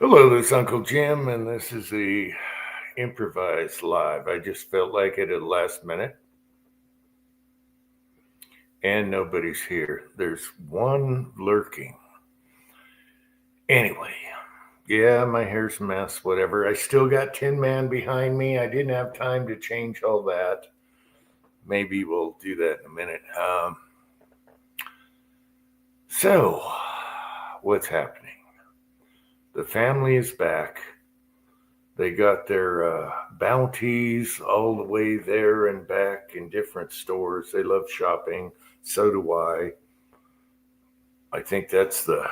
Hello, this is Uncle Jim, and this is the improvised live. I just felt like it at the last minute, and nobody's here. There's one lurking. Anyway, yeah, my hair's a mess, whatever. I still got Tin Man behind me. I didn't have time to change all that. Maybe we'll do that in a minute. So, what's happening? The family is back. They got their bounties all the way there and back in different stores. They love shopping. So do I. I think that's the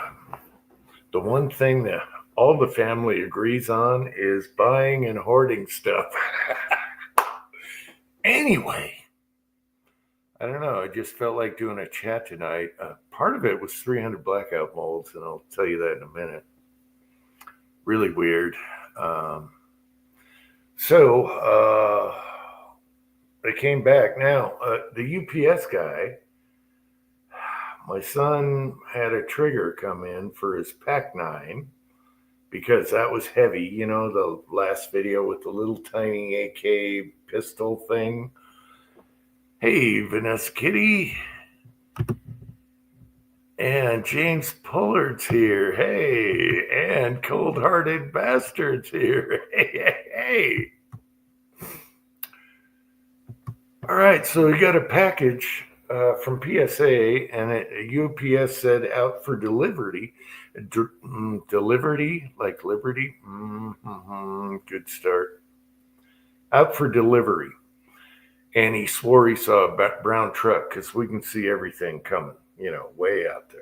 one thing that all the family agrees on is buying and hoarding stuff. Anyway, I don't know. I just felt like doing a chat tonight. Part of it was 300 blackout molds, and I'll tell you that in a minute. Really weird. Um, so they came back. Now, the UPS guy, my son had a trigger come in for his Pac 9 because that was heavy. You know, the last video with the little tiny AK pistol thing. Hey, Vanessa Kitty. And James Pollard's here. Hey, and Cold Hearted Bastard's here. Hey. All right, so we got a package from PSA, and UPS said out for delivery. Delivery, like liberty. Good start. Out for delivery. And he swore he saw a brown truck because we can see everything coming, way out there,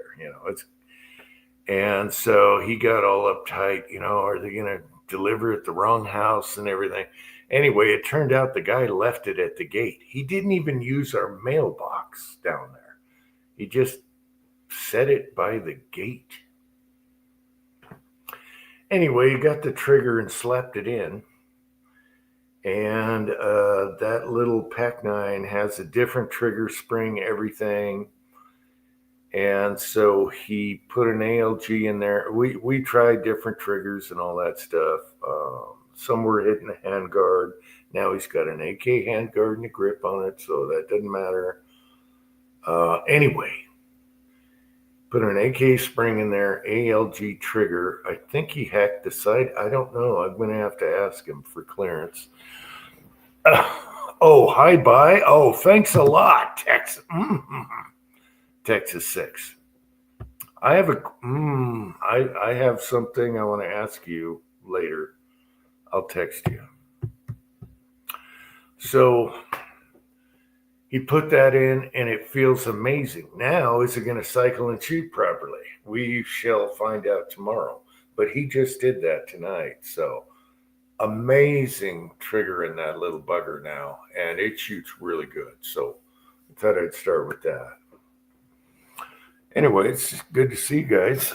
And so he got all uptight, are they going to deliver at the wrong house and everything? Anyway, it turned out the guy left it at the gate. He didn't even use our mailbox down there. He just set it by the gate. Anyway, he got the trigger and slapped it in. And that little Pac 9 has a different trigger spring, everything. And so he put an ALG in there. We tried different triggers and all that stuff. Some were hitting the handguard. Now he's got an AK handguard and a grip on it, so that doesn't matter. Anyway, put an AK spring in there, ALG trigger. I think he hacked the site. I don't know. I'm going to have to ask him for clearance. Oh, hi, bye. Oh, thanks a lot, Texas. Texas 6. I have I have something I want to ask you later. I'll text you. So he put that in and it feels amazing. Now, is it going to cycle and shoot properly? We shall find out tomorrow. But he just did that tonight. So amazing trigger in that little bugger now. And it shoots really good. So I thought I'd start with that. Anyway, it's good to see you guys.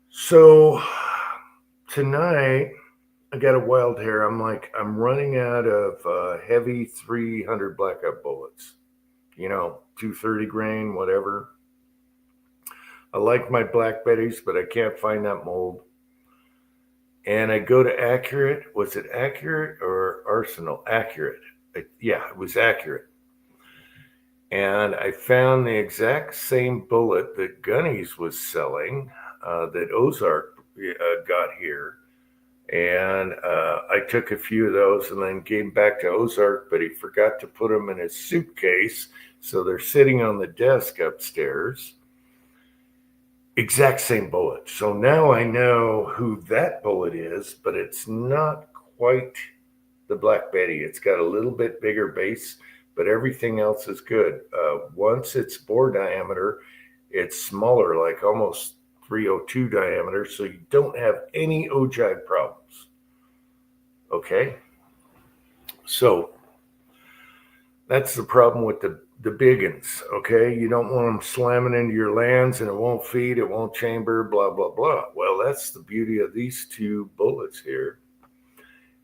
So tonight, I got a wild hair. I'm running out of heavy 300 blackout bullets. 230 grain, whatever. I like my Black Betties, but I can't find that mold. And I go to Accurate. Was it Accurate or Arsenal? Accurate. Yeah, it was Accurate. And I found the exact same bullet that Gunny's was selling that Ozark got here. And I took a few of those and then came back to Ozark, but he forgot to put them in his suitcase. So they're sitting on the desk upstairs. Exact same bullet. So now I know who that bullet is, but it's not quite the Black Betty. It's got a little bit bigger base, but everything else is good. Once it's bore diameter, it's smaller, like almost 302 diameter, so you don't have any ogive problems. Okay? So that's the problem with the big uns, okay? You don't want them slamming into your lands and it won't feed, it won't chamber, blah, blah, blah. Well, that's the beauty of these two bullets here.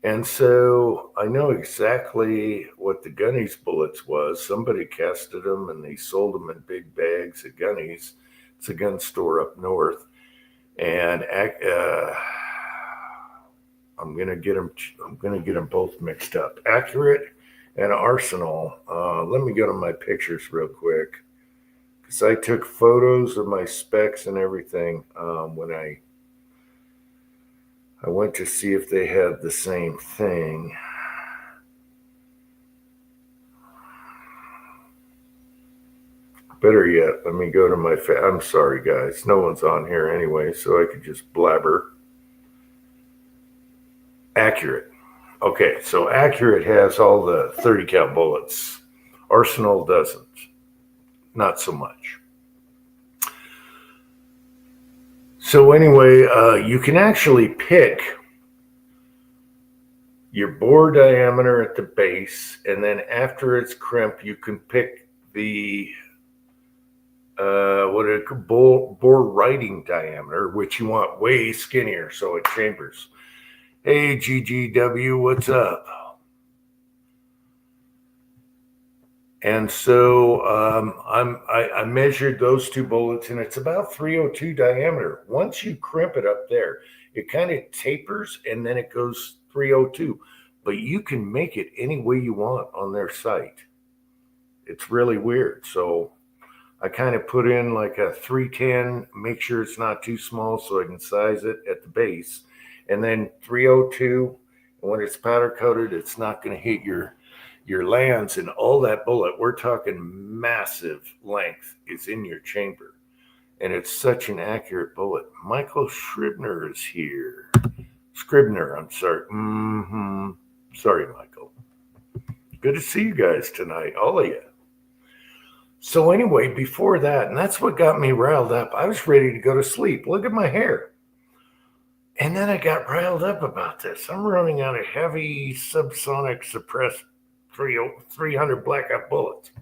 And so I know exactly what the Gunny's bullets was. Somebody casted them and they sold them in big bags at Gunny's. It's a gun store up north. and I'm gonna get them. I'm gonna get them both mixed up. Accurate and Arsenal. Let me go to my pictures real quick because I took photos of my specs and everything when I went to see if they had the same thing. Better yet, let me go to my. I'm sorry, guys. No one's on here anyway, so I could just blabber. Accurate. Okay, so Accurate has all the 30 cal bullets. Arsenal doesn't. Not so much. So anyway, you can actually pick your bore diameter at the base, and then after it's crimped, you can pick the bore writing diameter, which you want way skinnier so it chambers. Hey GGW, what's up? And so I measured those two bullets, and it's about 302 diameter. Once you crimp it up there, it kind of tapers, and then it goes 302. But you can make it any way you want on their site. It's really weird. So I kind of put in like a 310, make sure it's not too small so I can size it at the base, and then 302. And when it's powder coated, it's not going to hit your lands and all that bullet. We're talking massive length is in your chamber, and it's such an accurate bullet. Michael Scribner is here. Scribner, I'm sorry. Sorry, Michael. Good to see you guys tonight, all of you. So anyway, before that, and that's what got me riled up, I was ready to go to sleep. Look at my hair. And then I got riled up about this. I'm running out of heavy subsonic suppressed 300 blackout bullets.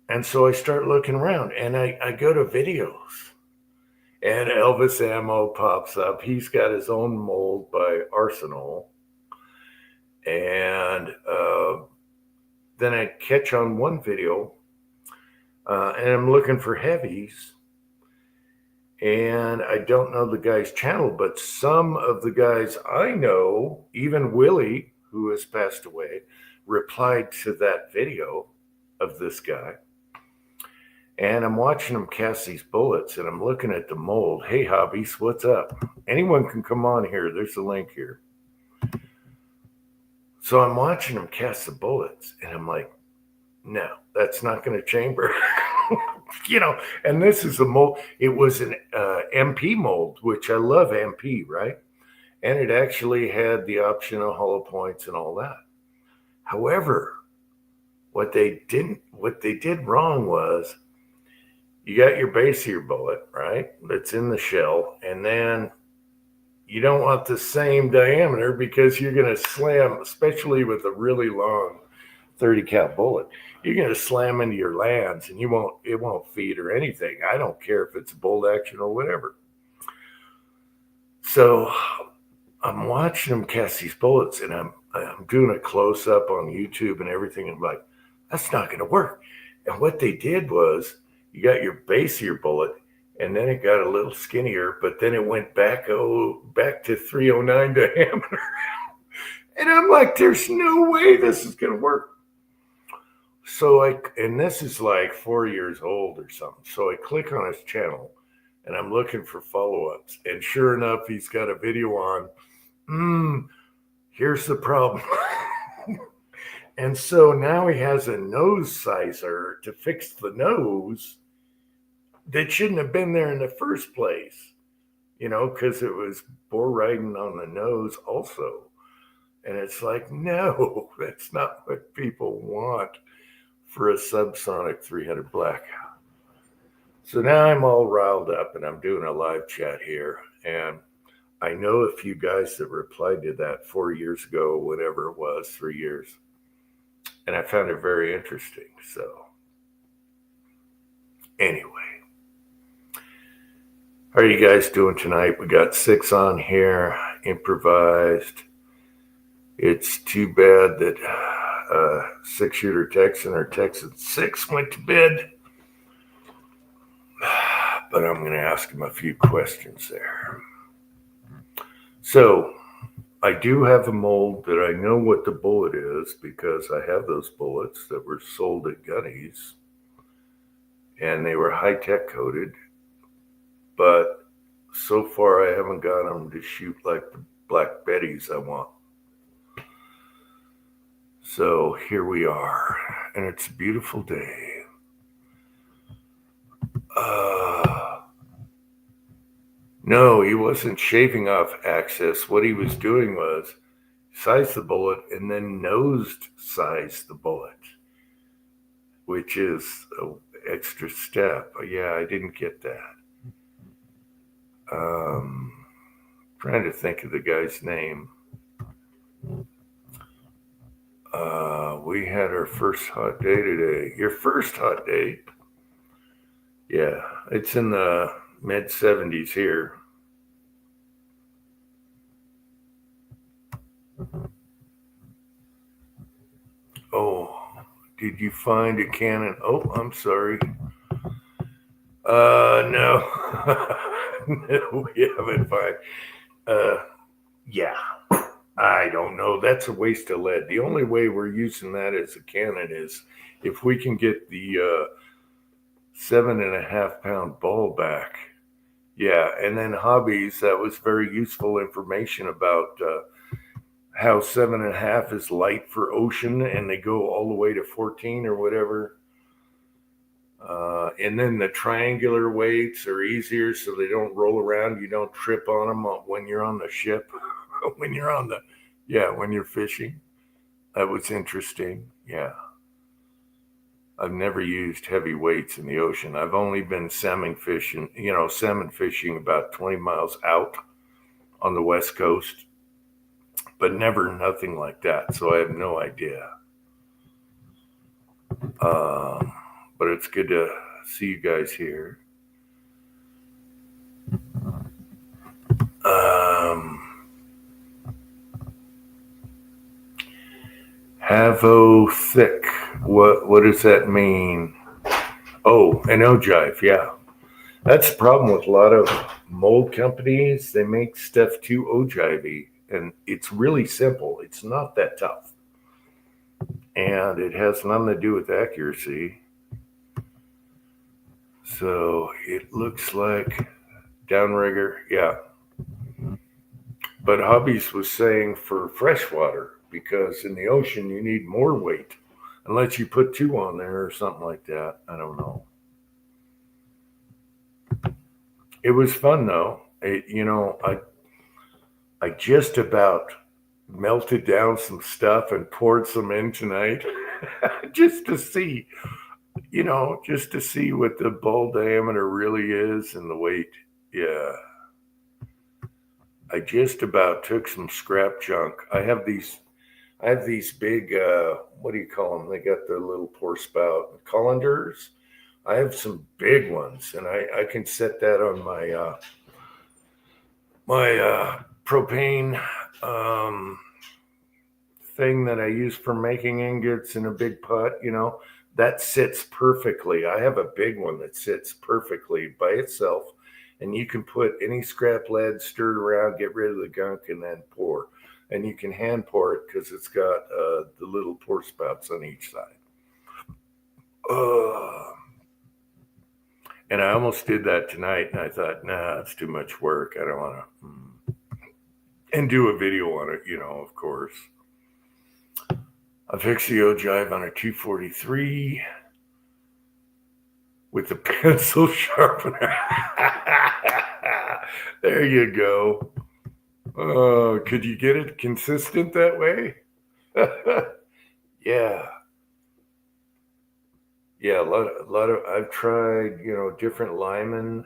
And so I start looking around, and I go to videos, and Elvis Ammo pops up. He's got his own mold by Arsenal. And then I catch on one video, and I'm looking for heavies. And I don't know the guy's channel, but some of the guys I know, even Willie, who has passed away, replied to that video of this guy. And I'm watching him cast these bullets, and I'm looking at the mold. Hey, Hobbies, what's up? Anyone can come on here. There's a link here. So I'm watching him cast the bullets, and I'm like, no, that's not going to chamber. And this is a mold. It was an MP mold, which I love MP, right? And it actually had the option of hollow points and all that. However, what they did wrong was you got your base of your bullet, right? That's in the shell. And then you don't want the same diameter because you're going to slam, especially with a really long 30 cal bullet, you're going to slam into your lands, and it won't feed or anything. I don't care if it's bolt action or whatever. So I'm watching them cast these bullets, and I'm doing a close up on YouTube and everything. I'm like, that's not going to work. And what they did was you got your base of your bullet, and then it got a little skinnier, but then it went back to 309 diameter. And I'm like, there's no way this is going to work. So and this is like 4 years old or something. So I click on his channel, and I'm looking for follow-ups. And sure enough, he's got a video on, here's the problem. And so now he has a nose sizer to fix the nose that shouldn't have been there in the first place, because it was bore writing on the nose also. And it's like, no, that's not what people want for a subsonic 300 blackout. So now I'm all riled up, and I'm doing a live chat here. And I know a few guys that replied to that 4 years ago, whatever it was, 3 years. And I found it very interesting. So anyway, how are you guys doing tonight? We got 6 on here, improvised. It's too bad that 6-shooter Texan or Texan 6 went to bed. but I'm going to ask him a few questions there. So I do have a mold that I know what the bullet is because I have those bullets that were sold at Gunny's, and they were high-tech coated, but so far I haven't got them to shoot like the Black Betties I want. So here we are, and it's a beautiful day. No, he wasn't shaving off access. What he was doing was size the bullet and then nosed size the bullet, which is an extra step. Yeah, I didn't get that. Trying to think of the guy's name. We had our first hot day today. Your first hot day? Yeah, it's in the mid 70s here. Oh, did you find a Canon? Oh, I'm sorry. No. No, we haven't found. Yeah, I don't know. That's a waste of lead. The only way we're using that as a Canon is if we can get the 7.5 pound ball back. Yeah, and then hobbies, that was very useful information about how 7.5 is light for ocean and they go all the way to 14 or whatever. And then the triangular weights are easier so they don't roll around. You don't trip on them when you're on the ship, when you're fishing. That was interesting. Yeah. I've never used heavy weights in the ocean. I've only been salmon fishing about 20 miles out on the West Coast, but never nothing like that. So I have no idea. But it's good to see you guys here. Havo thick. What does that mean? Oh, an ogive, yeah. That's the problem with a lot of mold companies. They make stuff too ogive-y, and it's really simple. It's not that tough. And it has nothing to do with accuracy. So it looks like downrigger, yeah. But Hobbies was saying for freshwater, because in the ocean you need more weight, unless you put 2 on there or something like that. I don't know. It was fun though. I just about melted down some stuff and poured some in tonight, just to see what the ball diameter really is and the weight. Yeah. I just about took some scrap junk. I have these big, what do you call them? They got the little pour spout colanders. I have some big ones, and I can set that on my propane thing that I use for making ingots in a big pot. That sits perfectly. I have a big one that sits perfectly by itself, and you can put any scrap lead, stir it around, get rid of the gunk, and then pour. And you can hand pour it because it's got the little pour spouts on each side. And I almost did that tonight, and I thought, nah, it's too much work. I don't want to. And do a video on it, of course. I fixed the ogive on a 243 with the pencil sharpener. There you go. Could you get it consistent that way? Yeah. Yeah, a lot of. I've tried, different Lyman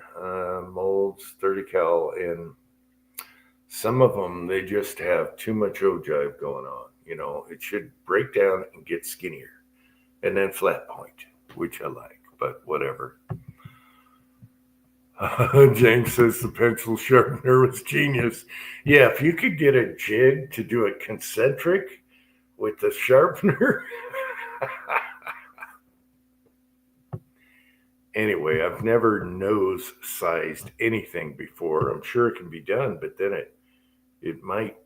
molds, 30 cal, and some of them they just have too much ogive going on. It should break down and get skinnier, and then flat point, which I like. But whatever. James says the pencil sharpener was genius. Yeah, if you could get a jig to do it concentric with the sharpener. Anyway, I've never nose sized anything before. I'm sure it can be done, but then it might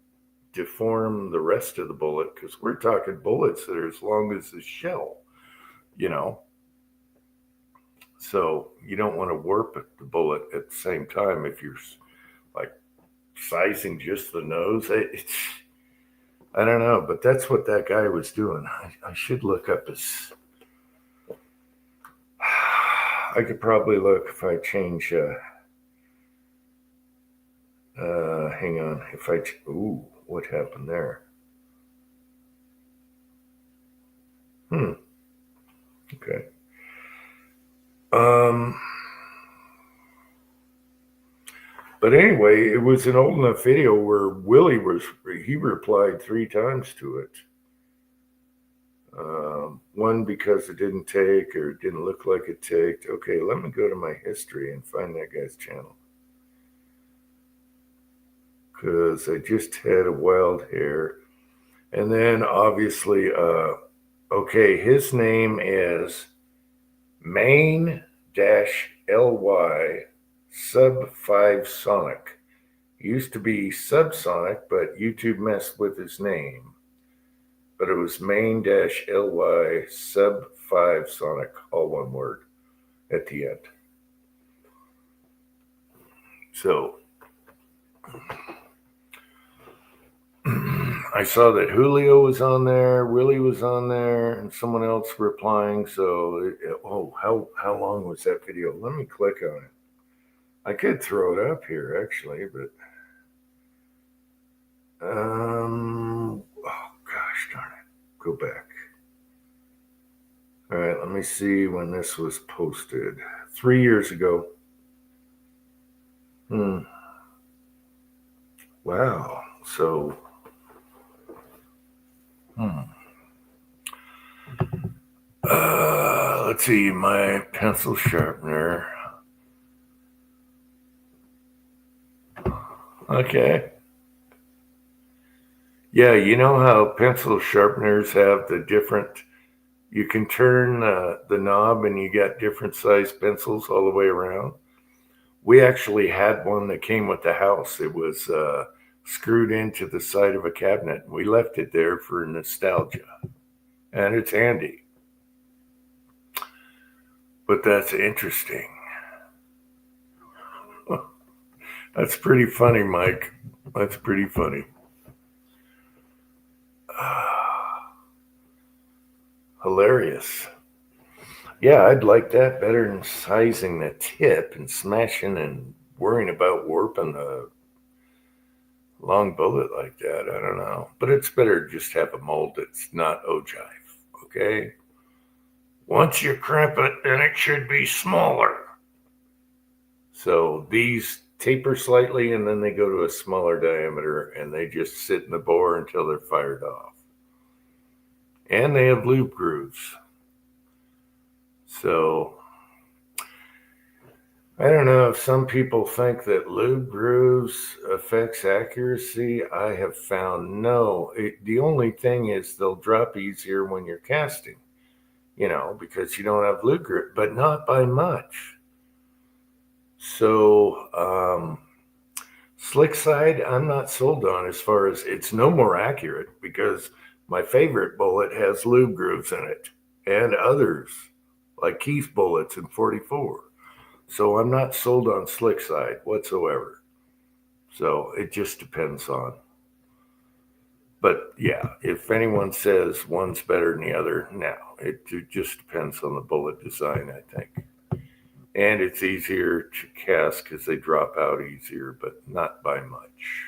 deform the rest of the bullet because we're talking bullets that are as long as the shell, you know. So you don't want to warp the bullet at the same time if you're like sizing just the nose. I don't know, but that's what that guy was doing. I should look up his. I could probably look if I change. Hang on. If I. Ooh, what happened there? Okay. Um. But anyway, it was an old enough video where Willie he replied 3 times to it. One because it didn't take or it didn't look like it taked. Okay, let me go to my history and find that guy's channel. Because I just had a wild hair. And then obviously, okay, his name is Main -ly Sub 5 Sonic. He used to be Subsonic, but YouTube messed with his name. But it was Main -ly Sub 5 Sonic, all one word at the end. So I saw that Julio was on there, Willie was on there, and someone else replying. So, how long was that video? Let me click on it. I could throw it up here actually, but oh gosh darn it, go back. All right, let me see when this was posted. 3 years ago. Wow. So, let's see, my pencil sharpener. Okay. Yeah, you know how pencil sharpeners have the different, you can turn the knob and you got different size pencils all the way around. We actually had one that came with the house. It was screwed into the side of a cabinet. We left it there for nostalgia, and it's handy. But that's interesting. That's pretty funny, Mike. That's pretty funny. Hilarious. Yeah, I'd like that better than sizing the tip and smashing and worrying about warping a long bullet like that. I don't know. But it's better to just have a mold that's not ogive, okay? Once you crimp it, then it should be smaller. So these taper slightly and then they go to a smaller diameter and they just sit in the bore until they're fired off. And they have loop grooves. So I don't know if some people think that loop grooves affects accuracy. I have found no. The only thing is they'll drop easier when you're casting, because you don't have loop groove, but not by much. So slick side, I'm not sold on as far as it's no more accurate because my favorite bullet has lube grooves in it and others like Keith bullets in 44. So I'm not sold on slick side whatsoever. So it just depends on. But yeah, if anyone says one's better than the other, no, it just depends on the bullet design, I think. And it's easier to cast because they drop out easier, but not by much.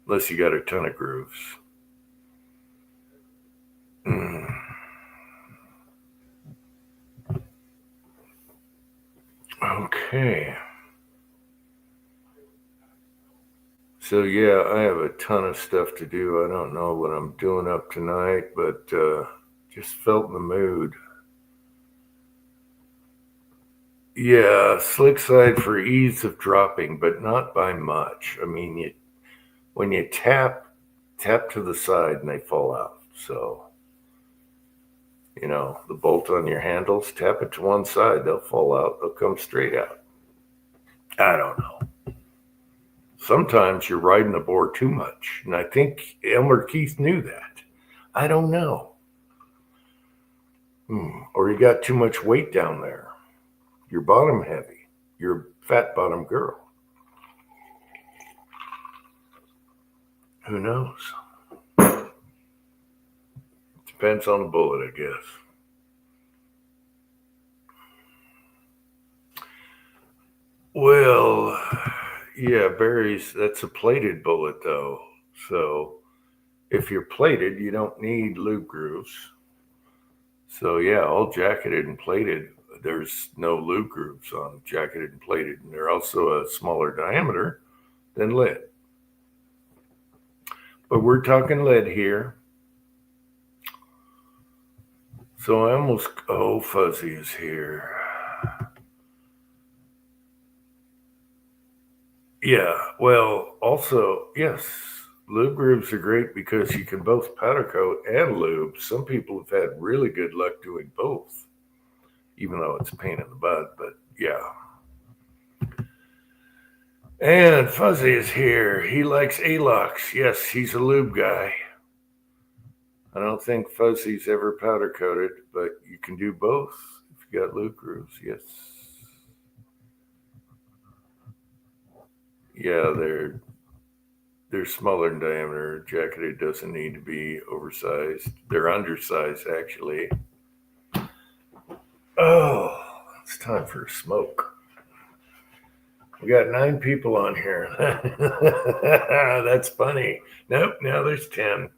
Unless you got a ton of grooves. Okay. So yeah, I have a ton of stuff to do. I don't know what I'm doing up tonight, but just felt in the mood. Yeah, slick side for ease of dropping, but not by much. I mean, when you tap to the side and they fall out. So The bolt on your handles, tap it to one side, they'll fall out, they'll come straight out. I don't know. Sometimes you're riding the boar too much, and I think Elmer Keith knew that. I don't know. Or you got too much weight down there. You're bottom heavy. You're a fat bottom girl. Who knows? Depends on the bullet, I guess. Well, yeah, Barry's, that's a plated bullet, though. So if you're plated, you don't need lube grooves. So yeah, all jacketed and plated, there's no lube grooves on jacketed and plated, and they're also a smaller diameter than lead. But we're talking lead here. So I almost, Fuzzy is here. Yeah, well, also, yes, lube grooves are great because you can both powder coat and lube. Some people have had really good luck doing both, even though it's a pain in the butt, but yeah. And Fuzzy is here. He likes A-locks. Yes, he's a lube guy. I don't think Fuzzy's ever powder coated, but you can do both if you got lube grooves, yes. Yeah, they're smaller in diameter. Jacketed doesn't need to be oversized. They're undersized, actually. Oh, it's time for a smoke. We got 9 people on here. That's funny. Nope, now there's 10.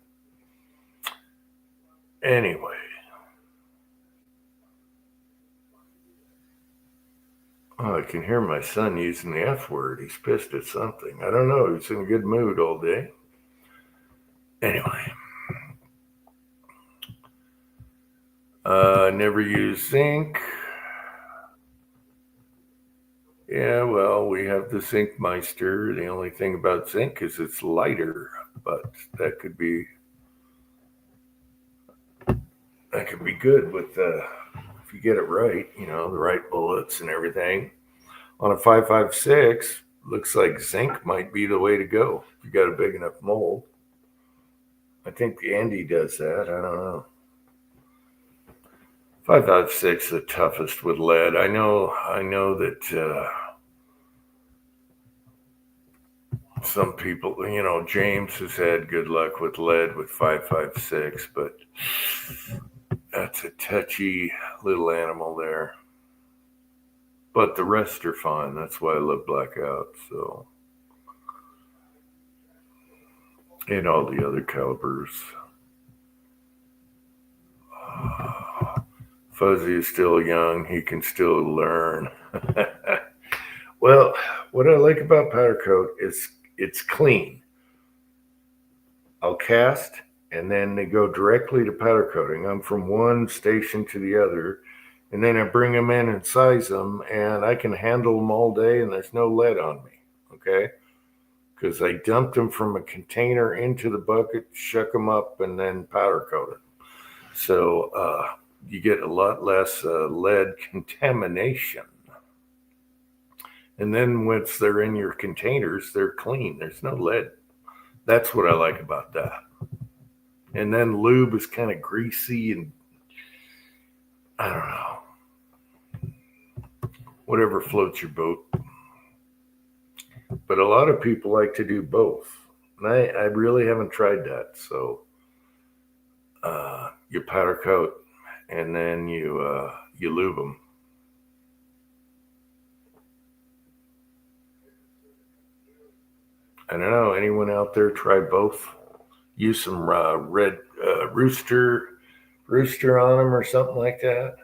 Anyway. Oh, I can hear my son using the F word. He's pissed at something. I don't know. He's in a good mood all day. Anyway. Never use zinc. Yeah, well, we have the Zincmeister. The only thing about zinc is it's lighter, but that could be good with if you get it right, the right bullets and everything. On a 5.56, looks like zinc might be the way to go if you got a big enough mold. I think Andy does that. I don't know. 5.56 is the toughest with lead. I know that some people, James has had good luck with lead with 5.56, but that's a touchy little animal there. But the rest are fine. That's why I love Blackout. So, and all the other calibers. Fuzzy is still young. He can still learn. Well, what I like about powder coat is it's clean. I'll cast and then they go directly to powder coating. I'm from one station to the other, and then I bring them in and size them, and I can handle them all day, and there's no lead on me, okay? Because I dumped them from a container into the bucket, shuck them up, and then powder coat it. So you get a lot less lead contamination. And then once they're in your containers, they're clean. There's no lead. That's what I like about that. And then lube is kind of greasy and I don't know. Whatever floats your boat. But a lot of people like to do both. And I really haven't tried that. So you powder coat and then you lube them. I don't know. Anyone out there try both? Use some red rooster on them or something like that.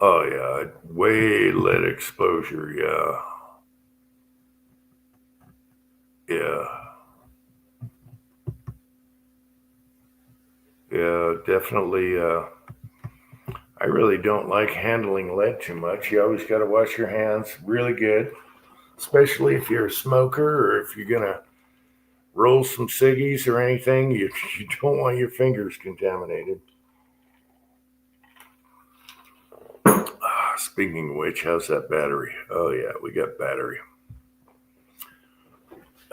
Oh yeah, way lead exposure. Yeah, definitely. I really don't like handling lead too much. You always got to wash your hands really good, especially if you're a smoker or if you're gonna roll some ciggies or anything, you don't want your fingers contaminated. Speaking of which, how's that battery? Oh, yeah, we got battery.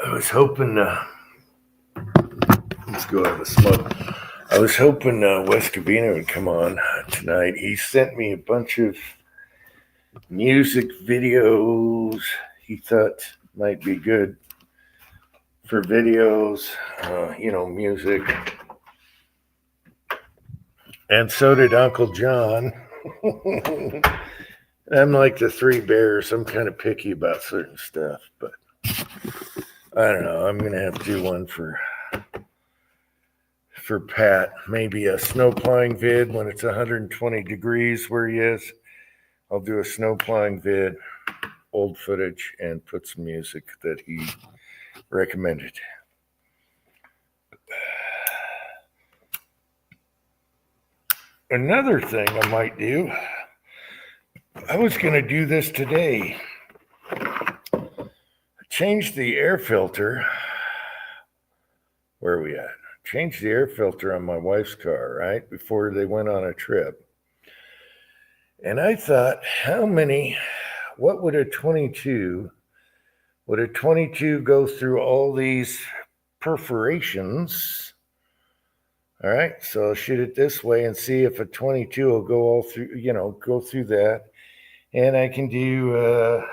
I was hoping, let's go have a smoke. I was hoping Wes Covina would come on tonight. He sent me a bunch of music videos he thought might be good for videos, music. And so did Uncle John. I'm like the Three Bears. I'm kind of picky about certain stuff, but I don't know. I'm gonna have to do one for Pat. Maybe a snow plowing vid when it's 120 degrees where he is. I'll do a snow plowing vid, old footage, and put some music that he recommended. Another thing I might do, I was going to do this today. Change the air filter. Where are we at? Change the air filter on my wife's car, right? Before they went on a trip. And I thought, what would a 22 go through all these perforations? All right, so I'll shoot it this way and see if a 22 will go through that. And I can do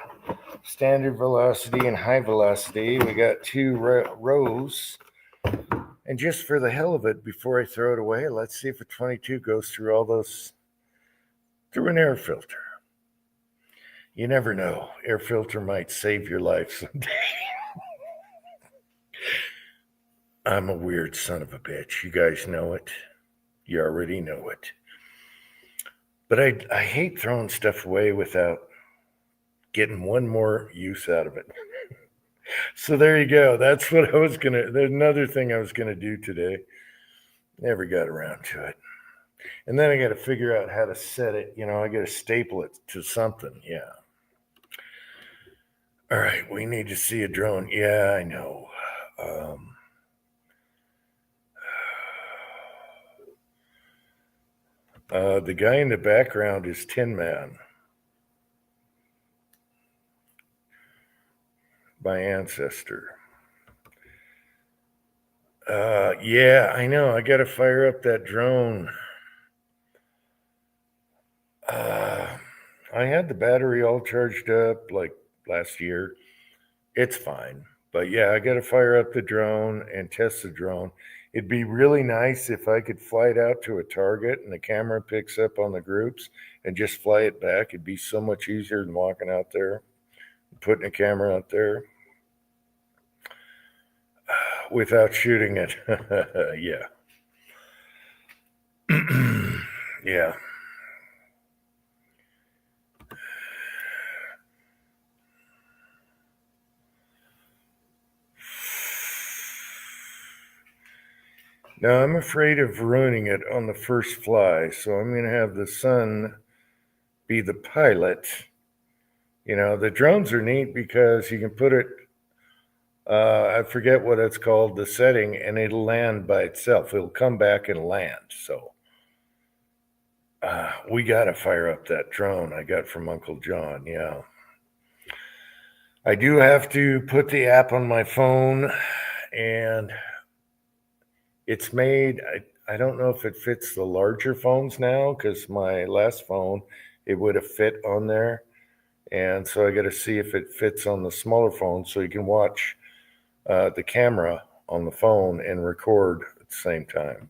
standard velocity and high velocity. We got two rows. And just for the hell of it, before I throw it away, let's see if a 22 goes through all those, through an air filter. You never know. Air filter might save your life someday. I'm a weird son of a bitch. You guys know it. You already know it. But I hate throwing stuff away without getting one more use out of it. So there you go. That's what there's another thing I was going to do today. Never got around to it. And then I got to figure out how to set it. I got to staple it to something. Yeah. All right. We need to see a drone. Yeah, I know. The guy in the background is Tin Man. My ancestor. Yeah, I know. I got to fire up that drone. I had the battery all charged up like last year. It's fine. But yeah, I got to fire up the drone and test the drone. It'd be really nice if I could fly it out to a target and the camera picks up on the groups and just fly it back. It'd be so much easier than walking out there, putting a camera out there without shooting it. Yeah. Yeah. Now, I'm afraid of ruining it on the first fly, so I'm going to have the son be the pilot. The drones are neat because you can put it, I forget what it's called, the setting, and it'll land by itself. It'll come back and land. So we got to fire up that drone I got from Uncle John. Yeah. I do have to put the app on my phone, and it's made, I don't know if it fits the larger phones now, because my last phone, it would have fit on there. And so I got to see if it fits on the smaller phone so you can watch the camera on the phone and record at the same time.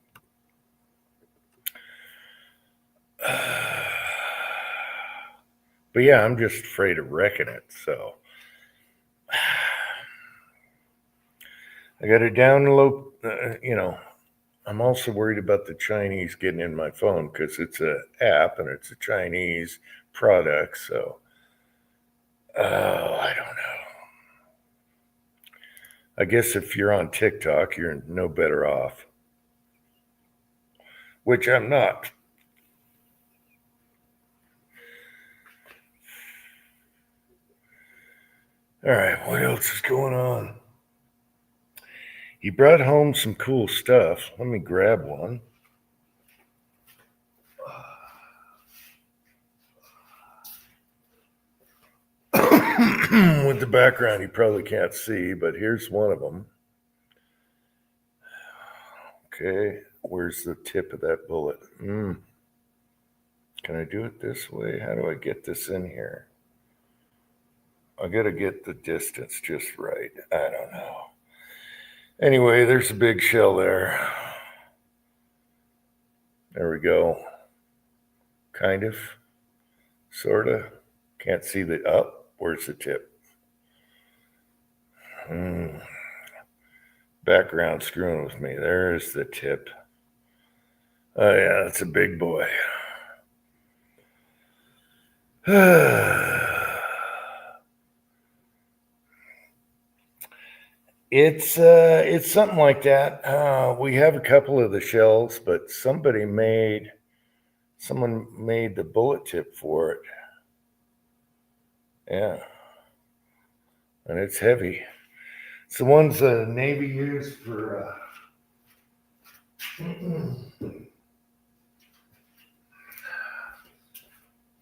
But yeah, I'm just afraid of wrecking it. So I got to download, I'm also worried about the Chinese getting in my phone because it's an app and it's a Chinese product. So, I don't know. I guess if you're on TikTok, you're no better off, which I'm not. All right, what else is going on? He brought home some cool stuff. Let me grab one. With the background, you probably can't see, but here's one of them. Okay, where's the tip of that bullet? Can I do it this way? How do I get this in here? I gotta get the distance just right. I don't know. Anyway, there's a big shell there. There we go. Kind of. Sorta. Can't see the up. Where's the tip? Background screwing with me. There's the tip. Oh yeah, that's a big boy. It's something like that. We have a couple of the shells, but someone made the bullet tip for it. Yeah, and it's heavy. It's the ones the Navy used for.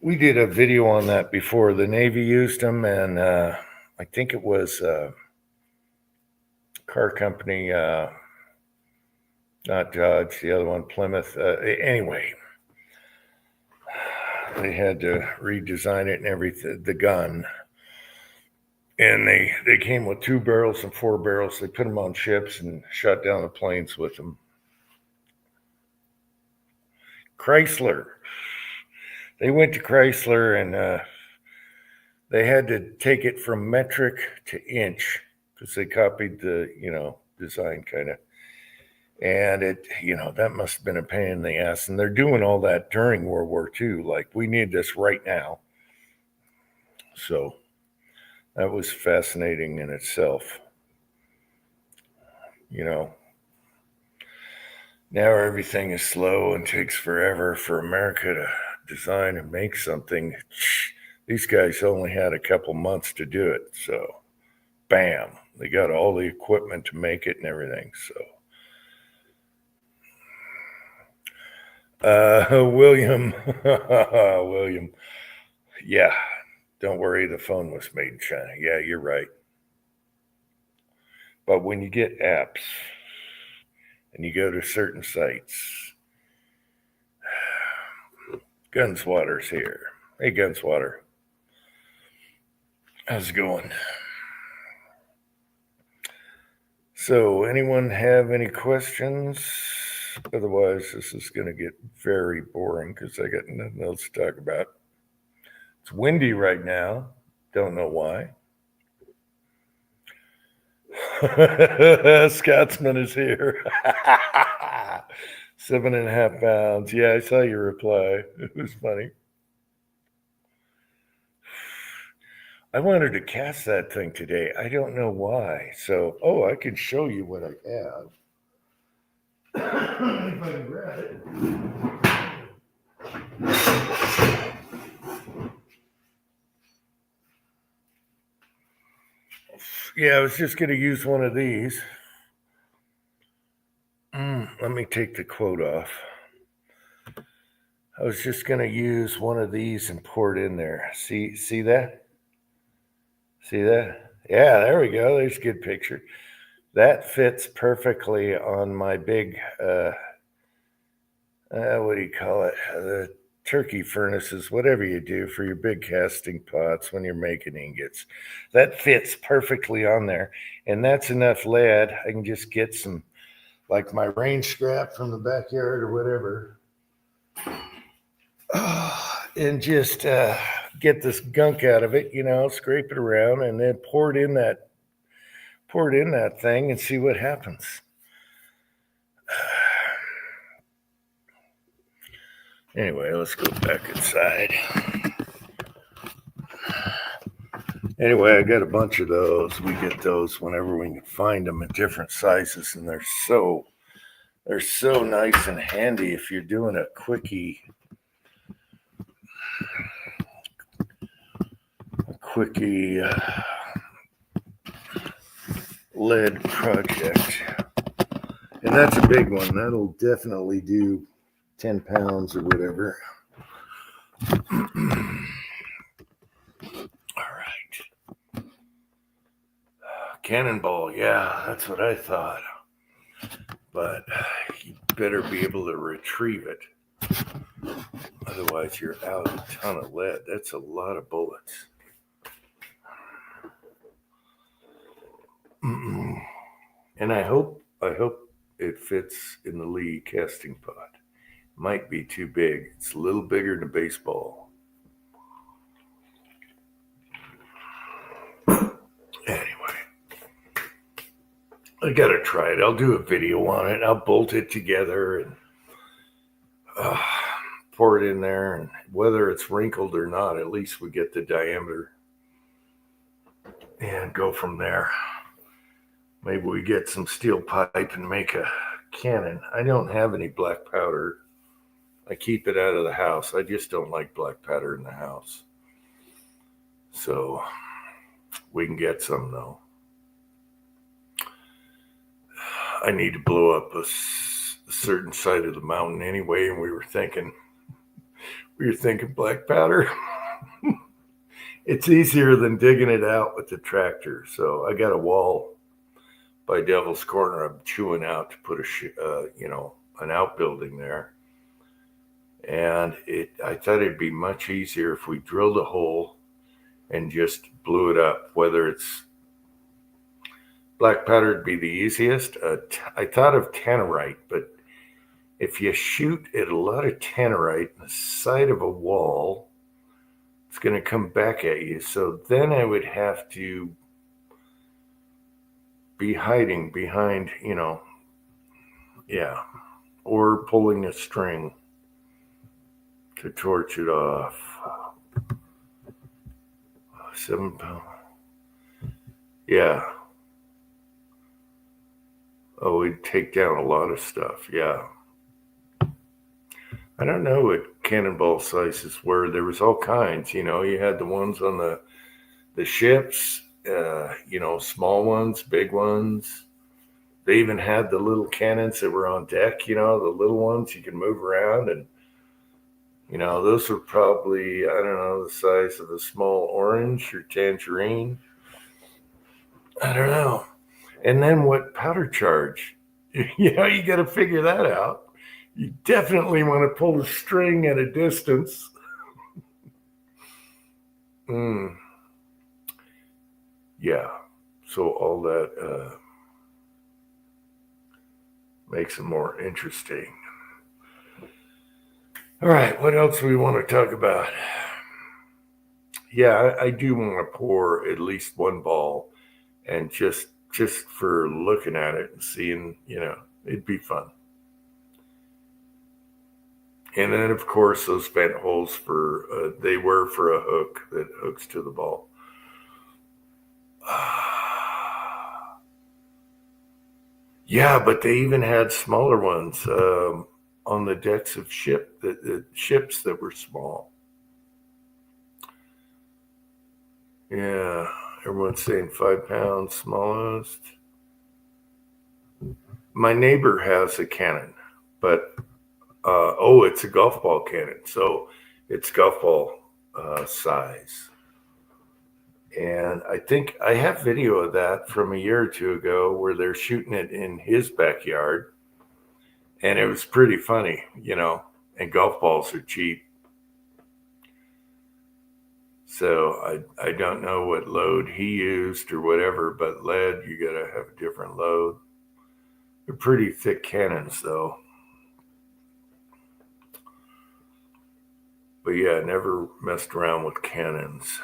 We did a video on that before. The Navy used them, and I think it was a car company, not Dodge, the other one, Plymouth. Anyway, they had to redesign it and everything, the gun. And they came with 2 barrels and 4 barrels. They put them on ships and shot down the planes with them. Chrysler. They went to Chrysler and they had to take it from metric to inch because they copied the, design kind of. And it, that must have been a pain in the ass. And they're doing all that during World War II. Like, we need this right now. So that was fascinating in itself. Now everything is slow and takes forever for America to design and make something. These guys only had a couple months to do it. So, bam, they got all the equipment to make it and everything. So, William, William, yeah, don't worry, the phone was made in China. Yeah, you're right. But when you get apps and you go to certain sites, Gunswater's here. Hey, Gunswater. How's it going? So, anyone have any questions? Otherwise, this is going to get very boring because I got nothing else to talk about. It's windy right now. Don't know why. Scotsman is here. 7.5 pounds. Yeah, I saw your reply. It was funny. I wanted to cast that thing today. I don't know why. So, I can show you what I have. If I can grab it. Yeah, I was just going to use one of these. Let me take the quote off. I was just going to use one of these and pour it in there. See that? See that? Yeah, there we go. There's a good picture. That fits perfectly on my big, what do you call it? The turkey furnaces, whatever you do for your big casting pots when you're making ingots. That fits perfectly on there. And that's enough lead. I can just get some, like my range scrap from the backyard or whatever. And just get this gunk out of it, scrape it around and then pour it in that thing and see what happens. Anyway, let's go back inside. Anyway, I got a bunch of those. We get those whenever we can find them in different sizes, and they're so nice and handy if you're doing a quickie lead project. And that's a big one. That'll definitely do 10 pounds or whatever. All right. Cannonball, yeah, that's what I thought. But you better be able to retrieve it. Otherwise, you're out a ton of lead. That's a lot of bullets. And I hope it fits in the Lee casting pot. Might be too big. It's a little bigger than a baseball. Anyway, I gotta try it. I'll do a video on it. I'll bolt it together and pour it in there. And whether it's wrinkled or not, at least we get the diameter and go from there. Maybe we get some steel pipe and make a cannon. I don't have any black powder. I keep it out of the house. I just don't like black powder in the house. So we can get some though. I need to blow up a certain side of the mountain anyway, and we were thinking black powder. It's easier than digging it out with the tractor. So I got a wall by Devil's Corner I'm chewing out to put an outbuilding there. And I thought it'd be much easier if we drilled a hole and just blew it up. Whether it's black powder would be the easiest. I thought of tannerite, but if you shoot at a lot of tannerite in the side of a wall, it's going to come back at you. So then I would have to be hiding behind, or pulling a string to torch it off. 7 pounds. Yeah. Oh, it'd take down a lot of stuff. Yeah. I don't know what cannonball sizes were. There was all kinds, you had the ones on the ships, small ones, big ones. They even had the little cannons that were on deck, the little ones you can move around. And, those were probably, I don't know, the size of a small orange or tangerine. I don't know. And then what powder charge? You got to figure that out. You definitely want to pull the string at a distance. Yeah. So all that makes it more interesting. All right. What else do we want to talk about? Yeah, I do want to pour at least one ball, and just for looking at it and seeing, it'd be fun. And then, of course, those vent holes they were for a hook that hooks to the ball. Yeah, but they even had smaller ones on the decks of the ships that were small. Yeah, everyone's saying 5 pounds smallest. My neighbor has a cannon, but it's a golf ball cannon, so it's golf ball size. And I think I have video of that from a year or two ago where they're shooting it in his backyard, and it was pretty funny, and golf balls are cheap. So I don't know what load he used or whatever, but lead, you got to have a different load. They're pretty thick cannons, though. But yeah, never messed around with cannons.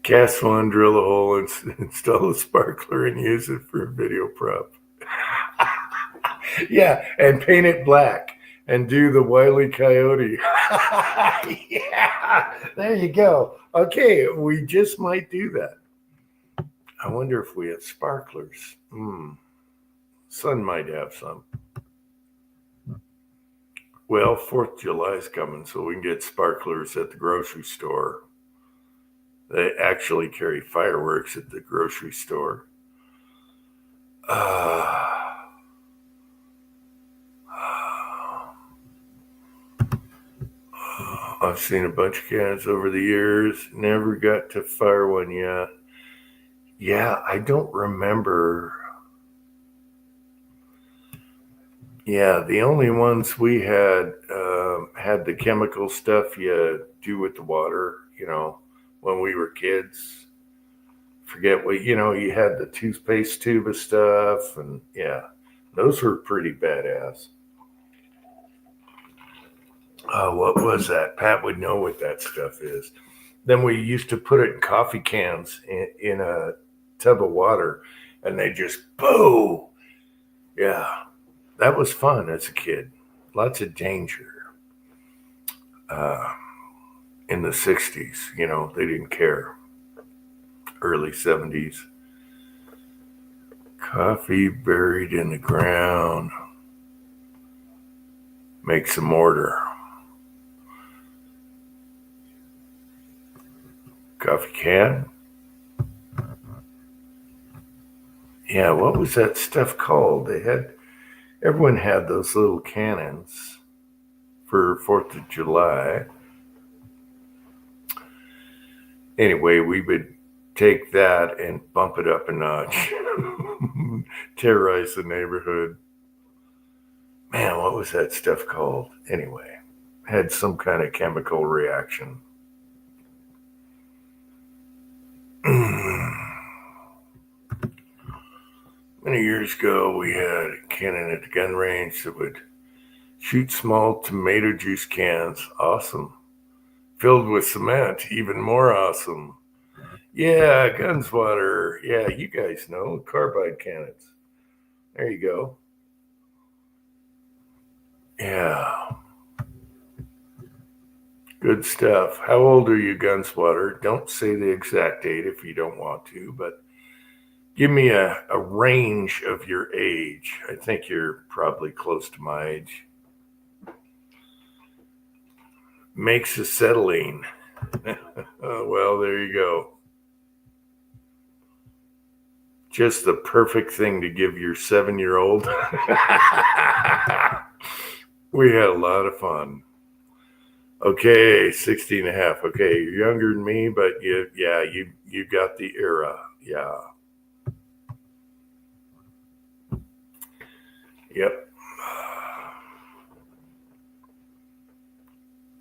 Cast one, drill a hole, and install a sparkler and use it for a video prop. Yeah, and paint it black and do the Wile E. Coyote. Yeah, there you go. Okay, we just might do that. I wonder if we have sparklers. Son might have some. Well, 4th of July is coming, so we can get sparklers at the grocery store. They actually carry fireworks at the grocery store. I've seen a bunch of cannons over the years. Never got to fire one yet. Yeah, I don't remember. Yeah, the only ones we had the chemical stuff you do with the water, when we were kids. Forget what, you had the toothpaste tube of stuff, and yeah, those were pretty badass. What was that? Pat would know what that stuff is. Then we used to put it in coffee cans in a tub of water, and they just boo. Yeah, that was fun as a kid. Lots of danger. Uh, in the 60s, they didn't care. Early 70s. Coffee buried in the ground. Make some mortar. Coffee can? Yeah, what was that stuff called? Everyone had those little cannons for 4th of July. Anyway, we would take that and bump it up a notch. Terrorize the neighborhood. Man, what was that stuff called? Anyway, had some kind of chemical reaction. Many years ago, we had a cannon at the gun range that would shoot small tomato juice cans. Awesome. Filled with cement. Even more awesome. Yeah, Gunswatter. Yeah, you guys know. Carbide cannons. There you go. Yeah. Good stuff. How old are you, Gunswatter? Don't say the exact date if you don't want to, but give me a range of your age. I think you're probably close to my age. Makes acetylene. Well, there you go. Just the perfect thing to give your 7-year-old. We had a lot of fun. Okay, 16 and a half. Okay, you're younger than me, but you got the era. Yeah. Yep.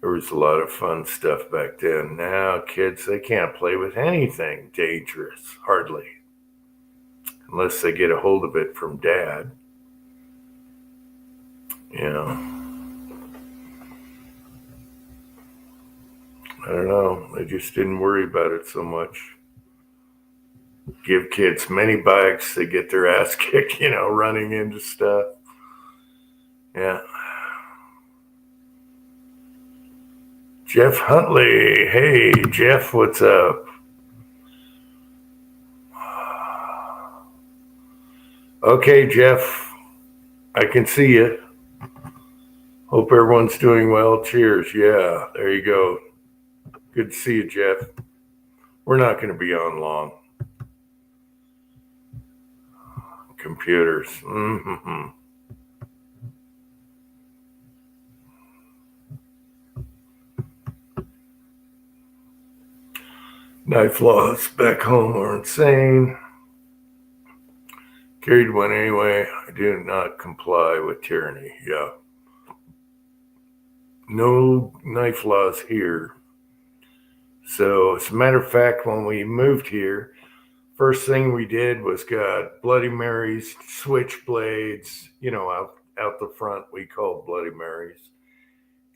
There was a lot of fun stuff back then. Now, kids, they can't play with anything dangerous, hardly, unless they get a hold of it from dad. I don't know. They just didn't worry about it so much. Give kids many bikes, they get their ass kicked, running into stuff. Yeah. Jeff Huntley. Hey, Jeff, what's up? Okay, Jeff, I can see you. Hope everyone's doing well. Cheers. Yeah, there you go. Good to see you, Jeff. We're not going to be on long. Computers. Mm-hmm. Knife laws back home are insane. Carried one anyway. I do not comply with tyranny. Yeah. No knife laws here. So, as a matter of fact, when we moved here, first thing we did was got Bloody Marys, switchblades, out the front, we called Bloody Marys.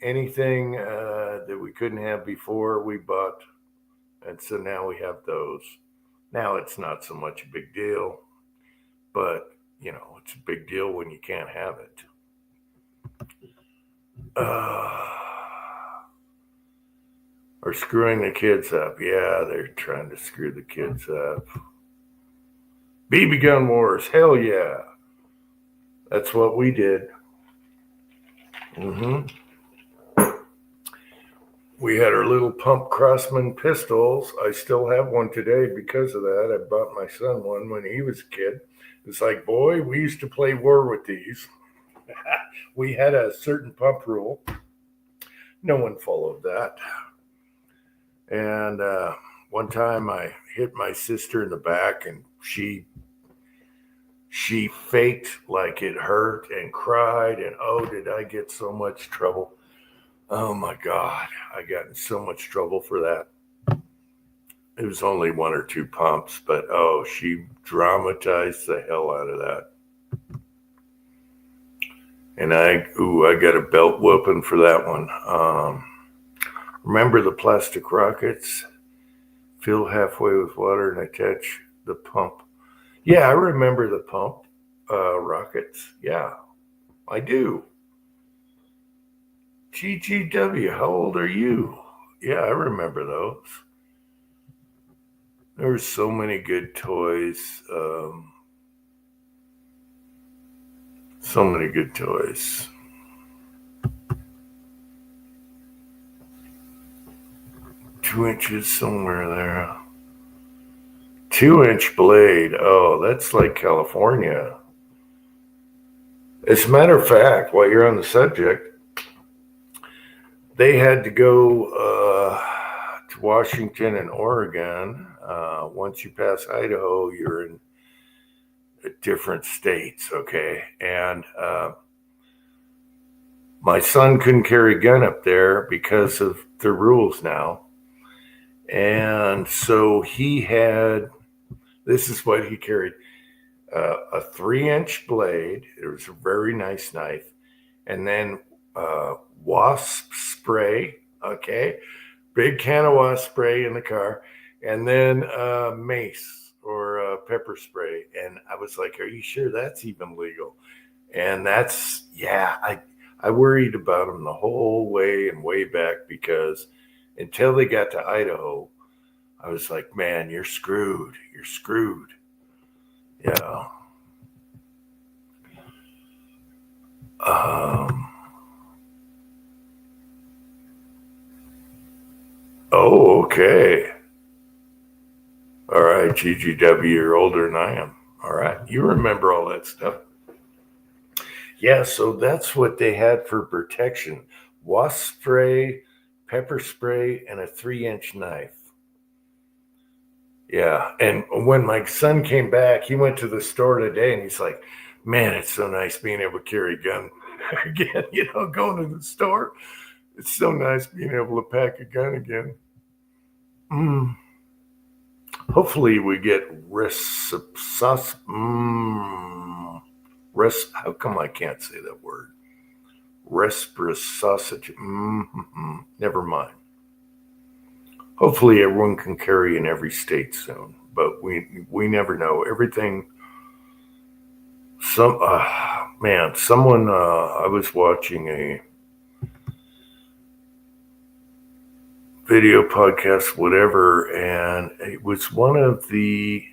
Anything that we couldn't have before, we bought. And so now we have those. Now it's not so much a big deal, but, it's a big deal when you can't have it. Or screwing the kids up. Yeah, they're trying to screw the kids up. BB gun wars. Hell yeah. That's what we did. We had our little pump Crossman pistols. I still have one today because of that. I bought my son one when he was a kid. It's like, boy, we used to play war with these. We had a certain pump rule. No one followed that. And one time I hit my sister in the back, and she faked like it hurt and cried, and oh, did I get so much trouble. Oh my God, I got in so much trouble for that. It was only one or two pumps, but oh, she dramatized the hell out of that. And I got a belt whooping for that one. Remember the plastic rockets? Fill halfway with water and attach the pump. Yeah, I remember the pump rockets. Yeah, I do. GGW, how old are you? Yeah, I remember those. There were so many good toys. So many good toys. $2 somewhere there. 2-inch blade. Oh, that's like California. As a matter of fact, while you're on the subject, they had to go to Washington and Oregon. Once you pass Idaho, you're in different states, okay? And my son couldn't carry a gun up there because of the rules now. And so he had, this is what he carried, a 3-inch blade. It was a very nice knife. And then wasp spray, okay? Big can of wasp spray in the car. And then mace or pepper spray. And I was like, are you sure that's even legal? And that's, yeah, I worried about him the whole way and way back, because until they got to Idaho, I was like, man, you're screwed. You're screwed. Yeah. Oh, okay. All right, GGW, you're older than I am. All right, you remember all that stuff. Yeah, so that's what they had for protection. Wasp spray, pepper spray, and a 3-inch knife. Yeah, and when my son came back, he went to the store today, and he's like, man, it's so nice being able to carry a gun again, going to the store. It's so nice being able to pack a gun again. Hopefully we get how come I can't say that word? Reciprocity. Never mind. Hopefully everyone can carry in every state soon, but we never know. Everything. Someone. I was watching a video podcast, whatever, and it was one of the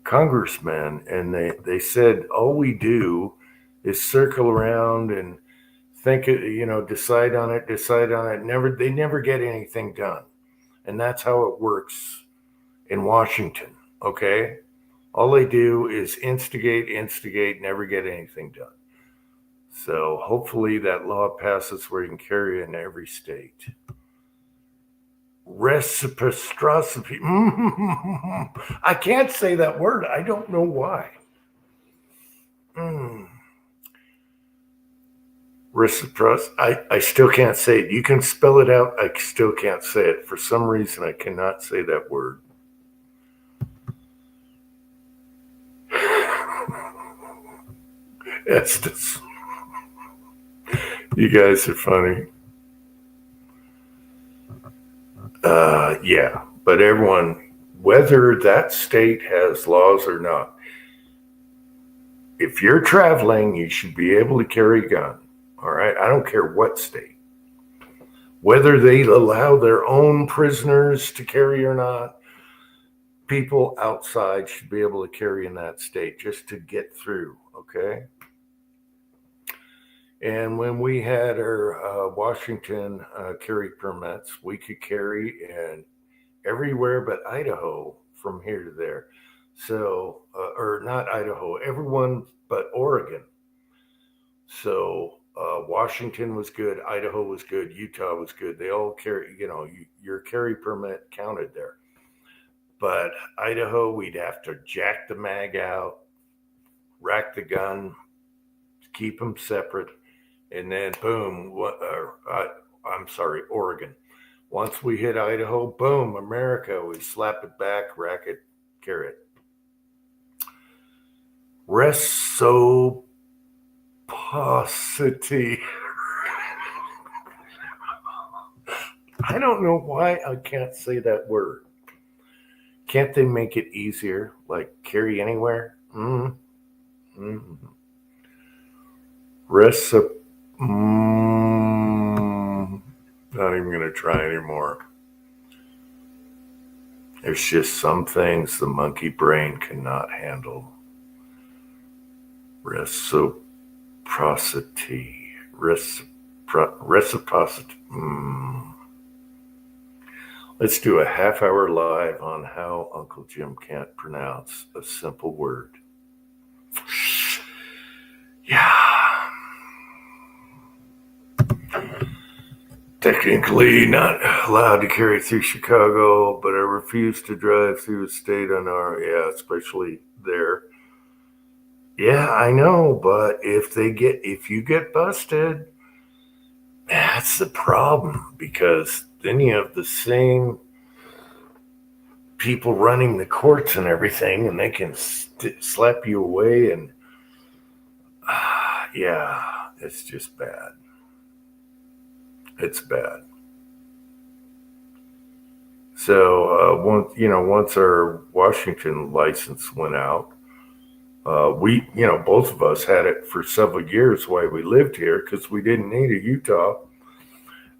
congressmen, and they said all we do is circle around and think decide on it. They never get anything done. And that's how it works in Washington. Okay, all they do is instigate, never get anything done. So hopefully that law passes where you can carry in every state. Reciprocity. I can't say that word. I don't know why. Reciprocity. I still can't say it. You can spell it out. I still can't say it. For some reason, I cannot say that word. Estes. You guys are funny. Yeah, but everyone, whether that state has laws or not, if you're traveling, you should be able to carry a gun. All right, I don't care what state. Whether they allow their own prisoners to carry or not, people outside should be able to carry in that state just to get through, okay? And when we had our Washington carry permits, we could carry in everywhere but Idaho from here to there. So, or not Idaho, everyone but Oregon. So, Washington was good, Idaho was good, Utah was good. They all carry, your carry permit counted there. But Idaho, we'd have to jack the mag out, rack the gun, keep them separate, and then boom, I'm sorry, Oregon. Once we hit Idaho, boom, America, we slap it back, rack it, carry it. Reciprocity. I don't know why I can't say that word. Can't they make it easier, like carry anywhere? Recip. Not even going to try anymore. There's just some things the monkey brain cannot handle. Reciprocity. Reciprocity. Let's do a half-hour live on how Uncle Jim can't pronounce a simple word. Yeah. Technically not allowed to carry through Chicago, but I refuse to drive through a state especially there. Yeah, I know, but if you get busted, that's the problem, because then you have the same people running the courts and everything, and they can slap you away, and yeah, it's just bad. It's bad. So once our Washington license went out, we both of us had it for several years while we lived here because we didn't need a Utah.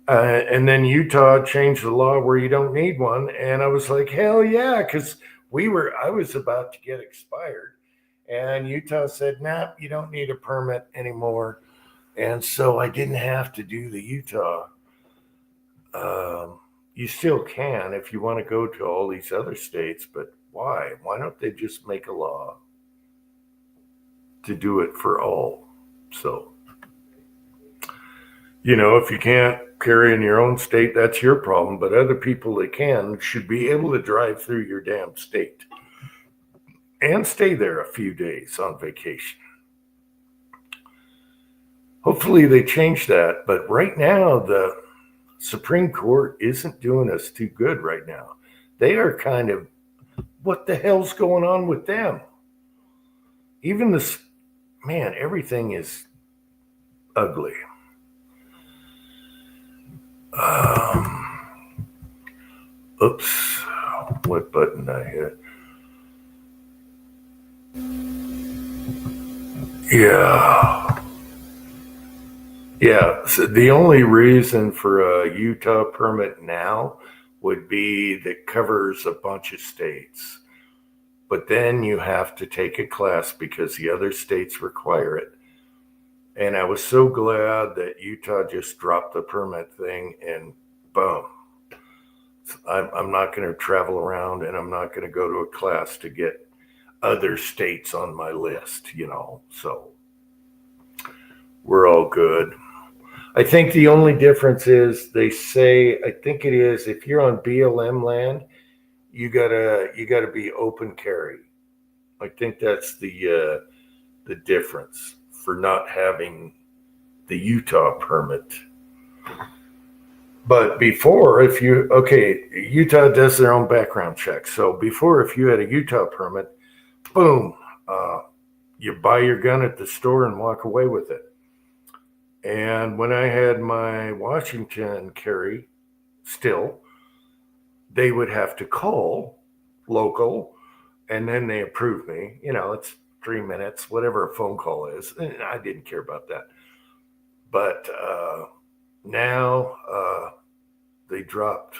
And then Utah changed the law where you don't need one, and I was like, hell yeah, because I was about to get expired, and Utah said, nah, you don't need a permit anymore. And so I didn't have to do the Utah. You still can if you want to go to all these other states, but why? Why don't they just make a law to do it for all? So, if you can't carry in your own state, that's your problem, but other people that can should be able to drive through your damn state and stay there a few days on vacation. Hopefully they change that, but right now the Supreme Court isn't doing us too good right now. They are kind of, what the hell's going on with them? Even this, man, everything is ugly. Oops, what button did I hit? Yeah, so the only reason for a Utah permit now would be that covers a bunch of states. But then you have to take a class because the other states require it. And I was so glad that Utah just dropped the permit thing, and boom. I'm not going to travel around, and I'm not going to go to a class to get other states on my list, so we're all good. I think the only difference is I think it is, if you're on BLM land, you gotta be open carry. I think that's the difference for not having the Utah permit. But before, Utah does their own background check. So before, if you had a Utah permit, boom, you buy your gun at the store and walk away with it. And when I had my Washington carry, still, they would have to call local, and then they approve me. It's 3 minutes, whatever a phone call is. And I didn't care about that. But now they dropped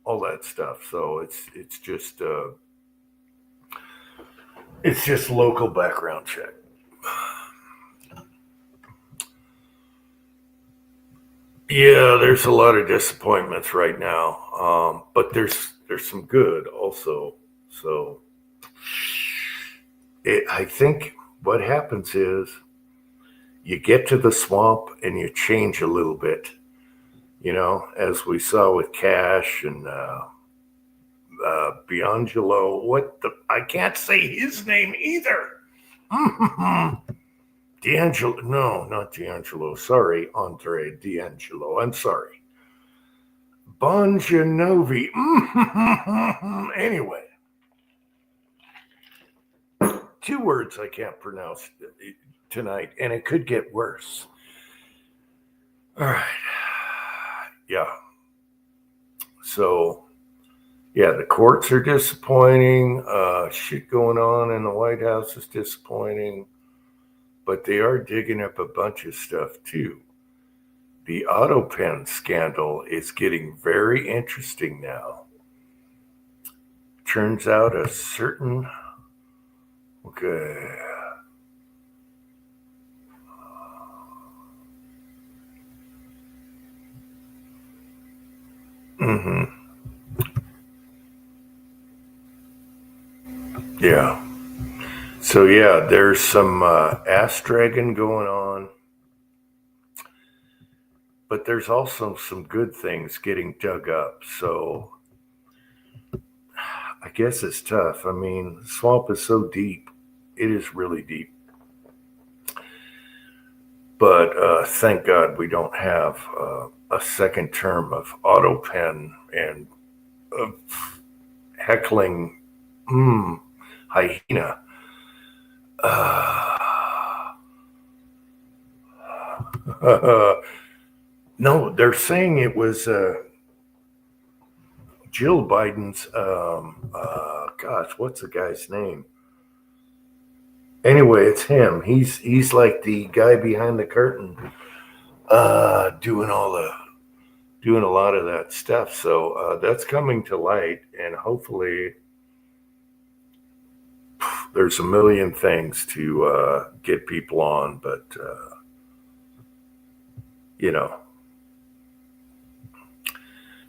all that stuff, so it's just local background check. Yeah, there's a lot of disappointments right now, but there's some good also. So I think what happens is you get to the swamp and you change a little bit, as we saw with Cash and Biangelo. I can't say his name either. D'Angelo, no, not D'Angelo. Sorry, Andre D'Angelo. I'm sorry. Bon Jovi. Anyway, two words I can't pronounce tonight, and it could get worse. All right. Yeah. So, yeah, the courts are disappointing. Shit going on in the White House is disappointing, but they are digging up a bunch of stuff too. The AutoPen scandal is getting very interesting now. Turns out a certain, okay, mm-hmm. Yeah. So yeah, there's some ass dragging going on, but there's also some good things getting dug up. So I guess it's tough. I mean, the swamp is so deep; it is really deep. But thank God we don't have a second term of AutoPen and uh, heckling hyena. Uh, no, they're saying it was Jill Biden's. Gosh, what's the guy's name? Anyway, it's him. He's like the guy behind the curtain, doing a lot of that stuff. So that's coming to light, and hopefully, there's a million things to get people on, but you know,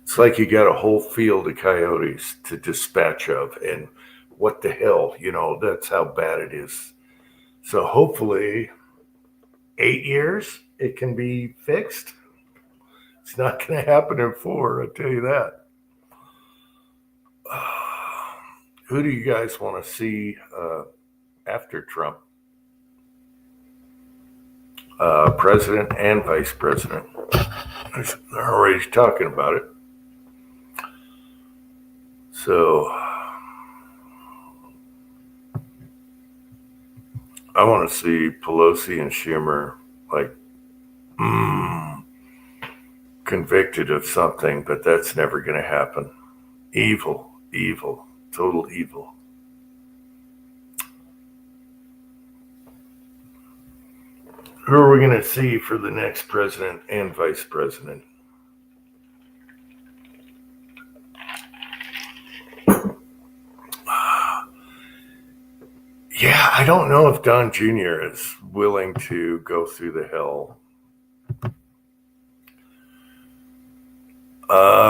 it's like you got a whole field of coyotes to dispatch of, and what the hell, that's how bad it is. So hopefully, 8 years it can be fixed. It's not going to happen in 4. I tell you that. Who do you guys want to see after Trump? President and vice president. They're already talking about it. So I want to see Pelosi and Schumer like convicted of something, but that's never going to happen. Evil, evil, total evil. Who are we going to see for the next president and vice president? Yeah, I don't know if Don Jr. is willing to go through the hell.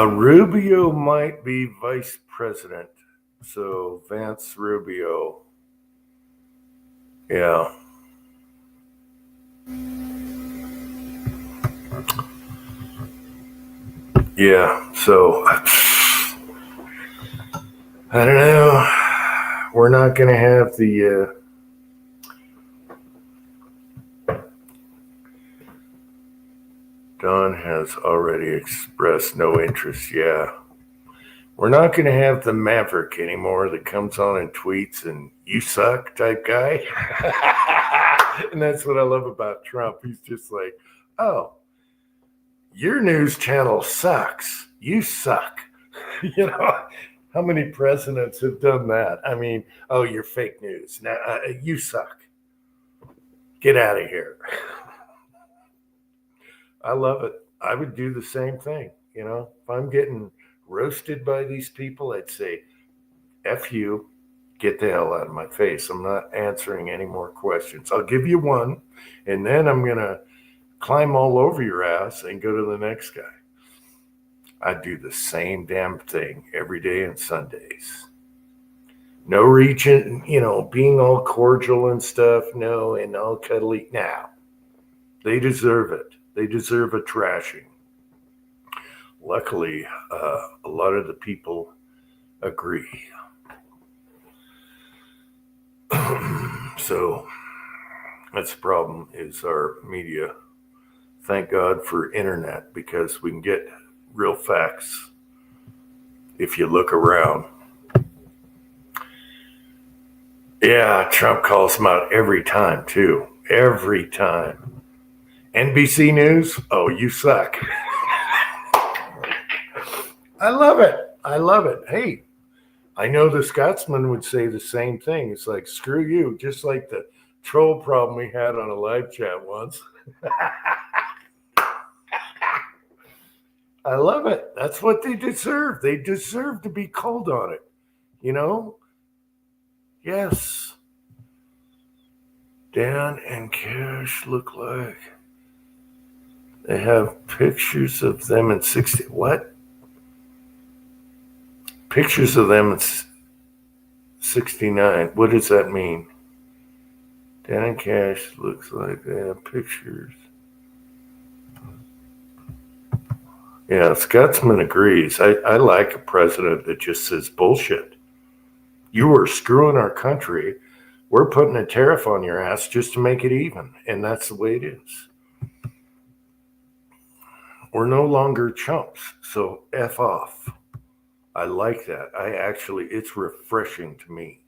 Rubio might be vice president. So Vance Rubio. Yeah. Yeah. So I don't know. We're not going to have the. Don has already expressed no interest. Yeah. We're not going to have the maverick anymore that comes on and tweets and you suck type guy. And that's what I love about Trump. He's just like, oh, your news channel sucks. You suck. How many presidents have done that? I mean, oh, you're fake news. Now, you suck. Get out of here. I love it. I would do the same thing. If I'm getting roasted by these people, I'd say, F you, get the hell out of my face. I'm not answering any more questions. I'll give you one, and then I'm going to climb all over your ass and go to the next guy. I do the same damn thing every day and Sundays. No reaching, being all cordial and stuff. No, and all cuddly. Now, they deserve it. They deserve a trashing. Luckily, a lot of the people agree. So that's the problem is our media. Thank God for internet because we can get real facts if you look around. Yeah, Trump calls them out every time too. Every time. NBC News, oh, you suck. I love it. I love it. Hey, I know the Scotsman would say the same thing. It's like, screw you, just like the troll problem we had on a live chat once. I love it. That's what they deserve. They deserve to be called on it. Yes. Dan and Cash look like they have pictures of them in 60. What? Pictures of them in 69. What does that mean? Dan and Cash looks like they have pictures. Yeah, Scotsman agrees. I like a president that just says bullshit. You are screwing our country. We're putting a tariff on your ass just to make it even. And that's the way it is. We're no longer chumps. So F off. I like that. It's refreshing to me.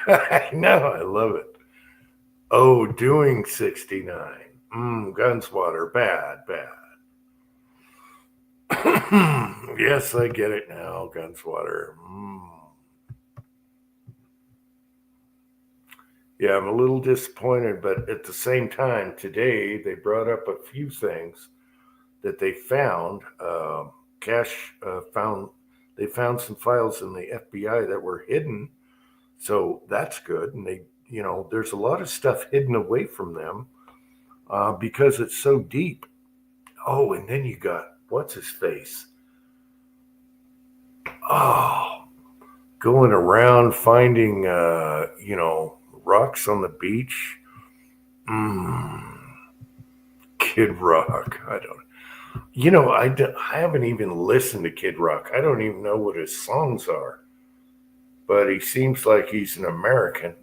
I know. I love it. Oh, doing 69. Gunswatter. Bad. Yes, I get it now. Gunswatter. Yeah, I'm a little disappointed, but at the same time, today they brought up a few things that they found. They found some files in the FBI that were hidden, so that's good. And there's a lot of stuff hidden away from them because it's so deep. Oh, and then you got what's his face? Oh, going around finding rocks on the beach. Kid Rock. I haven't even listened to Kid Rock. I don't even know what his songs are. But he seems like he's an American.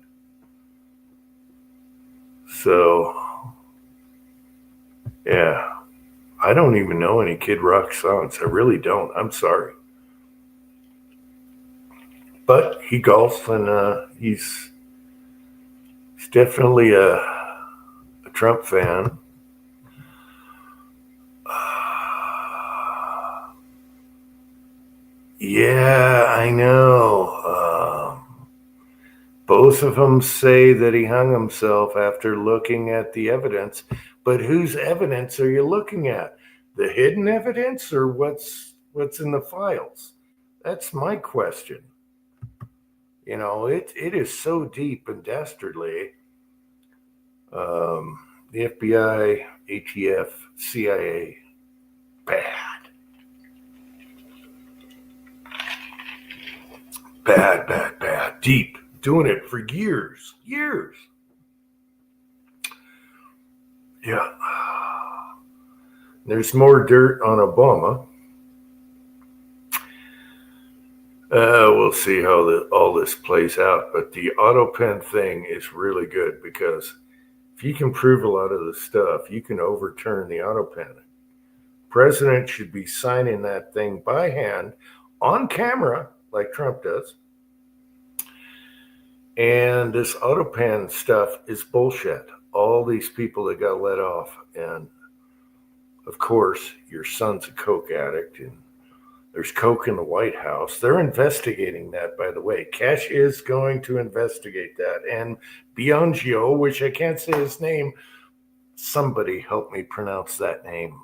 So, yeah. I don't even know any Kid Rock songs. I really don't. I'm sorry. But he golfs and he's definitely a Trump fan. Yeah, I know. Both of them say that he hung himself after looking at the evidence. But whose evidence are you looking at? The hidden evidence or what's in the files? That's my question. It is so deep and dastardly. The FBI, ATF, CIA, bad. Bad. Deep. Doing it for years. Yeah. There's more dirt on Obama. We'll see how all this plays out. But the auto pen thing is really good because if you can prove a lot of the stuff, you can overturn the auto pen. President should be signing that thing by hand on camera like Trump does. And this auto pen stuff is bullshit. All these people that got let off, and of course, your son's a coke addict, and there's coke in the White House. They're investigating that, by the way. Cash is going to investigate that. And Biangio, which I can't say his name, somebody help me pronounce that name.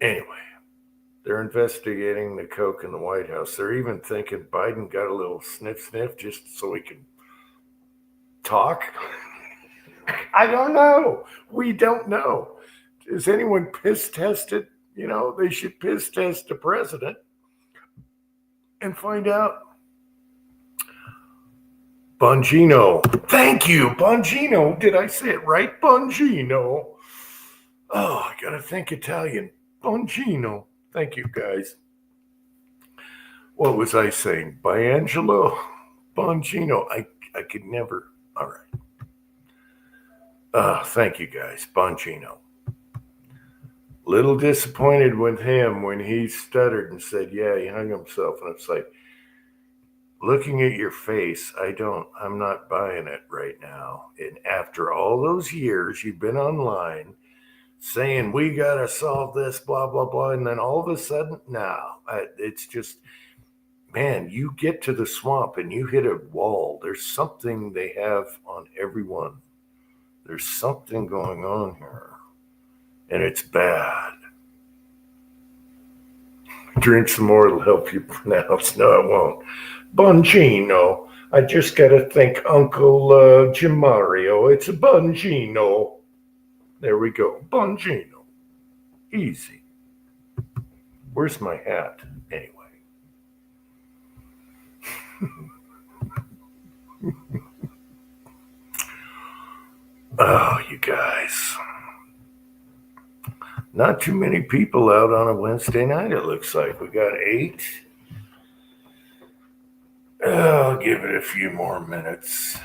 Anyway, They're investigating the coke in the White House. They're even thinking Biden got a little sniff just so he can talk. I don't know. We don't know. Is anyone piss tested? They should piss test the president and find out. Bongino. Thank you, Bongino. Did I say it right? Bongino. Oh, I gotta think Italian. Bongino. Thank you, guys. What was I saying? Biangelo? Bongino. I could never. All right. Thank you, guys. Bongino. Little disappointed with him when he stuttered and said, yeah, he hung himself. And it's like, looking at your face, I'm not buying it right now. And after all those years you've been online saying, we got to solve this, blah, blah, blah. And then all of a sudden, it's just, man, you get to the swamp and you hit a wall. There's something they have on everyone. There's something going on here. And it's bad. Drink some more, it'll help you pronounce. No, it won't. Bongino. I just got to think Uncle Jim Mario. It's a Bongino. There we go. Bongino. Easy. Where's my hat? Anyway. Oh, you guys. Not too many people out on a Wednesday night, it looks like. We got 8. I'll give it a few more minutes.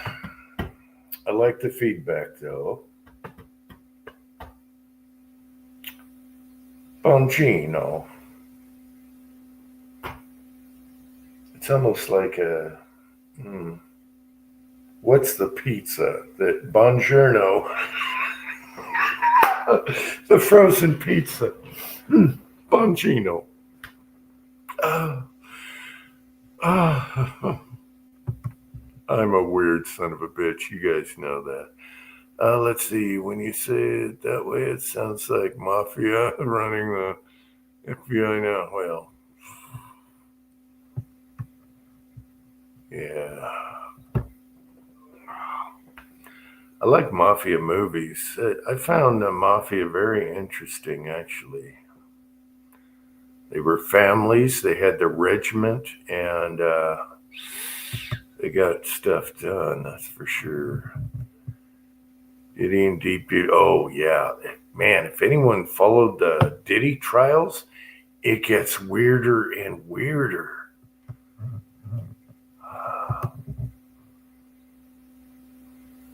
I like the feedback, though. Bongino. It's almost like a... What's the pizza? That Buongiorno. The frozen pizza. Bongino. I'm a weird son of a bitch. You guys know that. Let's see. When you say it that way, it sounds like mafia running the FBI now. Well, yeah. I like mafia movies. I found mafia very interesting, actually. They were families. They had their regiment, and they got stuff done. That's for sure. Diddy and Deep. Oh yeah, man! If anyone followed the Diddy trials, it gets weirder and weirder.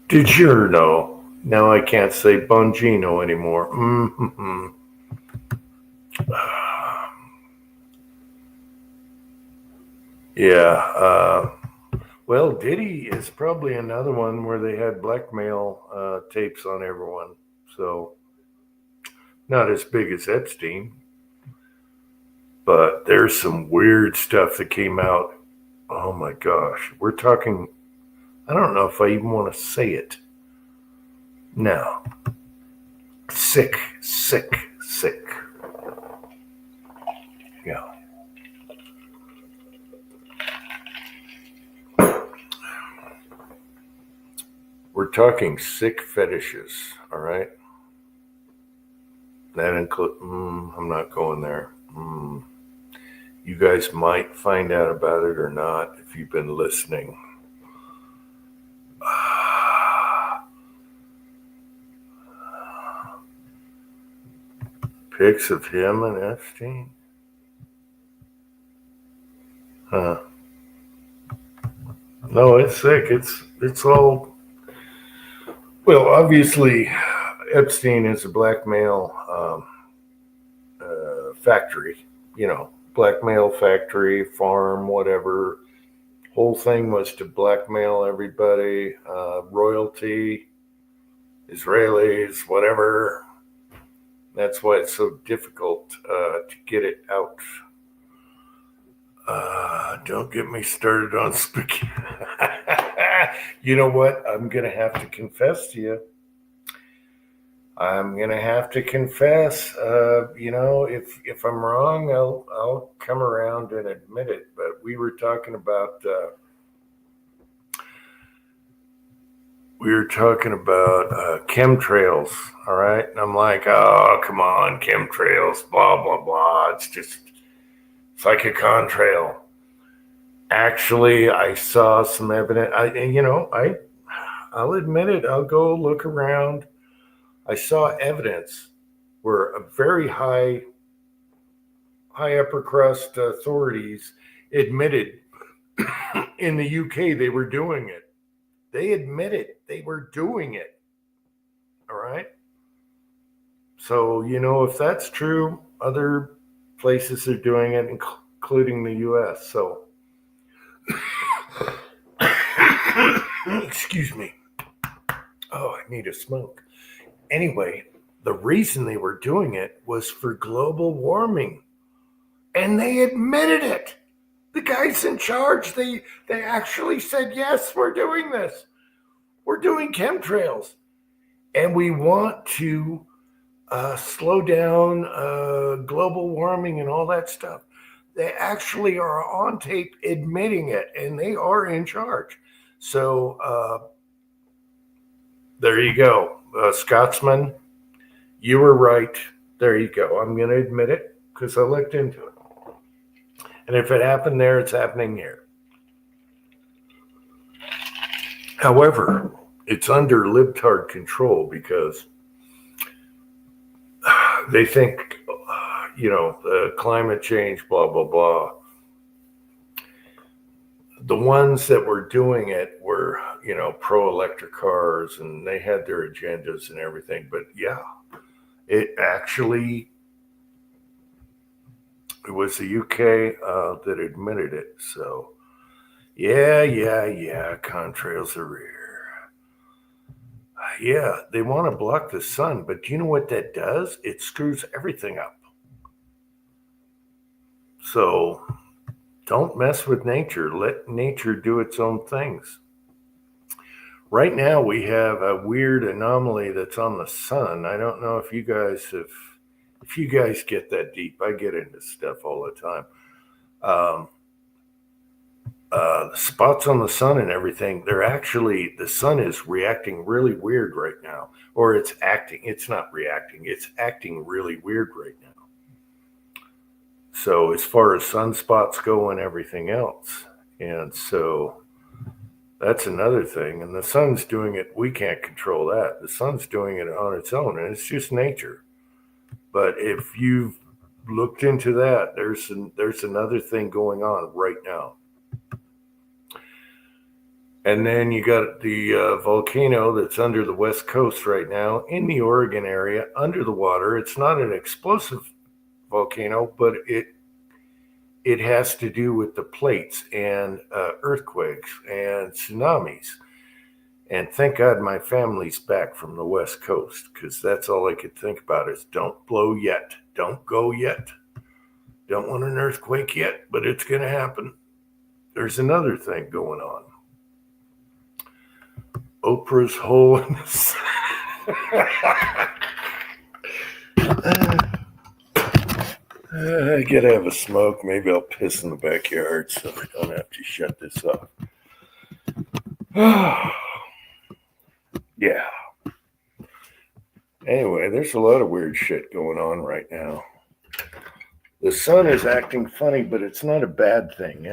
Did you know? Now I can't say Bongino anymore. Mm-hmm. Yeah. Well, Diddy is probably another one where they had blackmail tapes on everyone. So not as big as Epstein, but there's some weird stuff that came out. Oh my gosh. We're talking, I don't know if I even want to say it. No. Sick. Yeah. We're talking sick fetishes, all right? That includes, I'm not going there. You guys might find out about it or not if you've been listening. Pics of him and Epstein? Huh. No, it's sick. It's all... Well, obviously, Epstein is a blackmail factory, blackmail factory, farm, whatever. Whole thing was to blackmail everybody, royalty, Israelis, whatever. That's why it's so difficult to get it out. Don't get me started on spaghetti. You know what? I'm going to have to confess to you. I'm gonna have to confess. If I'm wrong, I'll come around and admit it. But we were talking about chemtrails. All right, and I'm like, oh, come on, chemtrails, blah blah blah. It's like a contrail. Actually, I saw some evidence. I'll admit it. I'll go look around. I saw evidence where a very high upper crust authorities admitted in the UK they were doing it. They admitted they were doing it. All right. So, if that's true, other places are doing it, including the US. So, excuse me. Oh, I need a smoke. Anyway, the reason they were doing it was for global warming. And they admitted it. The guys in charge, they actually said, yes, we're doing this. We're doing chemtrails. And we want to slow down global warming and all that stuff. They actually are on tape admitting it, and they are in charge. So there you go. Scotsman, you were right. There you go. I'm going to admit it because I looked into it. And if it happened there, it's happening here. However, it's under libtard control because they think, climate change, blah, blah, blah. The ones that were doing it were, pro electric cars, and they had their agendas and everything. But yeah, it was the UK that admitted it. So yeah, contrails are real. Yeah, they want to block the sun, but do you know what that does? It screws everything up. So don't mess with nature. Let nature do its own things. Right now, we have a weird anomaly that's on the sun. I don't know if you guys get that deep. I get into stuff all the time. The spots on the sun and everything, the sun is reacting really weird right now. Or it's not reacting, it's acting really weird right now. So, as far as sunspots go and everything else. And so, that's another thing. And the sun's doing it, we can't control that. The sun's doing it on its own, and it's just nature. But if you've looked into that, there's another thing going on right now. And then you got the volcano that's under the west coast right now in the Oregon area, under the water. It's not an explosive volcano, but it has to do with the plates and earthquakes and tsunamis. And thank God my family's back from the west coast, because that's all I could think about is don't blow yet, don't go yet, don't want an earthquake yet, but it's going to happen. There's another thing going on. Oprah's hole in the I gotta have a smoke. Maybe I'll piss in the backyard so I don't have to shut this off. Yeah. Anyway, there's a lot of weird shit going on right now. The sun is acting funny, but it's not a bad thing.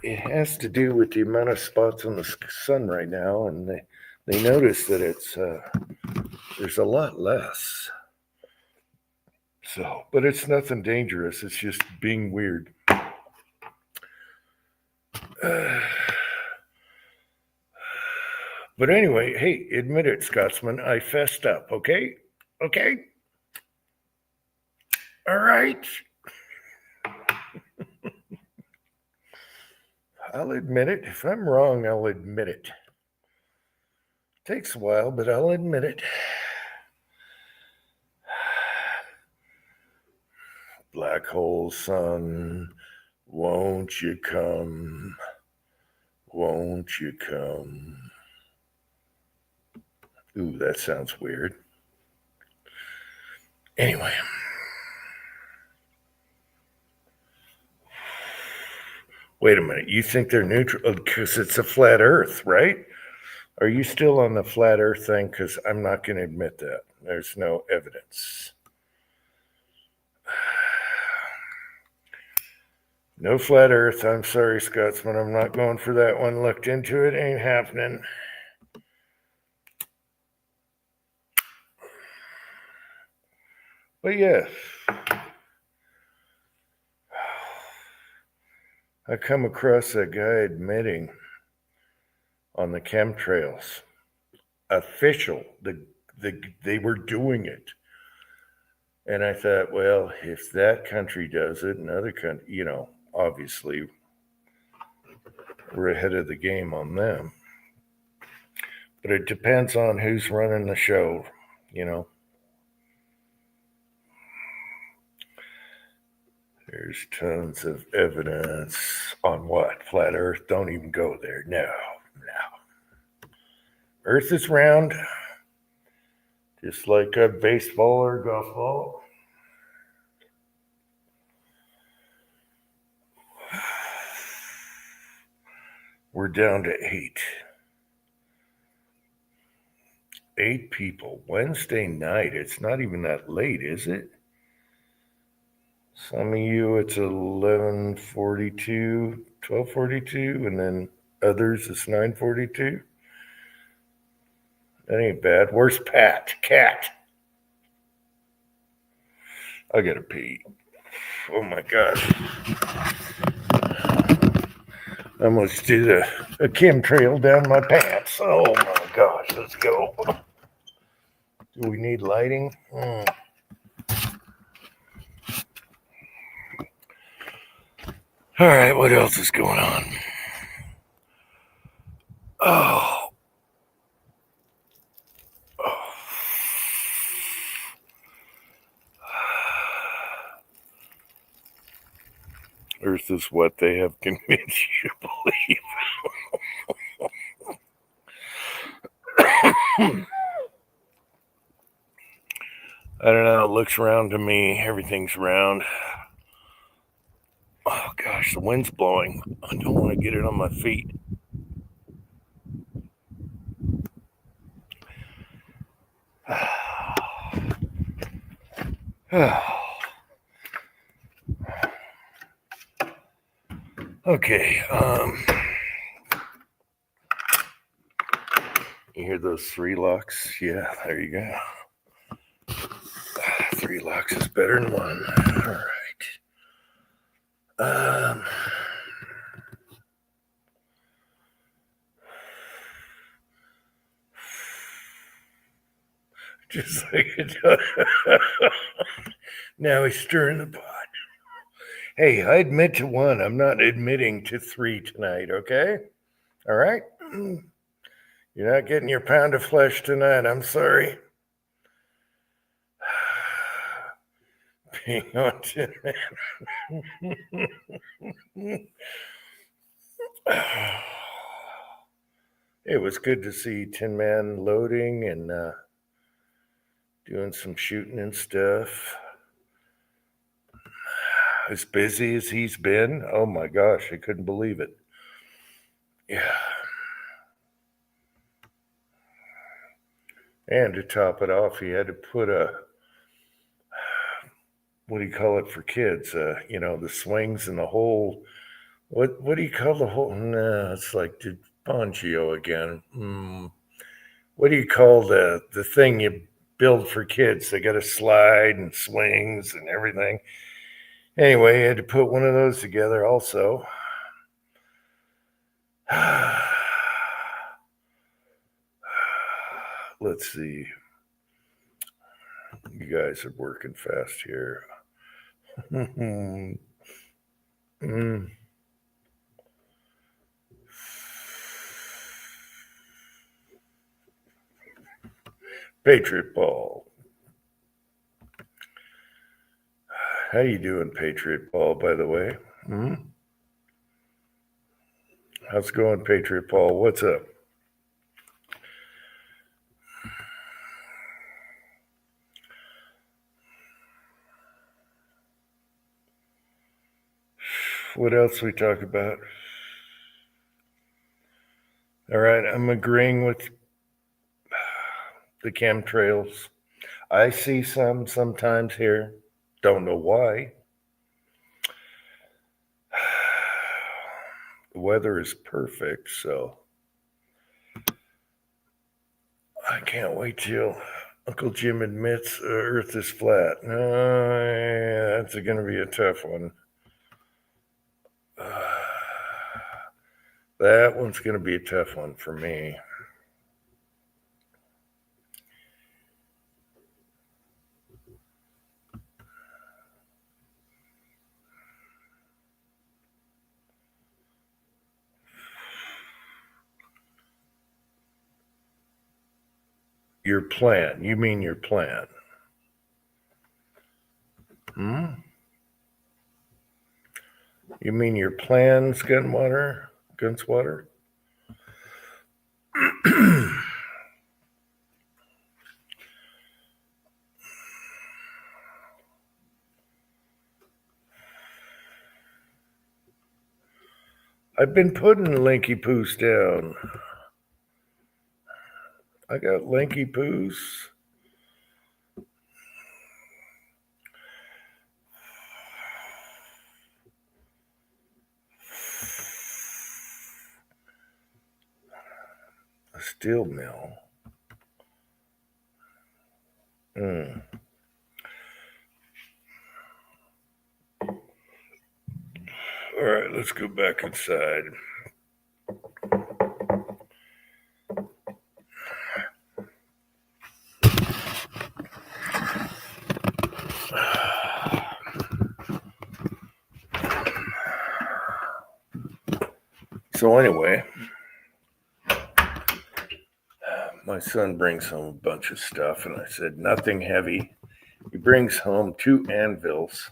It has to do with the amount of spots on the sun right now, and they notice that there's a lot less. So, but it's nothing dangerous. It's just being weird. But anyway, hey, admit it, Scotsman. I fessed up, okay? Okay? All right. I'll admit it. If I'm wrong, I'll admit it. Takes a while, but I'll admit it. Black hole sun, won't you come? Won't you come? Ooh, that sounds weird. Anyway. Wait a minute. You think they're neutral? Because it's a flat earth, right? Are you still on the flat earth thing? Because I'm not going to admit that. There's no evidence. No flat earth. I'm sorry, Scotsman. I'm not going for that one. Looked into it. Ain't happening. But yeah. I come across a guy admitting on the chemtrails. Official. They were doing it. And I thought, well, if that country does it, and other countries, obviously we're ahead of the game on them. But it depends on who's running the show, There's tons of evidence on what? Flat Earth? Don't even go there. No. Earth is round, just like a baseball or golf ball. We're down to 8. 8 people. Wednesday night. It's not even that late, is it? Some of you, it's 11:42, 12:42, and then others, it's 9:42. That ain't bad. Where's Pat? Cat. I gotta pee. Oh my God. I almost did a chemtrail down my pants. Oh my gosh, let's go. Do we need lighting? All right, what else is going on? Oh. Earth is what they have convinced you to believe. I don't know. It looks round to me. Everything's round. Oh gosh, the wind's blowing. I don't want to get it on my feet. Okay. You hear those 3 locks? Yeah, there you go. 3 locks is better than 1. All right. Just like it does. Now he's stirring the pot. Hey, I admit to 1. I'm not admitting to 3 tonight, okay? All right? You're not getting your pound of flesh tonight. I'm sorry. Being on Tin Man. It was good to see Tin Man loading and doing some shooting and stuff. As busy as he's been, oh my gosh, I couldn't believe it. Yeah. And to top it off, he had to put what do you call it for kids? The swings and the whole, what do you call the whole? No, it's like Bongio again. What do you call the thing you build for kids? They got a slide and swings and everything. Anyway, I had to put one of those together also. Let's see. You guys are working fast here. Patriot Ball. How you doing, Patriot Ball, by the way? How's it going, Patriot Ball? What's up? What else we talk about? All right, I'm agreeing with the chemtrails. I see some sometimes here. Don't know why. The weather is perfect, so I can't wait till Uncle Jim admits Earth is flat. Yeah, that's going to be a tough one. That one's going to be a tough one for me. Your plan. You mean your plan? Hmm? You mean your plans, Gunwater? Gunswater? I've been putting Linky Poos down. I got Linky Poos. A steel mill. Mm. All right, let's go back inside. So anyway, my son brings home a bunch of stuff, and I said nothing heavy. He brings home 2 anvils.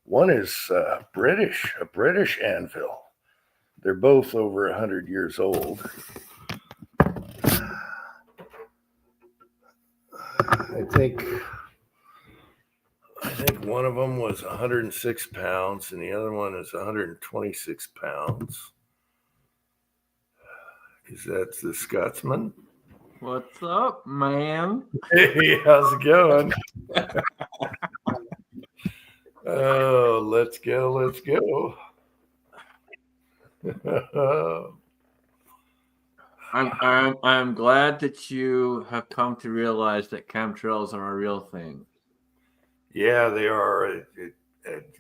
One is British, a British anvil. They're both over 100 years old. I think one of them was 106 pounds, and the other one is 126 pounds. Is that the Scotsman? What's up, man? Hey, how's it going? Oh, let's go, let's go. I'm glad that you have come to realize that chemtrails are a real thing. Yeah, they are. A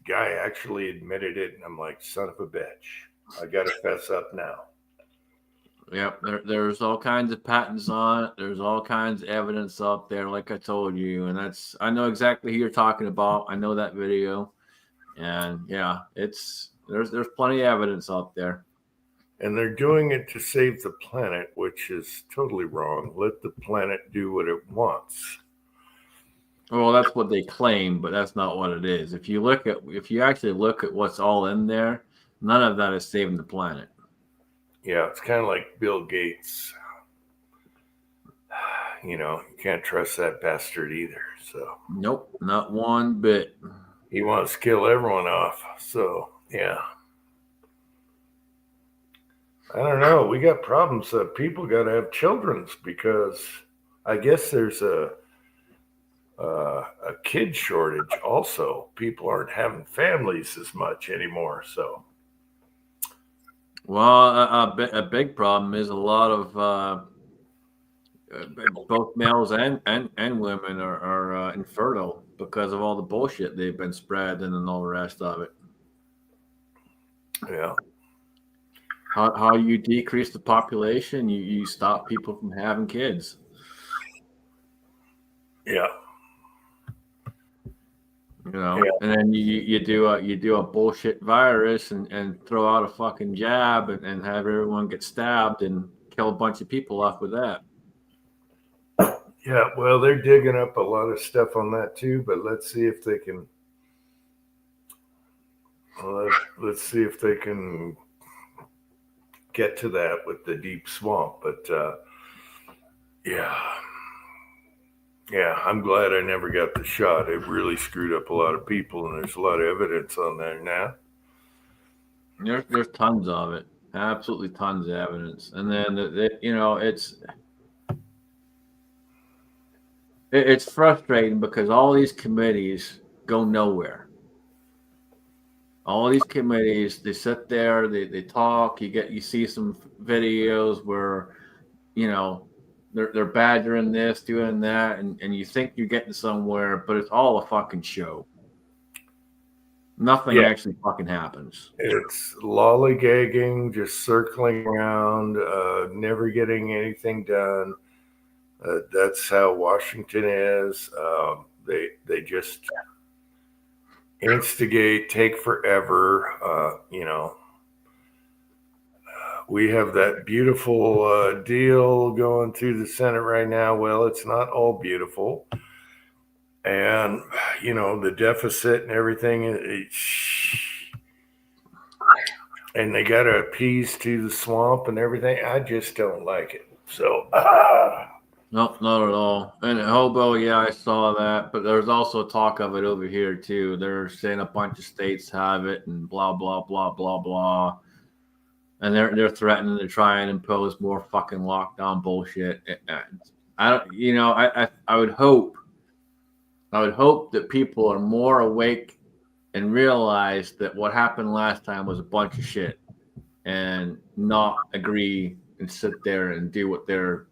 guy actually admitted it, and I'm like, son of a bitch. I got to fess up now. Yep, there's all kinds of patents on it. There's all kinds of evidence out there, like I told you, and I know exactly who you're talking about. I know that video, and yeah, there's plenty of evidence out there. And they're doing it to save the planet, which is totally wrong. Let the planet do what it wants. Well, that's what they claim, but that's not what it is. If you actually look at what's all in there, none of that is saving the planet. Yeah, it's kind of like Bill Gates. You can't trust that bastard either. So Nope, not one bit. he wants to kill everyone off. So yeah, I don't know. We got problems that people got to have children because I guess there's a kid shortage. Also, people aren't having families as much anymore. So Well, a big problem is a lot of both males and women are infertile because of all the bullshit they've been spreading and all the rest of it. yeah, How you decrease the population, you stop people from having kids. yeah. And then you do a bullshit virus and throw out a fucking jab and have everyone get stabbed and kill a bunch of people off with that. Yeah, well, they're digging up a lot of stuff on that too, but let's see if they can. Let's see if they can get to that with the deep swamp. But yeah, I'm glad I never got the shot. It really screwed up a lot of people, and there's a lot of evidence on there now. There's tons of it, absolutely tons of evidence, and then you know it's frustrating because all these committees go nowhere. All these committees, they sit there, they talk. You see some videos where you know they're badgering this, doing that, and you think you're getting somewhere, but it's all a fucking show. Nothing Yeah, actually fucking happens. it's lollygagging, just circling around, never getting anything done. That's how Washington is. They just instigate, take forever. We have that beautiful deal going through the Senate right now. Well, it's not all beautiful, and the deficit and everything. And they got to appease to the swamp and everything. I just don't like it. So. No, not at all. And Hobo, yeah, I saw that, but there's also talk of it over here too. They're saying a bunch of states have it, and blah blah blah blah blah, and they're threatening to try and impose more fucking lockdown bullshit. I don't, I would hope, that people are more awake and realize that what happened last time was a bunch of shit, and not agree and sit there and do what they're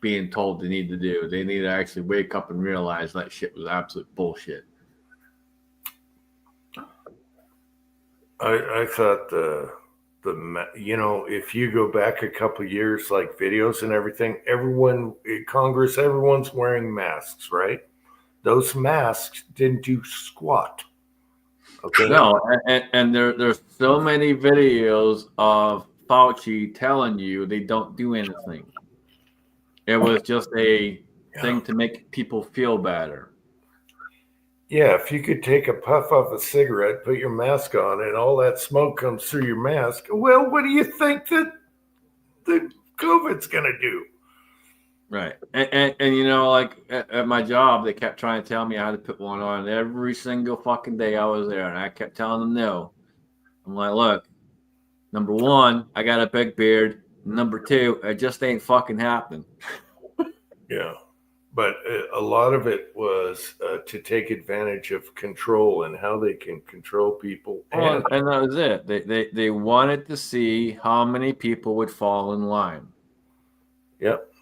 being told they need to do. They need to actually wake up and realize that shit was absolute bullshit. I thought if you go back a couple of years, like videos and everything, everyone in Congress, everyone's wearing masks, right? Those masks didn't do squat. Okay. No, and there's so many videos of Fauci telling you they don't do anything. It was just a thing to make people feel better. Yeah, if you could take a puff off a cigarette, put your mask on, and all that smoke comes through your mask, well, what do you think that the COVID's going to do? Right. And like at my job, they kept trying to tell me how to put one on every single fucking day I was there. And I kept telling them no. I'm like, look, number one, I got a big beard. Number two, it just ain't fucking happening. Yeah. But a lot of it was to take advantage of control and how they can control people. And that was it. They wanted to see how many people would fall in line. Yep.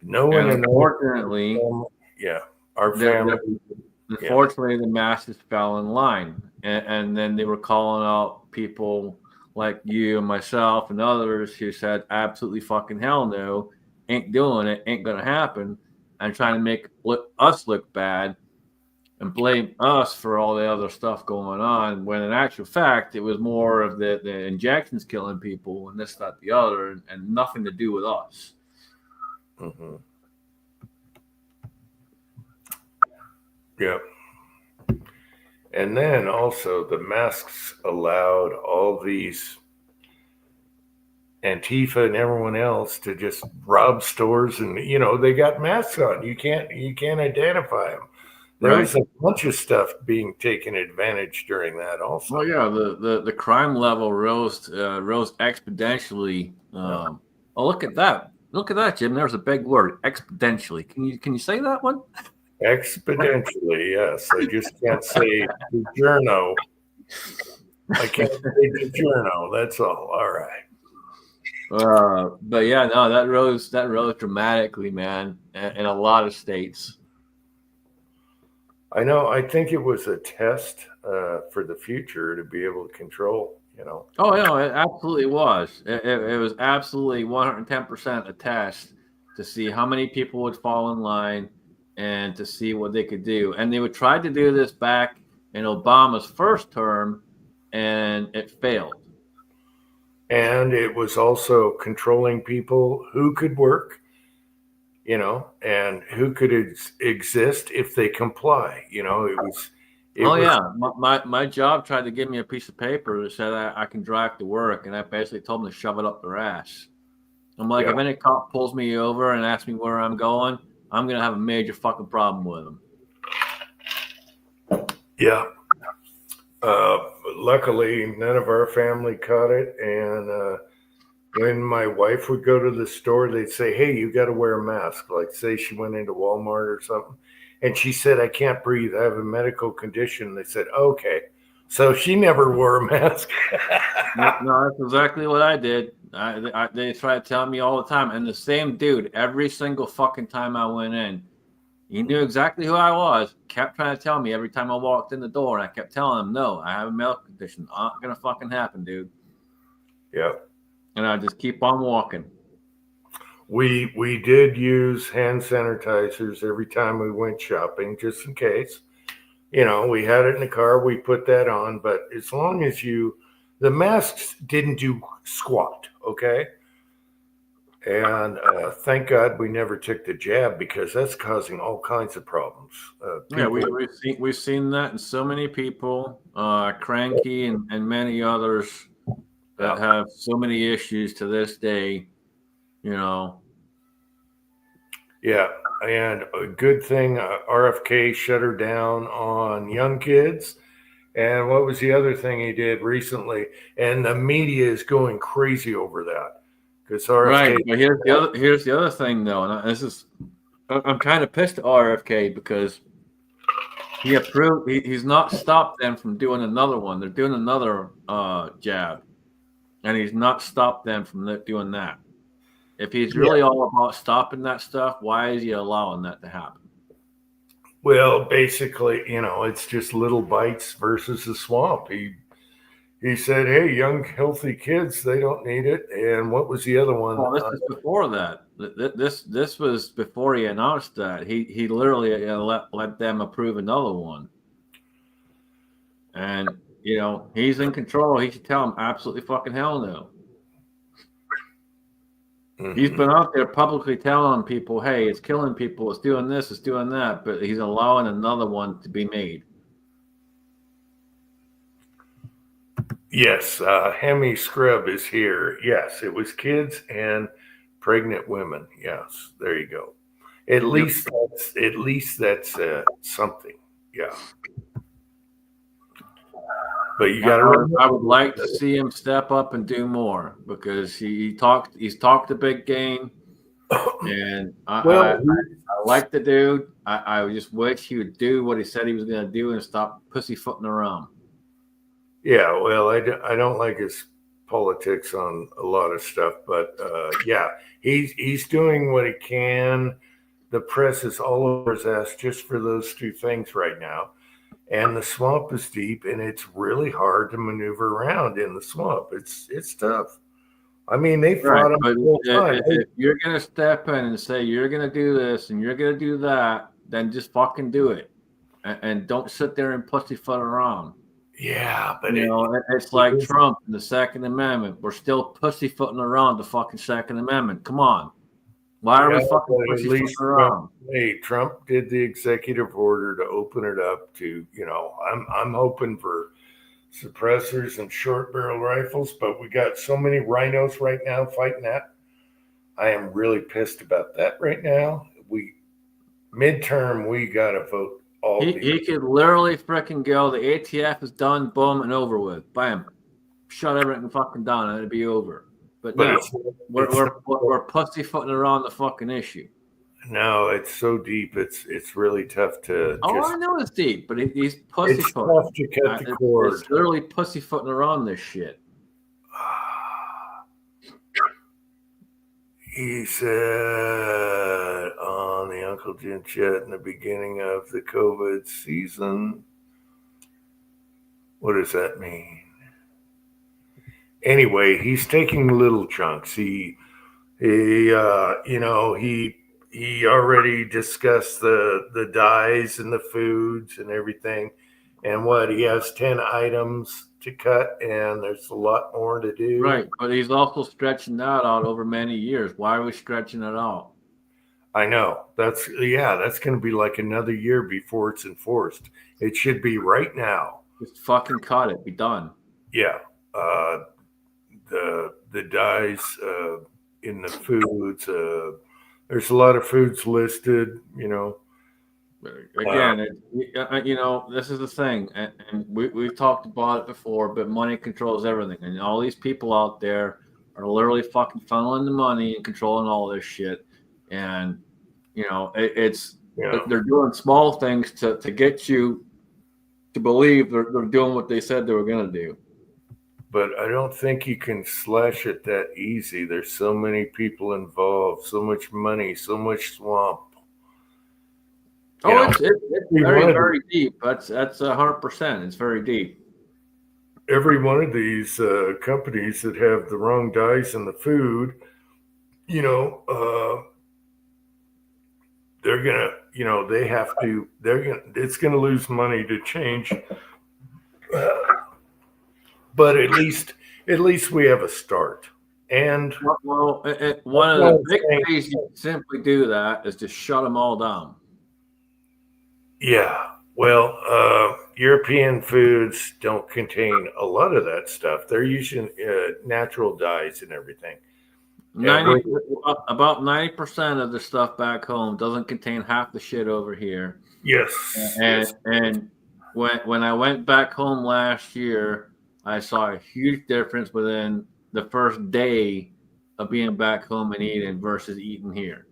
No one. And unfortunately, our family. Unfortunately, the masses fell in line, and then they were calling out people like you and myself and others who said, "Absolutely fucking hell no, ain't doing it, ain't gonna happen," and trying to make us look bad and blame us for all the other stuff going on. When in actual fact, it was more of the injections killing people and this, that, the other, and nothing to do with us. Mm-hmm. Yep. And then also the masks allowed all these Antifa and everyone else to just rob stores, and they got masks on. You can't identify them. There was a bunch of stuff being taken advantage during that also. Well, yeah, the crime level rose exponentially. Oh, look at that! Look at that, Jim. There's a big word, exponentially. Can you say that one? Exponentially, yes. I just can't say DiGiorno. I can't say DiGiorno. That's all. All right. But yeah, no, that rose dramatically, man, in a lot of states. I know. I think it was a test for the future to be able to control. Oh yeah, it absolutely was. It was absolutely 110% a test to see how many people would fall in line and to see what they could do. And they would try to do this back in Obama's first term, and it failed. And it was also controlling people who could work, and who could exist if they comply. It was. My job tried to give me a piece of paper that said I can drive to work, and I basically told them to shove it up their ass. I'm like, if any cop pulls me over and asks me where I'm going, I'm going to have a major fucking problem with them. Yeah. Uh, Luckily, none of our family caught it. And when my wife would go to the store, they'd say, "Hey, you got to wear a mask." Like, say she went into Walmart or something, and she said, "I can't breathe. I have a medical condition." They said, "Okay." So she never wore a mask. No, that's exactly what I did. They try to tell me all the time, and the same dude every single fucking time I went in. He knew exactly who I was. Kept trying to tell me every time I walked in the door, and I kept telling him, "No, I have a medical condition. Not gonna fucking happen, dude." Yeah. And I just keep on walking. We did use hand sanitizers every time we went shopping, just in case. We had it in the car, we put that on, but as long as the masks didn't do squat, okay? And thank God we never took the jab because that's causing all kinds of problems. Yeah, People, we've seen that in so many people, Cranky and many others that yeah, have so many issues to this day. You know, yeah, and a good thing RFK shut her down on young kids. And what was the other thing he did recently? And the media is going crazy over that because right? RFK. But here's the other thing though, and this is I'm kind of pissed at RFK because he approved. He's not stopped them from doing another one. They're doing another jab, and he's not stopped them from doing that. If he's Yeah. really all about stopping that stuff, why is he allowing that to happen? Well, basically, it's just little bites versus the swamp. He said, "Hey, young, healthy kids, they don't need it." And what was the other one? Well, this is before that. This was before he announced that. He literally let them approve another one, and he's in control. He should tell them absolutely fucking hell no. He's Mhm. been out there publicly telling people, "Hey, it's killing people. It's doing this. It's doing that," but he's allowing another one to be made. Yes, Hemi Scrub is here. Yes, it was kids and pregnant women. Yes, there you go. Yep. At least that's something. Yeah, but you got to I would remember. like to see him step up and do more because he's talked a big game, and Well, I like the dude. I just wish he would do what he said he was going to do and stop pussyfooting around. yeah. Well, I don't like his politics on a lot of stuff, but yeah, he's doing what he can. The press is all over his ass just for those two things right now. And the swamp is deep, and it's really hard to maneuver around in the swamp. It's tough. I mean, they Right, fought him but the whole time. if you're going to step in and say you're going to do this and you're going to do that, then just fucking do it, and don't sit there and pussyfoot around. Yeah, but it, It's it like is, Trump and the Second Amendment. We're still pussyfooting around the fucking Second Amendment. Come on. Why are yeah, we fucking but at pussyfooting least around? Trump did the executive order to open it up to. I'm hoping for suppressors and short barrel rifles, but we got so many rhinos right now fighting that. I am really pissed about that right now. We midterm, we got to vote all the. He could literally freaking go. The ATF is done, boom, and over with. Bam. Shut everything fucking down and it'd be over. But But no, it's we're pussyfooting around the fucking issue. no, it's so deep. It's really tough to Oh, just. I know it's deep, but he's It's pussyfooting. tough to cut the It's cord. literally pussyfooting around this shit. He said on the Uncle Jim chat in the beginning of the COVID season. What does that mean? Anyway, he's taking little chunks. He already discussed the dyes and the foods and everything, and what he has 10 items to cut, and there's a lot more to do. Right, but he's also stretching that out over many years. Why are we stretching it out? I know that's going to be like another year before it's enforced. It should be right now. Just fucking cut it. Be done. Yeah, uh, the dyes in the foods. There's a lot of foods listed. But again, you know, this is the thing, and we've talked about it before, but money controls everything. And all these people out there are literally fucking funneling the money and controlling all this shit. And, you know, Yeah. they're doing small things to get you to believe they're doing what they said they were going to do. But I don't think you can slash it that easy. There's so many people involved, so much money, so much swamp. Oh, it's very, Every very deep. That's 100%. It's very deep. every one of these companies that have the wrong dyes in the food, you know, they're gonna, you know, they have to, it's gonna lose money to change. But at least we have a start. And Well, one of the big ways you can simply do that is to shut them all down. yeah, well, European foods don't contain a lot of that stuff. They're using natural dyes and everything. 90 about 90% of the stuff back home doesn't contain half the shit over here. Yes. And when I went back home last year, I saw a huge difference within the first day of being back home and eating versus eating here.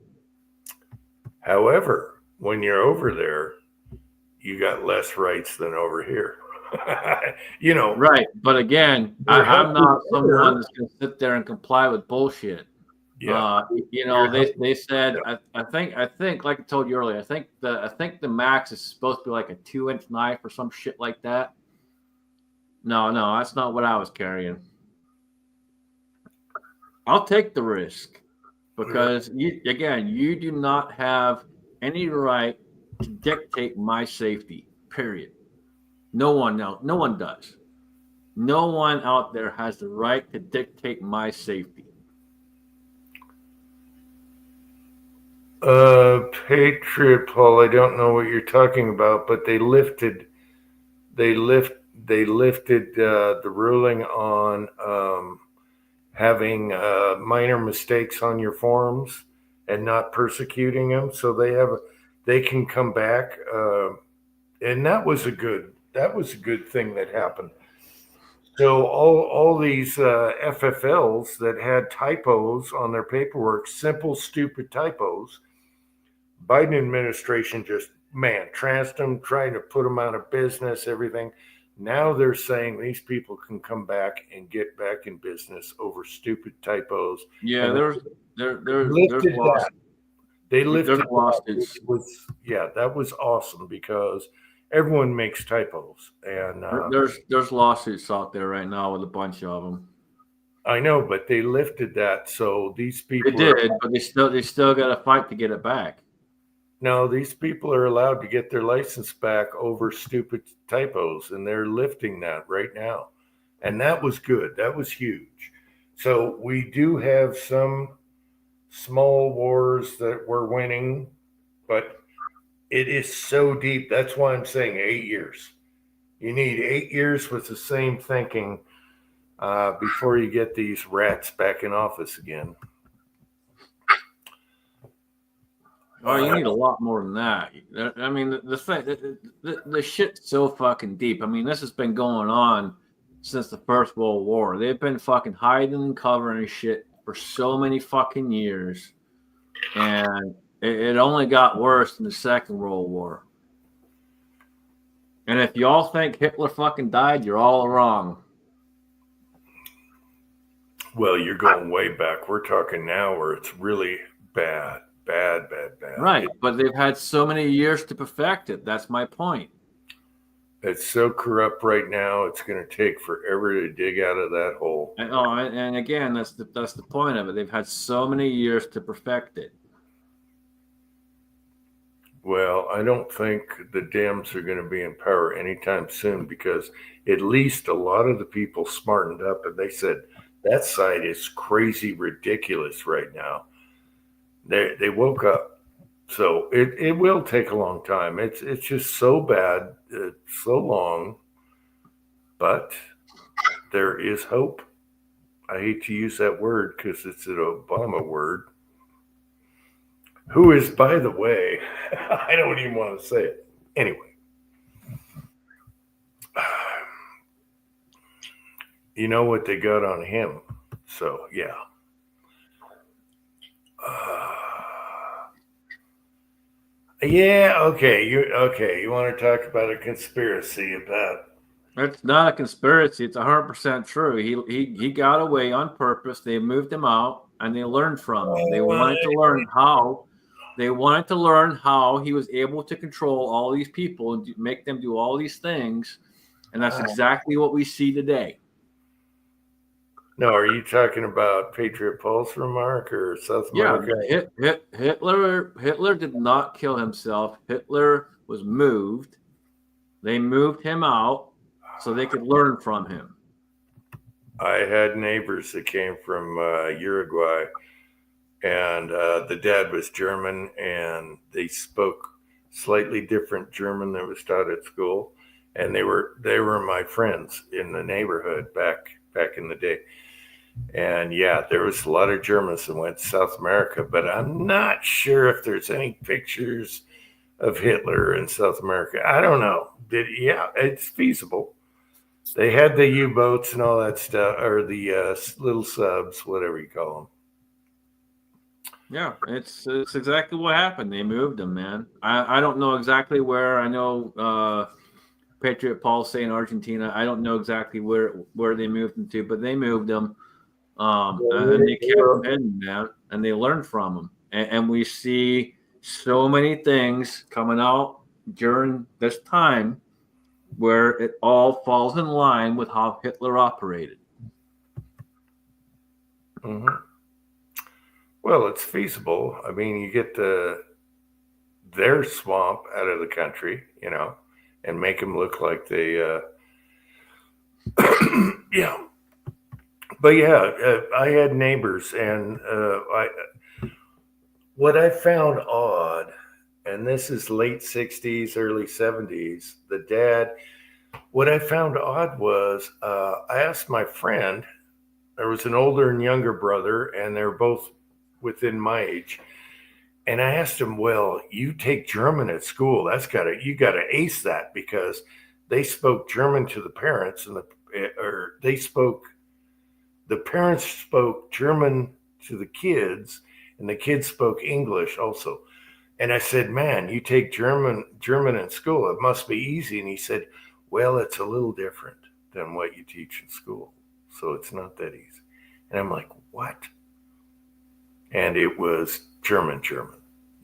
However, when you're over there, you got less rights than over here. You know, right? But again, I'm not someone that's going to sit there and comply with bullshit. Yeah. You know, they said I think like I told you earlier, I think the max is supposed to be like a 2-inch knife or some shit like that. No, that's not what I was carrying. I'll take the risk because you do not have any right to dictate my safety. Period. No one does. No one out there has the right to dictate my safety. Patriot Paul, I don't know what you're talking about, but they lifted the ruling on having minor mistakes on your forms and not persecuting them, so they can come back, and that was a good thing that happened. So all these FFLs that had typos on their paperwork, simple stupid typos, Biden administration just trounced them, trying to put them out of business, everything. Now they're saying these people can come back and get back in business over stupid typos. Yeah, there's that. They lifted lawsuits. That was awesome because everyone makes typos, and there's lawsuits out there right now with a bunch of them. I know, but they lifted that, so these people but they still got to fight to get it back. No, these people are allowed to get their license back over stupid typos, and they're lifting that right now. And that was good. That was huge. So we do have some small wars that we're winning, but it is so deep. That's why I'm saying 8 years. You need 8 years with the same thinking before you get these rats back in office again. Oh, you need a lot more than that. I mean, the shit's so fucking deep. I mean, this has been going on since the First World War. They've been fucking hiding and covering shit for so many fucking years, and it only got worse in the Second World War. And if y'all think Hitler fucking died, you're all wrong. Well, you're going way back. We're talking now where it's really bad. Right, but they've had so many years to perfect it. That's my point. It's so corrupt right now. It's going to take forever to dig out of that hole. And again, that's the point of it. They've had so many years to perfect it. Well, I don't think the Dems are going to be in power anytime soon because at least a lot of the people smartened up and they said that side is crazy ridiculous right now. They woke up. So it will take a long time. It's just so bad, so long, but there is hope. I hate to use that word because it's an Obama word. who is, by the way, I don't even want to say it. Anyway, you know what they got on him. So, yeah. Yeah, okay. You want to talk about a conspiracy about It's not a conspiracy. It's 100% true. He got away on purpose. They moved him out, and they learned from him. They wanted to learn how. They wanted to learn how he was able to control all these people and make them do all these things, and that's exactly what we see today. No, are you talking about Patriot Pulse remark or South Yeah, America? Hitler did not kill himself. Hitler was moved. They moved him out so they could learn from him. I had neighbors that came from Uruguay, and the dad was German, and they spoke slightly different German that was taught at school, and they were my friends in the neighborhood back in the day. And yeah, there was a lot of Germans that went to South America, but I'm not sure if there's any pictures of Hitler in South America. I don't know. Yeah, it's feasible. They had the U-boats and all that stuff, or the little subs, whatever you call them. Yeah, it's exactly what happened. They moved him, man. I don't know exactly where. I know Patriot Paul say in Argentina. I don't know exactly where they moved him to, but they moved him. And they kept him hidden, man, and they learned from him. And we see so many things coming out during this time where it all falls in line with how Hitler operated. Mm-hmm. Well, it's feasible. I mean, you get their swamp out of the country, and make them look like they, yeah. But yeah, I had neighbors, and what I found odd, and this is late 60s, early 70s, the dad, what I found odd was I asked my friend, there was an older and younger brother, and they're both within my age. And I asked him, well, you take German at school. You got to ace that, because they spoke German to the parents, and the parents spoke German to the kids, and the kids spoke English also. And I said, man, you take German in school. It must be easy. And he said, well, it's a little different than what you teach in school. So it's not that easy. And I'm like, what? And it was German.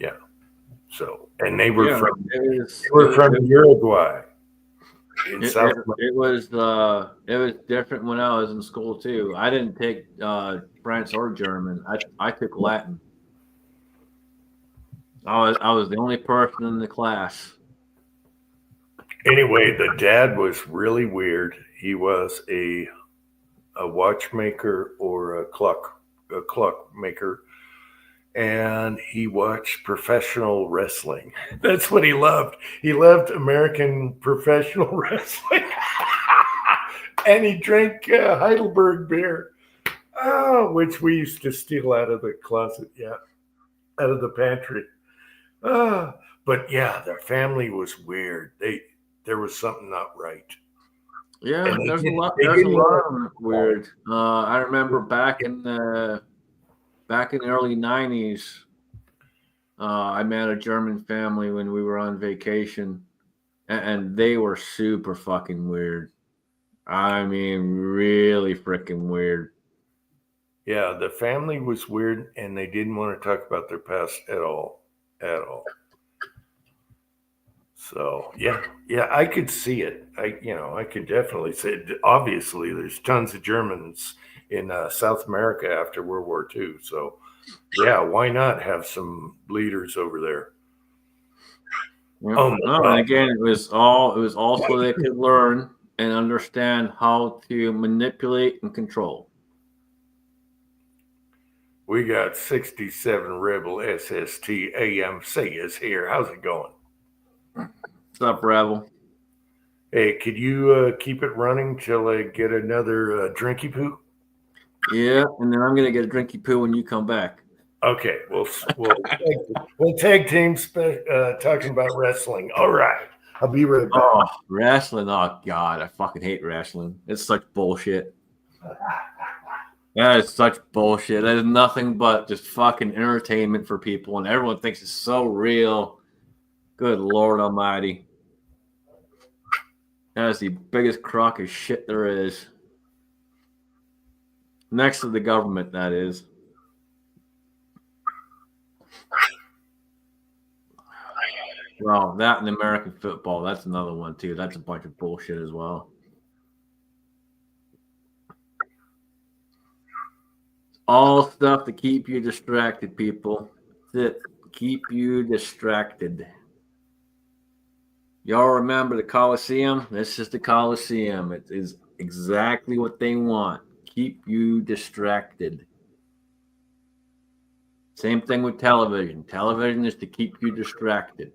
Yeah. So, and they were from Uruguay. It was different when I was in school too. I didn't take French or German. I took Latin. I was the only person in the class. Anyway, the dad was really weird. He was a watchmaker or a clock maker, and he watched professional wrestling. That's what he loved. He loved American professional wrestling. And he drank Heidelberg beer, which we used to steal out of the closet, out of the pantry. But yeah, their family was weird. There was something not right. Yeah, there's a lot of weird. I remember back in the early 90s, I met a German family when we were on vacation, and they were super fucking weird. I mean, really freaking weird. Yeah, the family was weird, and they didn't want to talk about their past at all. So yeah, I could see it. I could definitely see it. Obviously, there's tons of Germans in South America after World War II. So yeah, why not have some leaders over there? Yep. And again, it was all so they could learn and understand how to manipulate and control. We got 67 Rebel SST AMC is here. How's it going? What's up, Rebel? Hey, could you keep it running till I get another drinky poo? Yeah, and then I'm gonna get a drinky poo when you come back. Okay, we'll tag team talking about wrestling. All right, I'll be right back. Oh, wrestling. Oh, God. I fucking hate wrestling. It's such bullshit. That is such bullshit. That is nothing but just fucking entertainment for people, and everyone thinks it's so real. Good Lord Almighty. That is the biggest crock of shit there is. Next to the government, that is. Well, that and American football, that's another one too. That's a bunch of bullshit as well. All stuff to keep you distracted, people. That's it. Keep you distracted. Y'all remember the Coliseum? This is the Coliseum. It is exactly what they want. Keep you distracted. Same thing with television. Television is to keep you distracted.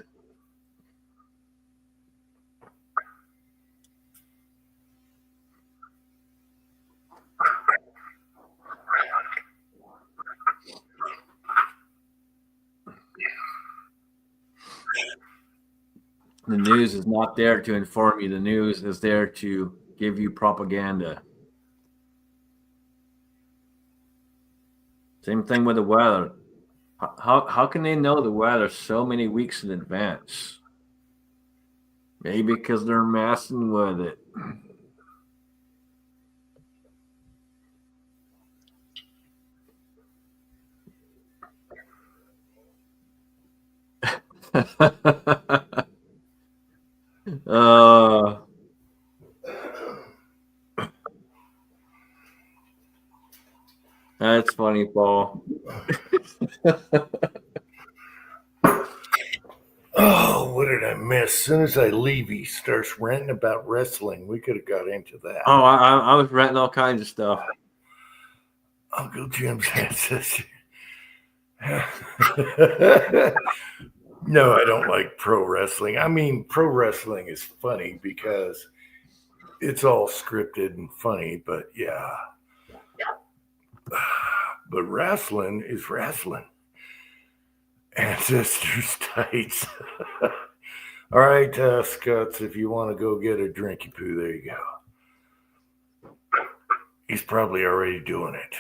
The news is not there to inform you. The news is there to give you propaganda. Same thing with the weather. How can they know the weather so many weeks in advance? Maybe because they're messing with it. That's funny, Paul. Oh, what did I miss? As soon as I leave, he starts ranting about wrestling. We could have got into that. Oh, I was renting all kinds of stuff. Uncle Jim says, no, I don't like pro wrestling. I mean, pro wrestling is funny because it's all scripted and funny, but yeah. But wrestling is wrestling. Ancestors tights. All right, Scuts, if you want to go get a drinky poo, there you go. He's probably already doing it.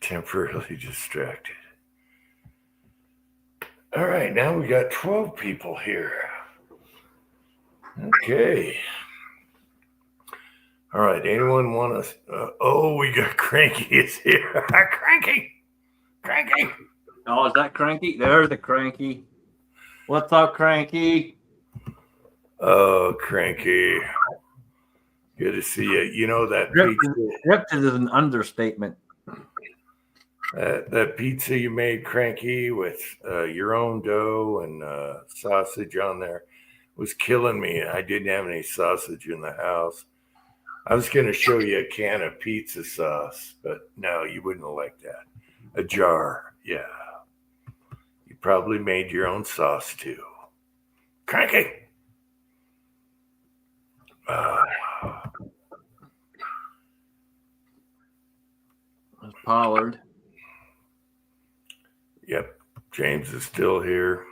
Temporarily distracted. All right, now we got 12 people here. Okay. All right, anyone want to? Oh, we got Cranky is here. Cranky! Oh, is that Cranky? There's the Cranky. What's up, Cranky? Oh, Cranky. Good to see you. You know that Ripped is an understatement. That pizza you made, Cranky, with your own dough and sausage on there was killing me. I didn't have any sausage in the house. I was going to show you a can of pizza sauce, but no, you wouldn't have liked that. A jar, yeah. You probably made your own sauce too. Cranky! Pollard. Yep, James is still here.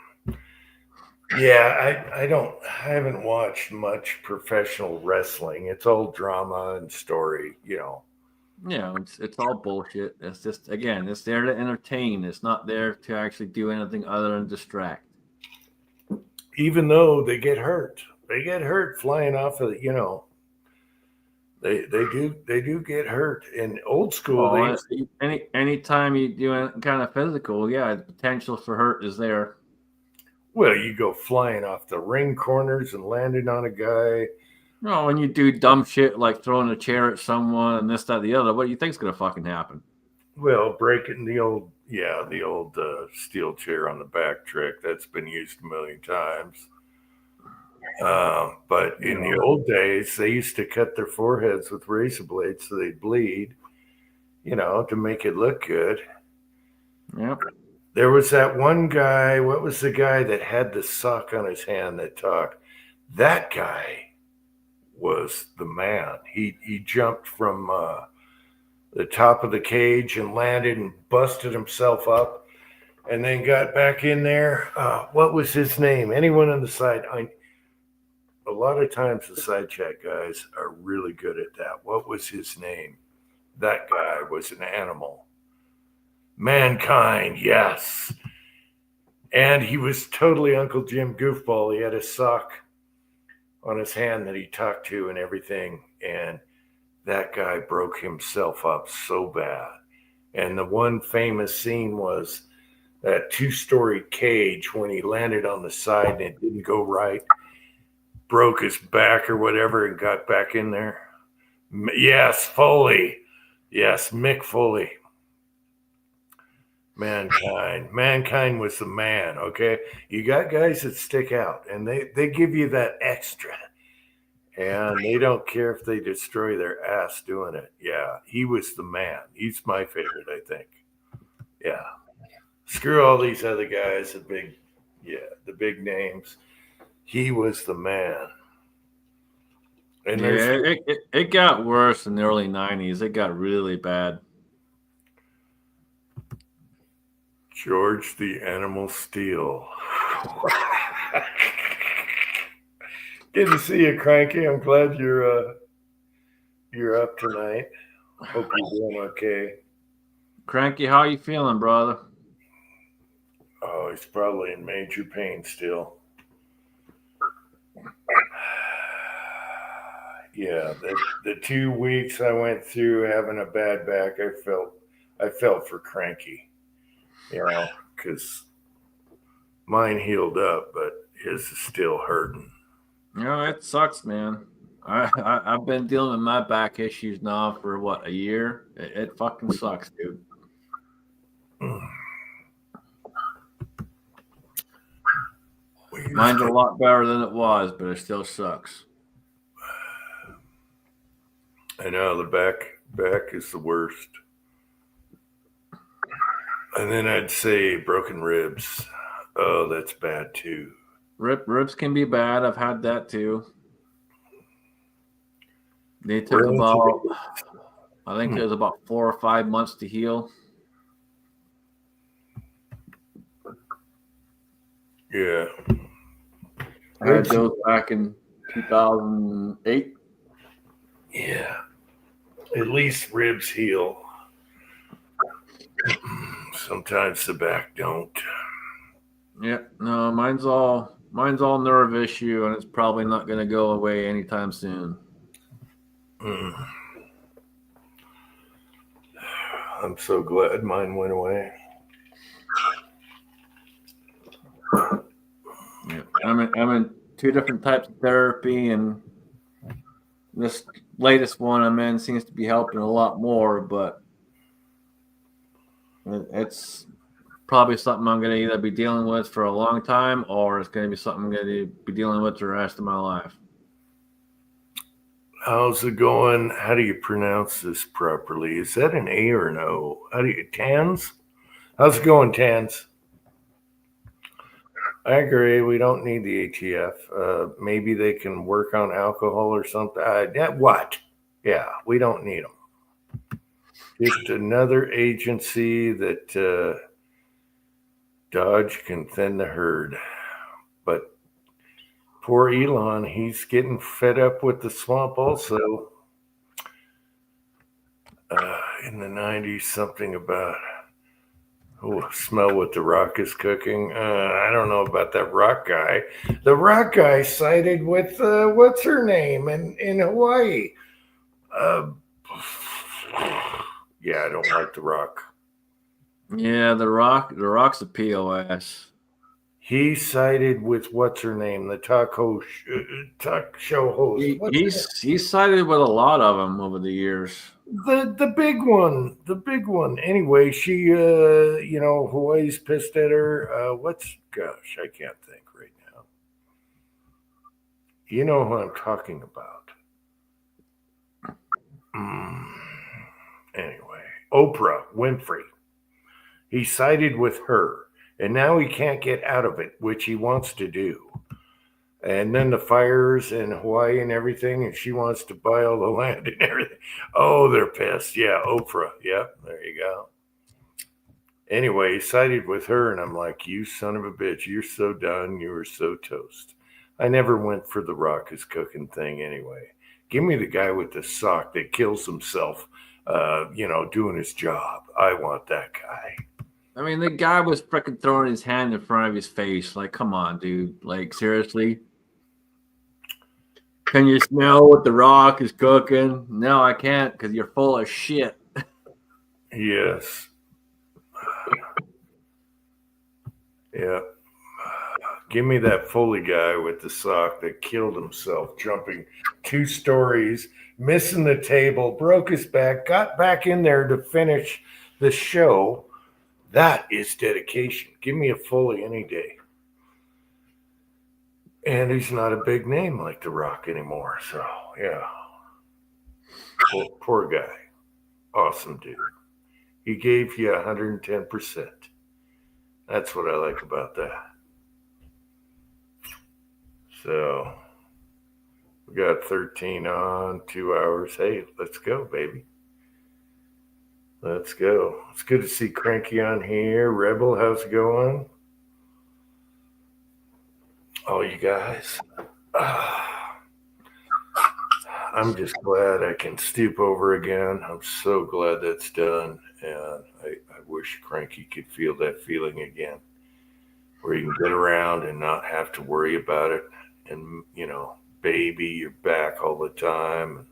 Yeah, I haven't watched much professional wrestling. It's all drama and story, you know. Yeah, it's all bullshit. It's just, again, it's there to entertain. It's not there to actually do anything other than distract. Even though they get hurt flying off of, you know. They do get hurt. In old school, anytime you do any kind of physical, yeah, the potential for hurt is there. Well, you go flying off the ring corners and landing on a guy. No, when you do dumb shit like throwing a chair at someone and this, that, the other, what do you think's gonna fucking happen? Well, breaking the old steel chair on the back trick, that's been used a million times. But in the old days, they used to cut their foreheads with razor blades so they'd bleed, you know, to make it look good. Yep. There was that one guy. What was the guy that had the sock on his hand that talked? That guy was the man. He jumped from the top of the cage and landed and busted himself up, and then got back in there. What was his name? Anyone on the side? A lot of times the side chat guys are really good at that. What was his name? That guy was an animal. Mankind, yes. And he was totally Uncle Jim goofball. He had a sock on his hand that he talked to and everything. And that guy broke himself up so bad. And the one famous scene was that 2-story cage when he landed on the side and it didn't go right, broke his back or whatever and got back in there. Yes, Foley. Yes, Mick Foley. Mankind was the man. Okay, you got guys that stick out and they give you that extra, and they don't care if they destroy their ass doing it. Yeah, he was the man. He's my favorite, I think. Yeah, screw all these other guys, the big names. He was the man. And it got worse in the early 90s. It got really bad. George the Animal Steel. Good to see you, Cranky. I'm glad you're up tonight. Hope you're doing okay. Cranky, how you feeling, brother? Oh, he's probably in major pain still. Yeah, the 2 weeks I went through having a bad back, I felt for Cranky. You know, because mine healed up, but his is still hurting. You know, it sucks, man. I've been dealing with my back issues now for what, a year? It fucking sucks, dude. Mine's a lot better than it was, but it still sucks. I know the back is the worst. And then I'd say broken ribs. Oh, that's bad too. Ribs can be bad. I've had that too. They took about, I think it was about 4 or 5 months to heal. Yeah. I had those back in 2008. Yeah. At least ribs heal. Sometimes the back don't. Yeah, no, mine's all nerve issue, and it's probably not going to go away anytime soon. I'm so glad mine went away. Yeah, I'm in 2 different types of therapy, and this latest one I'm in seems to be helping a lot more, but it's probably something I'm going to either be dealing with for a long time, or it's going to be something I'm going to be dealing with the rest of my life. How's it going? How do you pronounce this properly? Is that an A or an O? Tans? How's it going, Tans? I agree. We don't need the ATF. Maybe they can work on alcohol or something. What? Yeah, we don't need them. Just another agency that Dodge can thin the herd. But poor Elon, he's getting fed up with the swamp also. In the 90s, something about smell what the Rock is cooking. I don't know about that Rock guy. The Rock guy sided with what's her name in Hawaii. Yeah, I don't like the Rock. Yeah, the Rock's a POS. He sided with what's her name, the talk show host. He's sided with a lot of them over the years. The big one. Anyway, she, Hawaii's pissed at her. Gosh, I can't think right now. You know who I'm talking about. Anyway, Oprah Winfrey. He sided with her, and now he can't get out of it, which he wants to do. And then the fires in Hawaii and everything, and she wants to buy all the land and everything. Oh, they're pissed. Yeah, Oprah. Yeah, there you go. Anyway, he sided with her, and I'm like, you son of a bitch, you're so done. You were so toast. I never went for the Rock is cooking thing anyway. Give me the guy with the sock that kills himself, doing his job. I want that guy. I mean, the guy was freaking throwing his hand in front of his face. Like, come on, dude. Like, seriously? Can you smell what the Rock is cooking? No, I can't because you're full of shit. Yes. Yeah. Give me that Foley guy with the sock that killed himself jumping 2 stories, missing the table, broke his back, got back in there to finish the show. That is dedication. Give me a Foley any day. And he's not a big name like The Rock anymore. So, yeah. Poor guy. Awesome dude. He gave you 110%. That's what I like about that. So we got 13 on, 2 hours. Hey, let's go, baby. Let's go. It's good to see Cranky on here. Rebel, how's it going? Oh, you guys. I'm just glad I can stoop over again. I'm so glad that's done. And I wish Cranky could feel that feeling again, where you can get around and not have to worry about it. And, baby, you're back all the time.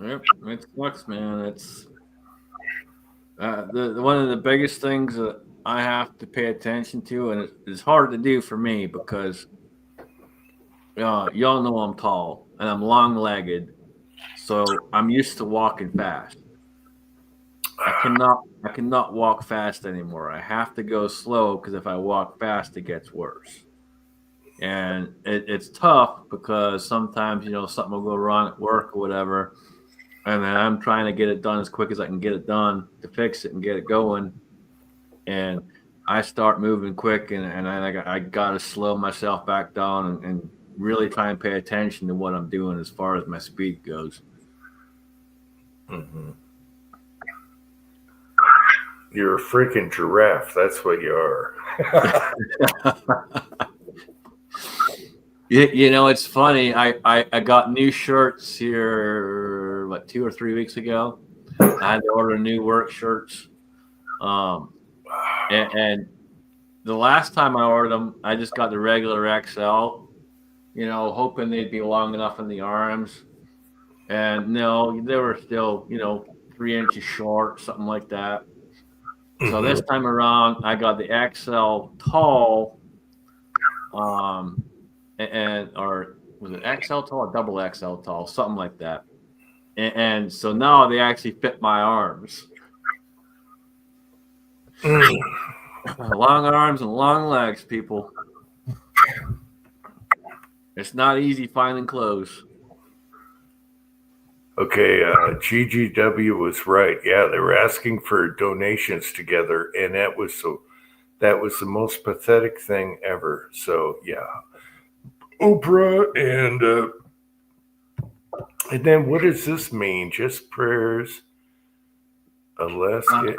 Yep, it sucks, man. It's the one of the biggest things that I have to pay attention to, and it's hard to do for me because y'all know I'm tall and I'm long-legged, so I'm used to walking fast. I cannot walk fast anymore. I have to go slow because if I walk fast, it gets worse. And it's tough because sometimes something will go wrong at work or whatever, and then I'm trying to get it done as quick as I can get it done to fix it and get it going, and I start moving quick, and I got to slow myself back down and really try and pay attention to what I'm doing as far as my speed goes. Mm-hmm. You're a freaking giraffe. That's what you are. It's funny. I got new shirts here, 2 or 3 weeks ago. I had to order new work shirts. And the last time I ordered them, I just got the regular XL, hoping they'd be long enough in the arms. And no, they were still, 3 inches short, something like that. Mm-hmm. So this time around, I got the XL tall, or was it XL tall or double XL tall, something like that. And so now they actually fit my arms. Long arms and long legs, people. It's not easy finding clothes. Okay, GGW was right. Yeah, they were asking for donations together, and that was the most pathetic thing ever. So yeah, Oprah and then what does this mean? Just prayers. Alaska.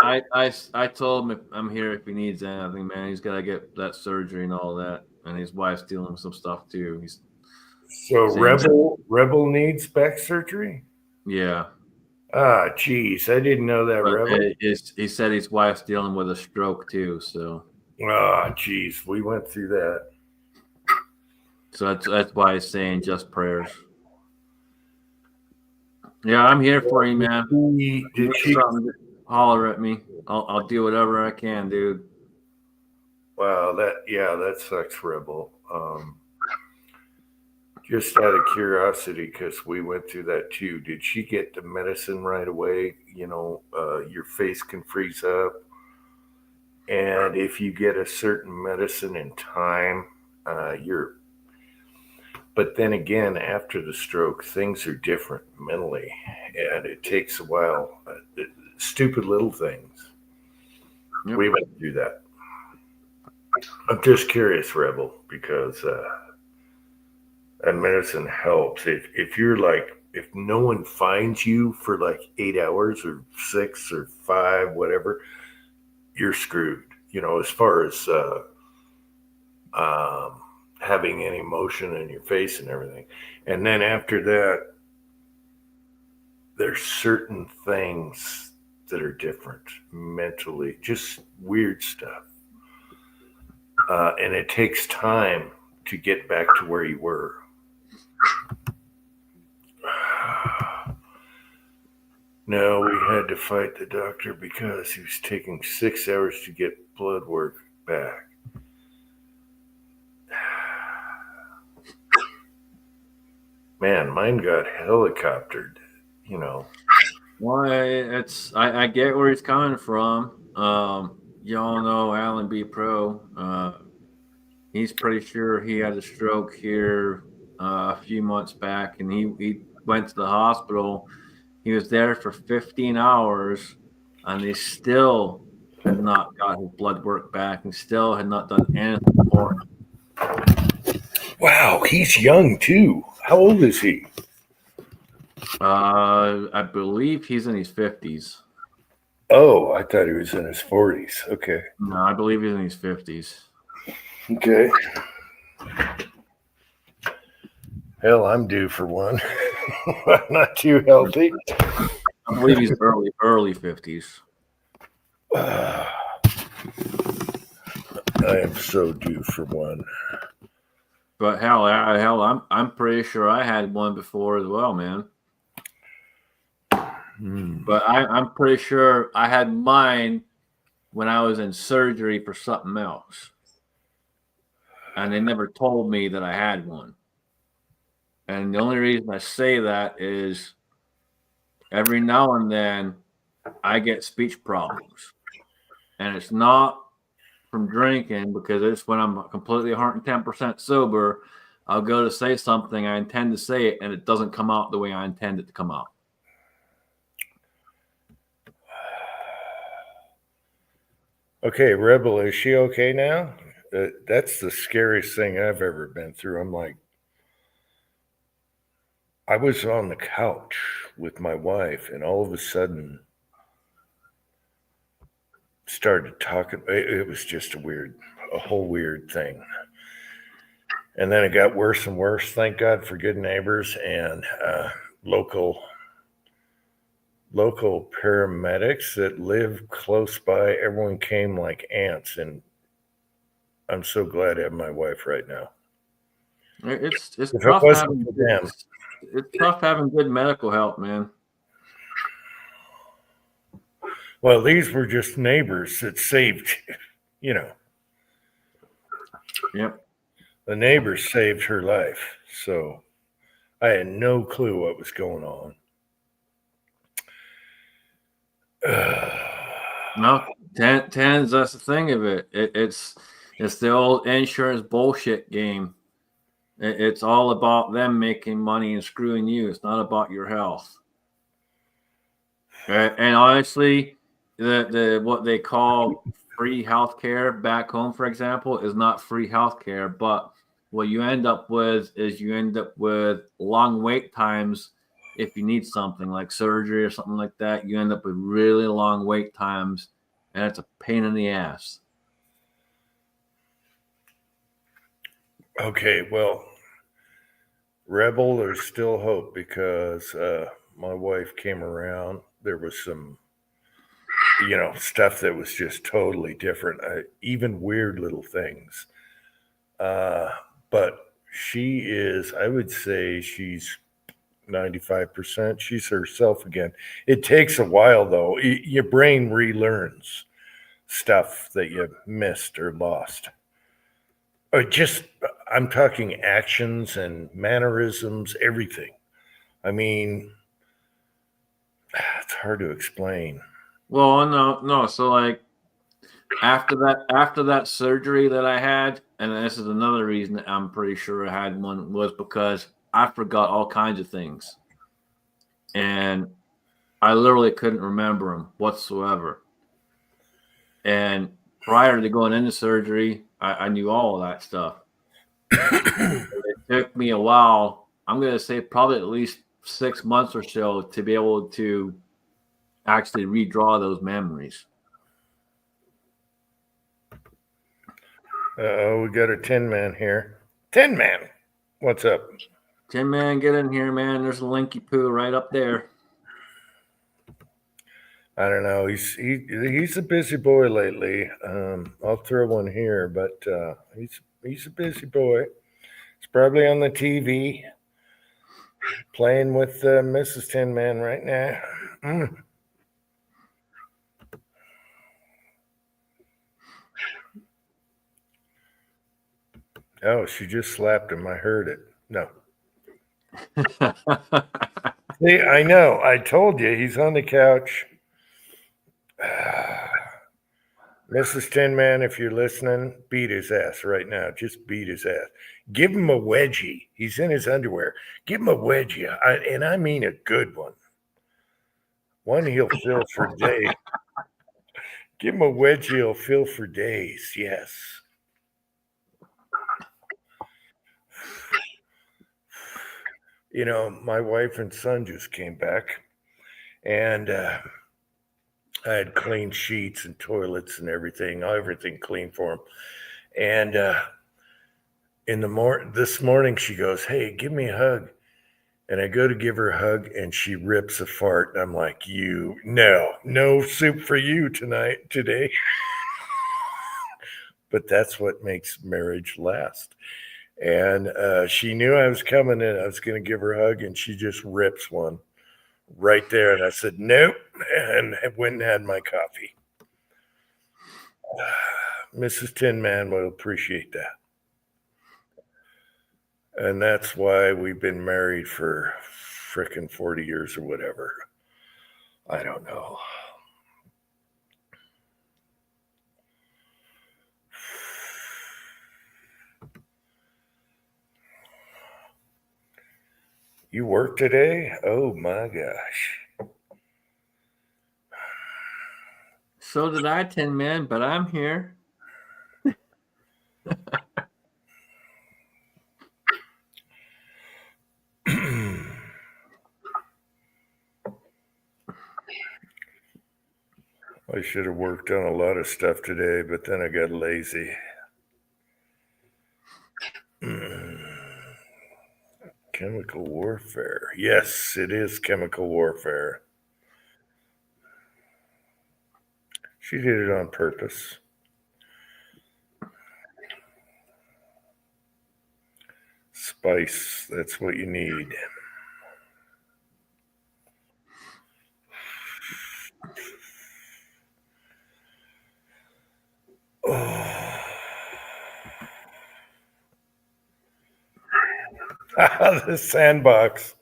I told him I'm here if he needs anything, man. He's got to get that surgery and all that, and his wife's dealing with some stuff too. So Rebel needs back surgery. Yeah. Ah, geez, I didn't know that. But Rebel. He said his wife's dealing with a stroke too. So. Ah, geez, we went through that. So that's why he's saying just prayers. Yeah, I'm here for you, man. Did she holler at me? I'll do whatever I can, dude. Wow, that sucks, Rebel. Just out of curiosity, because we went through that too. Did she get the medicine right away? Your face can freeze up, and if you get a certain medicine in time, you're. But then again, after the stroke, things are different mentally, and it takes a while. Stupid little things. Yep. We went through that. I'm just curious, Rebel, because And medicine helps. If you're like, if no one finds you for like 8 hours or 6 or 5, whatever, you're screwed. As far as um, having any motion in your face and everything. And then after that, there's certain things that are different mentally, just weird stuff. And it takes time to get back to where you were. No, we had to fight the doctor because he was taking 6 hours to get blood work back. Man, mine got helicoptered, you know. Well, I get where he's coming from. Y'all know Alan B. Pro. He's pretty sure he had a stroke here a few months back, and he went to the hospital. He was there for 15 hours, and they still had not got his blood work back, and still had not done anything for him. Wow, he's young too. How old is he? I believe he's in his 50s. Oh, I thought he was in his 40s. Okay. No, I believe he's in his 50s. Okay. Hell, I'm due for one. I'm not too healthy. I believe he's early 50s. I am so due for one. But hell, I'm pretty sure I had one before as well, man. But I'm pretty sure I had mine when I was in surgery for something else, and they never told me that I had one. And the only reason I say that is every now and then I get speech problems, and it's not from drinking, because it's when I'm completely 110% sober. I'll go to say something, I intend to say it, and it doesn't come out the way I intend it to come out. Okay, Rebel, is she okay now? That's the scariest thing I've ever been through. I'm like, I was on the couch with my wife, and all of a sudden started talking. It was just a whole weird thing. And then it got worse and worse. Thank God for good neighbors and local paramedics that live close by. Everyone came like ants, and I'm so glad I have my wife right now. It's If it tough wasn't having for them, it's tough having good medical help, man. well, these were just neighbors that saved, you know, Yep. the neighbors saved her life. So I had no clue what was going on. No, tens. That's the thing of it. It's the old insurance bullshit game. It's all about them making money and screwing you. It's not about your health. And honestly, the what they call free healthcare back home, for example, is not free healthcare. But what you end up with is you end up with long wait times. If you need something like surgery or something like that, you end up with really long wait times, and it's a pain in the ass. Okay, well, Rebel, there's still hope because my wife came around. There was some, stuff that was just totally different, even weird little things. But she is, I would say she's 95%. She's herself again. It takes a while, though. Your brain relearns stuff that you missed or lost. Or just, I'm talking actions and mannerisms, everything. I mean, it's hard to explain. Well, no. So like after that surgery that I had, and this is another reason that I'm pretty sure I had one, was because I forgot all kinds of things, and I literally couldn't remember them whatsoever. And prior to going into surgery, I knew all of that stuff. It took me a while. I'm going to say probably at least 6 months or so to be able to actually redraw those memories. We got a Tin Man here. Tin Man, what's up? Tin Man, get in here, man. There's a Linky Poo right up there. I don't know. He's a busy boy lately. I'll throw one here, but he's a busy boy. He's probably on the TV playing with Mrs. Tin Man right now. Oh, she just slapped him. I heard it. No. See, I know. I told you he's on the couch. Mrs. Tin Man, if you're listening, beat his ass right now. Just beat his ass. Give him a wedgie. He's in his underwear. Give him a wedgie, and I mean a good one. One he'll fill for days. Give him a wedgie he'll fill for days. Yes. You know, my wife and son just came back, and I had clean sheets and toilets and everything clean for them. And this morning, she goes, "Hey, give me a hug." And I go to give her a hug, and she rips a fart. And I'm like, no soup for you today. But that's what makes marriage last. And she knew I was coming in. I was going to give her a hug, and she just rips one right there. And I said, nope, and I went and had my coffee. Mrs. Tin Man will appreciate that. And that's why we've been married for frickin' 40 years or whatever. I don't know. You work today? Oh my gosh. So did I, Tin Man, but I'm here. I should have worked on a lot of stuff today, but then I got lazy. Chemical warfare. Yes, it is chemical warfare. She did it on purpose. Spice, that's what you need. Oh. The sandbox.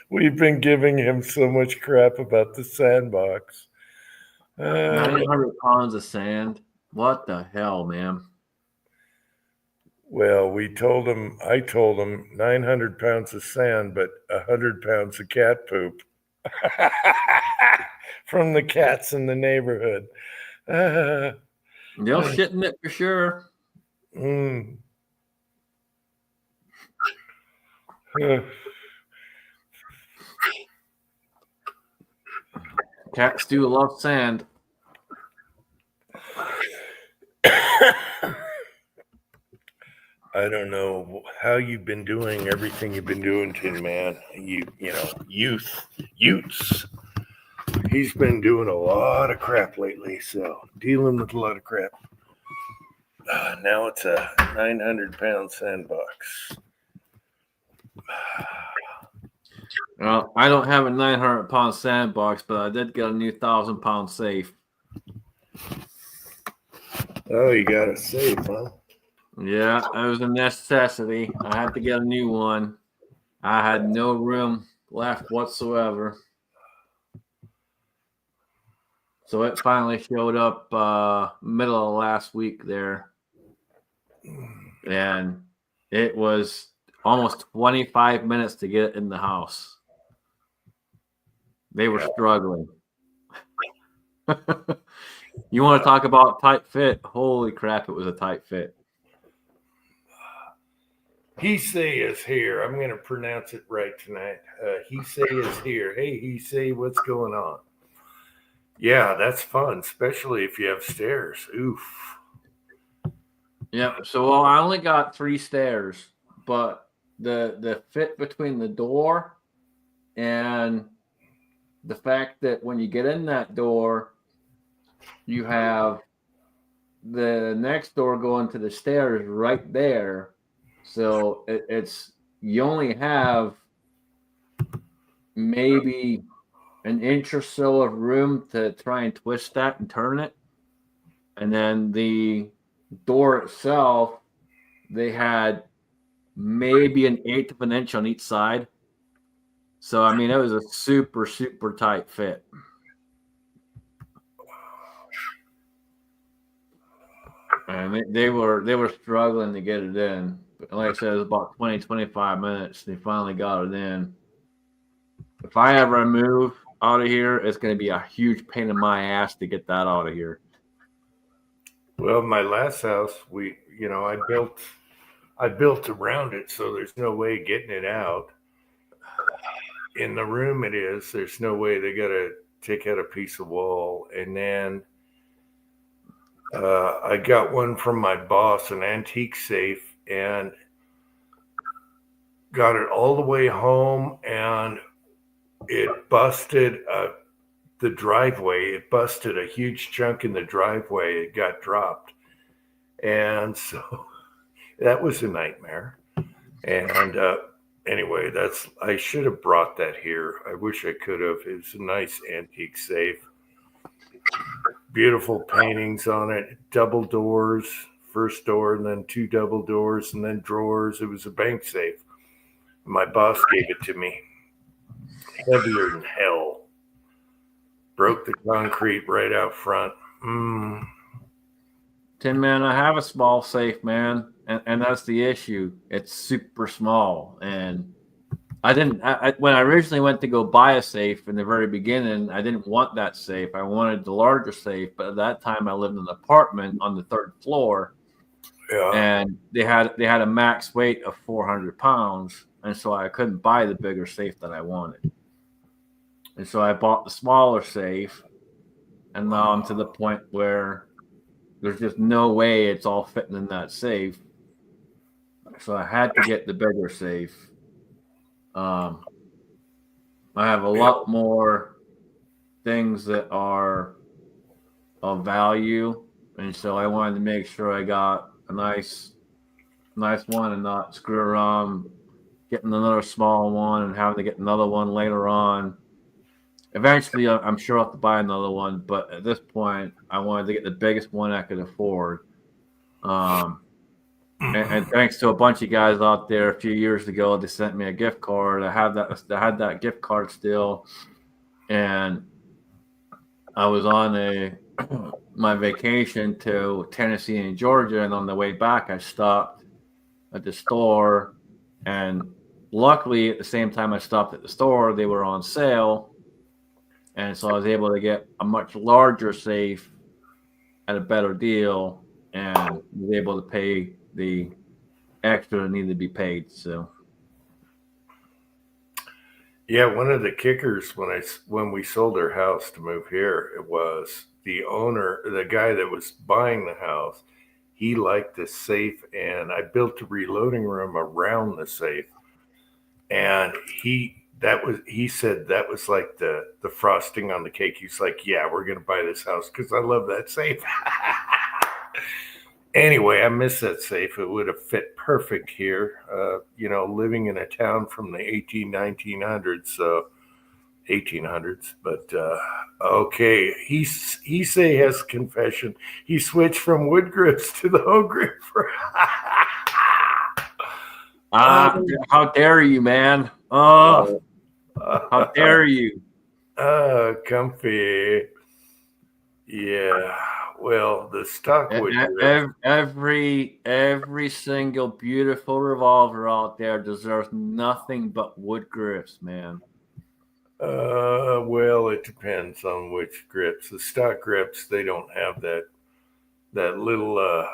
We've been giving him so much crap about the sandbox. 900 pounds of sand. What the hell, man? Well, I told him 900 pounds of sand, but 100 pounds of cat poop from the cats in the neighborhood. They'll shit in it for sure. Cats do love sand. I don't know how you've been doing everything you've been doing, Tin Man. Utes. He's been doing a lot of crap lately, so dealing with a lot of crap. Now it's a 900-pound sandbox. Well, I don't have a 900-pound sandbox, but I did get a new 1,000-pound safe. Oh, you got a safe, huh? Yeah, it was a necessity. I had to get a new one. I had no room left whatsoever. So it finally showed up middle of last week there. And it was almost 25 minutes to get it in the house. They were struggling. You want to talk about tight fit? Holy crap, it was a tight fit. Hisei is here. I'm going to pronounce it right tonight. Hisei is here. Hey, Hisei, what's going on? Yeah, that's fun, especially if you have stairs. Oof. Yeah. So well, I only got 3 stairs, but the fit between the door and the fact that when you get in that door, you have the next door going to the stairs right there. So it's you only have maybe an inch or so of room to try and twist that and turn it. And then the door itself, they had maybe an eighth of an inch on each side. So I mean, it was a super, super tight fit. And they were struggling to get it in. But like I said, it was about 20, 25 minutes. They finally got it in. If I ever move out of here, it's going to be a huge pain in my ass to get that out of here. Well, my last house, I built around it, so there's no way getting it out. In the room it is, there's no way. They got to take out a piece of wall, and then I got one from my boss, an antique safe, and got it all the way home, and it busted the driveway. It busted a huge chunk in the driveway. It got dropped, and so that was a nightmare. And anyway, I should have brought that here. I wish I could have. It was a nice antique safe. Beautiful paintings on it, double doors, first door, and then 2 double doors, and then drawers. It was a bank safe. My boss gave it to me. Heavier than hell. Broke the concrete right out front. Tin Man, I have a small safe, man, and that's the issue. It's super small, and I didn't. When I originally went to go buy a safe in the very beginning, I didn't want that safe. I wanted the larger safe, but at that time, I lived in an apartment on the 3rd floor, Yeah. and they had a max weight of 400 pounds, and so I couldn't buy the bigger safe that I wanted. And so I bought the smaller safe, and now I'm to the point where there's just no way it's all fitting in that safe. So I had to get the bigger safe. I have a lot more things that are of value, and so I wanted to make sure I got a nice one and not screw around getting another small one and having to get another one later on. Eventually, I'm sure I'll have to buy another one, but at this point, I wanted to get the biggest one I could afford. And thanks to a bunch of guys out there a few years ago, they sent me a gift card. I had that gift card still, and I was on my vacation to Tennessee and Georgia, and on the way back, I stopped at the store, and luckily, at the same time I stopped at the store, they were on sale, and so I was able to get a much larger safe at a better deal, and was able to pay the extra that needed to be paid. So, Yeah, one of the kickers when we sold our house to move here, it was the owner, the guy that was buying the house. He liked the safe, and I built a reloading room around the safe. And he said that was like the frosting on the cake. He's like, "Yeah, we're gonna buy this house because I love that safe." Anyway, I miss that safe. It would have fit perfect here. Living in a town from the 1900s, so 1800s. But okay, he say has confession. He switched from wood grips to the home grip. how dare you, man? Oh, how dare you? Comfy. Yeah. Well, the stock wood grip. Every single beautiful revolver out there deserves nothing but wood grips, man. Well, it depends on which grips. The stock grips, they don't have that little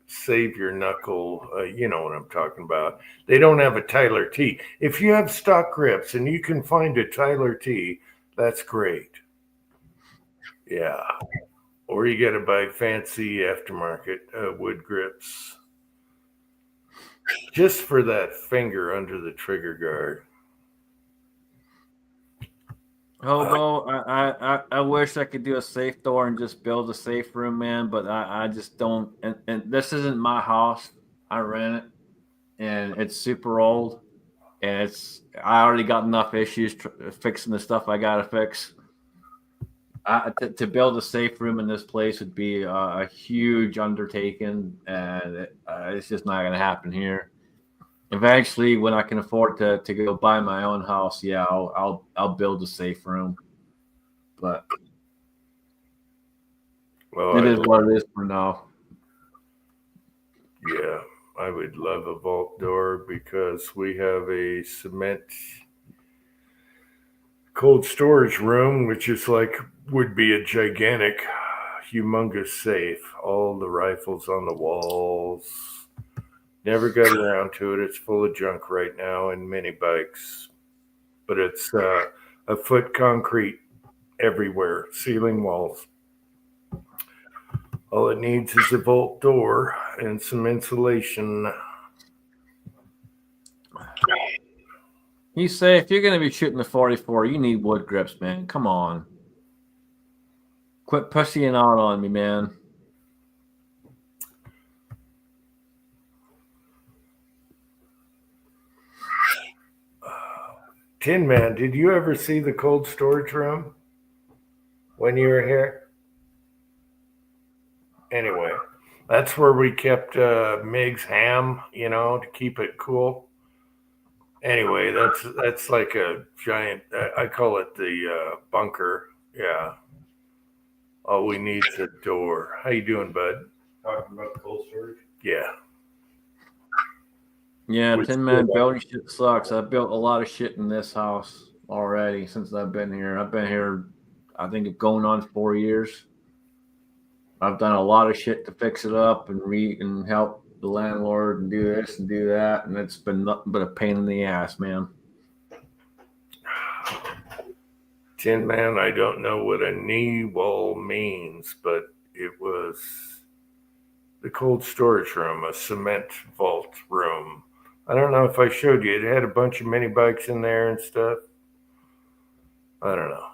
save your knuckle. You know what I'm talking about. They don't have a Tyler T. If you have stock grips and you can find a Tyler T, that's great. Yeah. Or you got to buy fancy aftermarket wood grips just for that finger under the trigger guard. Hobo, I wish I could do a safe door and just build a safe room, man, but I just don't. And this isn't my house. I rent it, and it's super old, and I already got enough issues fixing the stuff I gotta fix. To build a safe room in this place would be a huge undertaking, and it's just not gonna happen here. Eventually, when I can afford to go buy my own house, yeah, I'll build a safe room. But Well, it is what it is for now. yeah, I would love a vault door because we have a cement cold storage room, which is like would be a gigantic, humongous safe. All the rifles on the walls. Never got around to it. It's full of junk right now and mini bikes, but it's a foot concrete everywhere, ceiling walls. All it needs is a vault door and some insulation. You say if you're going to be shooting the 44, you need wood grips, man. Come on. Quit pussying out on me, man. Tin Man, did you ever see the cold storage room when you were here? Anyway, that's where we kept Mig's ham, to keep it cool. Anyway, that's like a giant. I call it the bunker. Yeah. All we need is a door. How you doing, bud? Talking about the cold storage? Yeah. Yeah, Tin Man building shit sucks. I've built a lot of shit in this house already since I've been here. I've been here, I think, going on 4 years. I've done a lot of shit to fix it up and help the landlord and do this and do that, and it's been nothing but a pain in the ass, man. Tin Man, I don't know what a knee wall means, but it was the cold storage room, a cement vault room. I don't know if I showed you. It had a bunch of mini bikes in there and stuff. I don't know.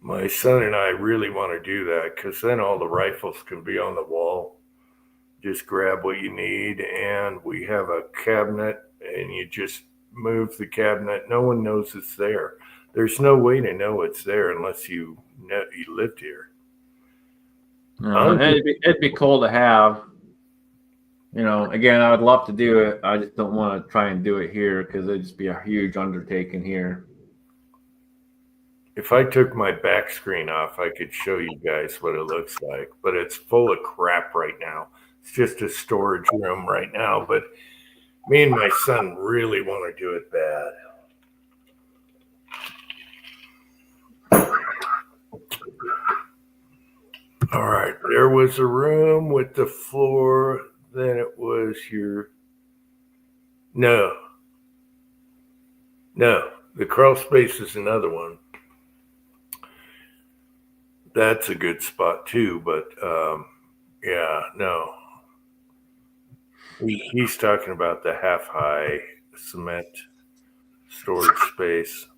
My son and I really want to do that because then all the rifles can be on the wall. Just grab what you need, and we have a cabinet, and you just move the cabinet. No one knows it's there. There's no way to know it's there unless you lived here. It'd be cool to have. Again, I would love to do it. I just don't want to try and do it here because it'd just be a huge undertaking here. If I took my back screen off, I could show you guys what it looks like, but it's full of crap right now. It's just a storage room right now, but me and my son really want to do it bad. All right, there was a room with the floor, then it was no, the crawl space is another one. That's a good spot too, but yeah, no. He's talking about the half-high cement storage space.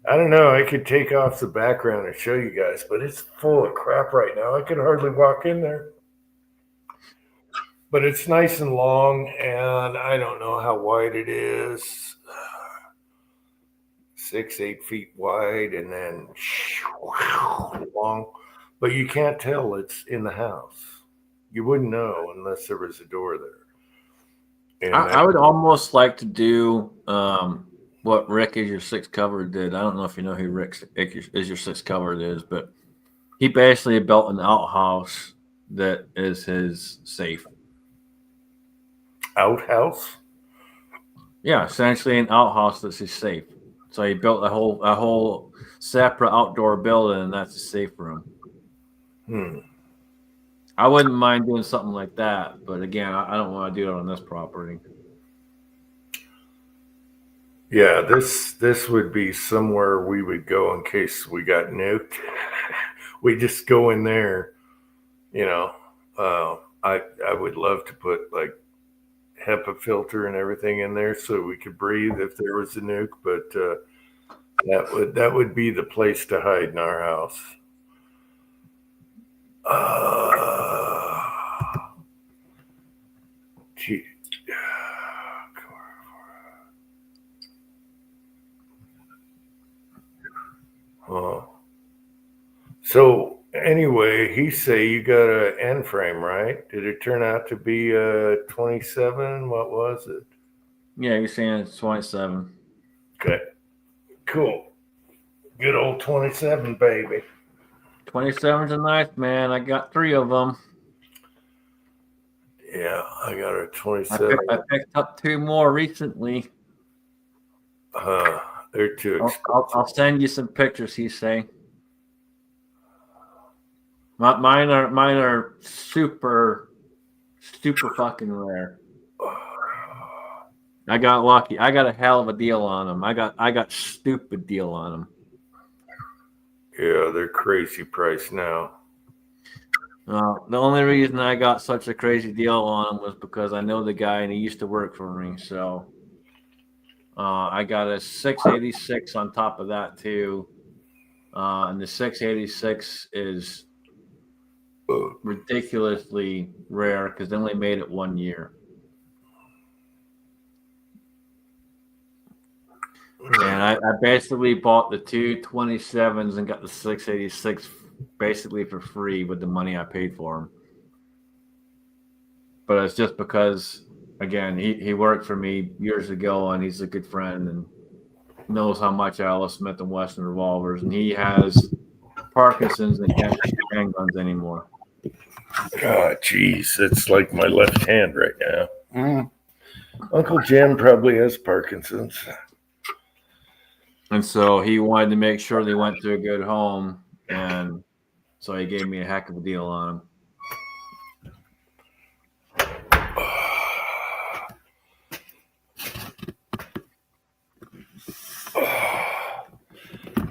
I don't know. I could take off the background and show you guys, but it's full of crap right now. I can hardly walk in there. But it's nice and long, and I don't know how wide it is. 6-8 feet wide, and then long. But you can't tell it's in the house. You wouldn't know unless there was a door there. I would almost like to do what Rick is your sixth cover did. I don't know if you know who Rick is your sixth cover is, but he basically built an outhouse that is his safe. Outhouse? Yeah, essentially an outhouse that's his safe. So he built a whole separate outdoor building, and that's a safe room. I wouldn't mind doing something like that, but again, I don't want to do it on this property. Yeah, this would be somewhere we would go in case we got nuked. We just go in there, you know. I would love to put like HEPA filter and everything in there so we could breathe if there was a nuke, but that would be the place to hide in our house. Gee. So anyway, he say you got a end frame, right? Did it turn out to be a 27? What was it? Yeah, you're saying it's 27. Okay, cool. Good old 27, baby. 27's a nice, man. I got 3 of them. Yeah, I got a 27. I picked up 2 more recently. They're too expensive. I'll send you some pictures. He's saying. Mine are super fucking rare. I got lucky. I got a hell of a deal on them. I got stupid deal on them. Yeah, they're crazy price now. The only reason I got such a crazy deal on them was because I know the guy and he used to work for me. So I got a 686 on top of that too, and the 686 is ridiculously rare because they only made it 1 year. And I basically bought the 2 27s and got the 686 basically for free with the money I paid for them. But it's just because, again, he worked for me years ago and he's a good friend and knows how much I love Smith & Wesson revolvers. And he has Parkinson's and can't shoot handguns anymore. Oh, geez, it's like my left hand right now. Uncle Jim probably has Parkinson's. And so he wanted to make sure they went to a good home, and so he gave me a heck of a deal on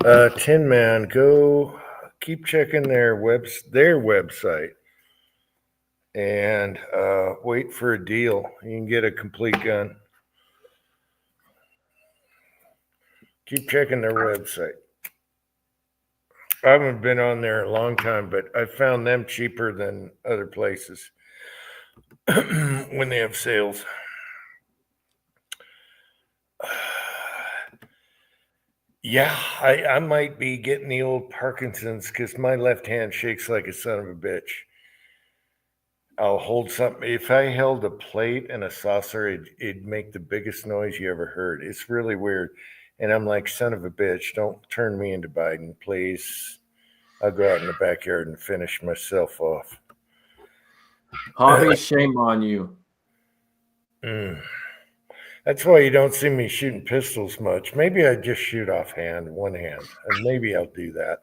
them. Tin Man, go keep checking their website and wait for a deal. You can get a complete gun. Keep checking their website. I haven't been on there a long time, but I found them cheaper than other places when they have sales. Yeah, I might be getting the old Parkinson's because my left hand shakes like a son of a bitch. I'll hold something. If I held a plate and a saucer, it'd make the biggest noise you ever heard. It's really weird. And I'm like, son of a bitch, don't turn me into Biden, please. I'll go out in the backyard and finish myself off. Hobby, shame on you. That's why you don't see me shooting pistols much. Maybe I just shoot offhand, one hand, and maybe I'll do that.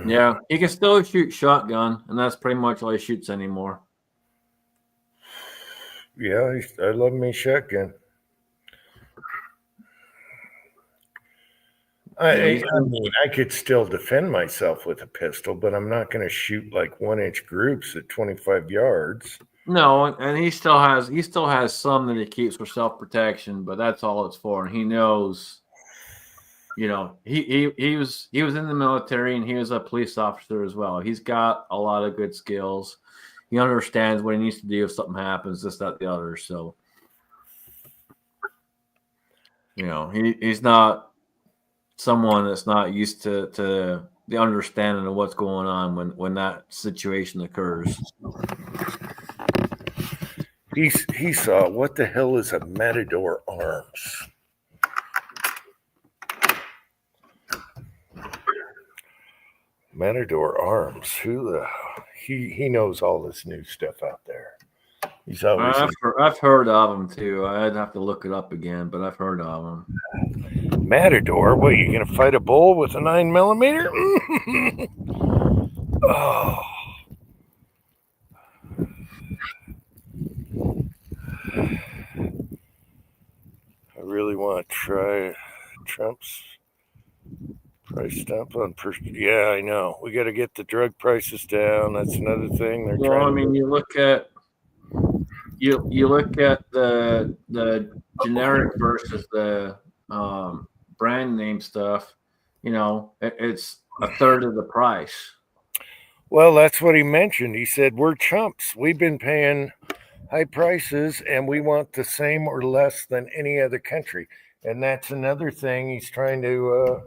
Yeah, he can still shoot shotgun, and that's pretty much all he shoots anymore. Yeah, I love me shotgun. I mean, I could still defend myself with a pistol, but I'm not going to shoot like 1-inch groups at 25 yards. No, and he still has some that he keeps for self-protection, but that's all it's for. And he knows, you know, he was in the military and he was a police officer as well. He's got a lot of good skills. He understands what he needs to do if something happens, this, that, the other. So, you know, he's not someone that's not used to the understanding of what's going on when that situation occurs. He saw, what the hell is a Matador Arms? Matador Arms. Who the he knows all this new stuff out there. He's always I've heard of him too. I'd have to look it up again, but I've heard of him. Matador? What, you gonna fight a bull with a 9mm? Oh. I really want to try Trump's price stamp on yeah, I know. We got to get the drug prices down. That's another thing they're Well, trying I to mean, you look at the generic versus the brand name stuff. You know, it's a third of the price. Well, that's what he mentioned. He said, we're chumps. We've been paying high prices and we want the same or less than any other country. And that's another thing he's trying to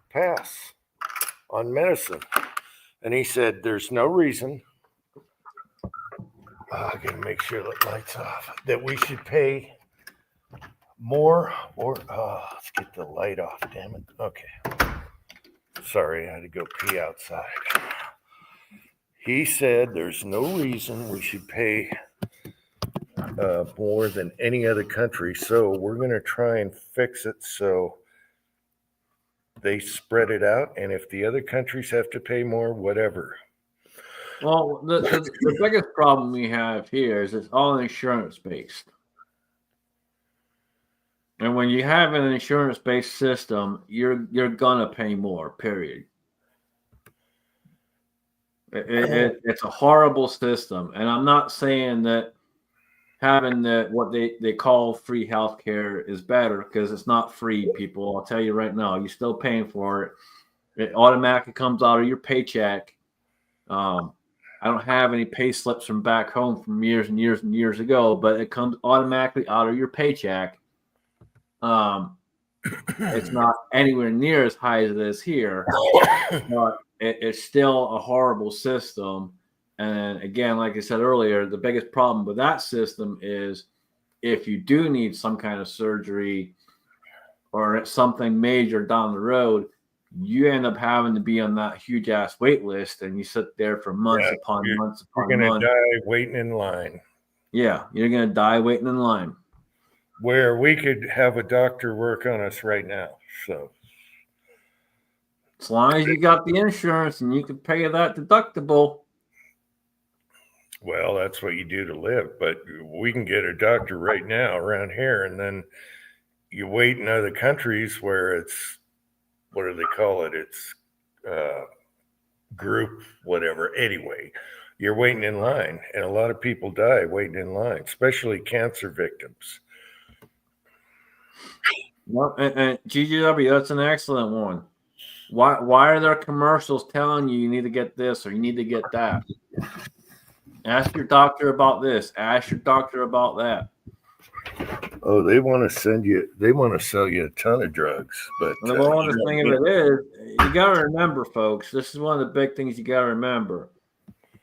pass on medicine. And he said, there's no reason, I got to make sure the light's off, that we should pay more or, let's get the light off, damn it. Okay. Sorry, I had to go pee outside. He said there's no reason we should pay more than any other country. So we're going to try and fix it so they spread it out. And if the other countries have to pay more, whatever. Well, the biggest problem we have here is it's all insurance based. And when you have an insurance based system, you're gonna pay more, period. It's a horrible system. And I'm not saying that having what they call free healthcare is better, because it's not free, people. I'll tell you right now, you're still paying for it. It automatically comes out of your paycheck. I don't have any pay slips from back home from years and years and years ago, but it comes automatically out of your paycheck. It's not anywhere near as high as it is here, but it's still a horrible system. And again, like I said earlier, the biggest problem with that system is if you do need some kind of surgery or something major down the road, you end up having to be on that huge ass wait list, and you sit there for months upon months upon months. You're months. gonna die waiting in line. Yeah, you're gonna die waiting in line. Where we could have a doctor work on us right now. So as long as you got the insurance and you can pay that deductible. Well, that's what you do to live. But we can get a doctor right now around here, and then you wait in other countries where it's, what do they call it? It's group whatever. Anyway, you're waiting in line, and a lot of people die waiting in line, especially cancer victims. Well, and GGW, that's an excellent one. Why are there commercials telling you need to get this or you need to get that? Ask your doctor about this. Ask your doctor about that. Oh, they want to send you. They want to sell you a ton of drugs. But the wonderful thing of it is, you got to remember, folks. This is one of the big things you got to remember.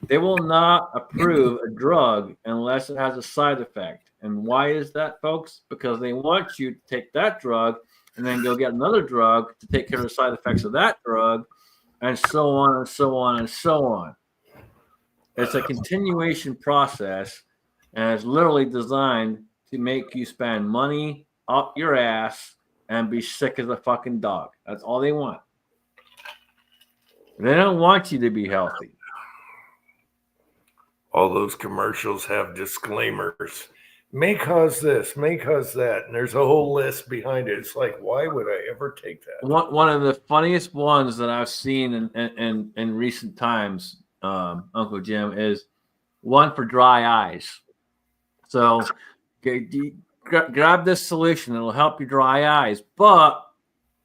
They will not approve a drug unless it has a side effect. And why is that, folks? Because they want you to take that drug and then go get another drug to take care of the side effects of that drug, and so on and so on and so on. It's a continuation process, and it's literally designed to make you spend money up your ass and be sick as a fucking dog. That's all they want. They don't want you to be healthy. All those commercials have disclaimers. May cause this, may cause that. And there's a whole list behind it. It's like, why would I ever take that? One of the funniest ones that I've seen in recent times, Uncle Jim, is one for dry eyes. So grab this solution. It'll help your dry eyes. But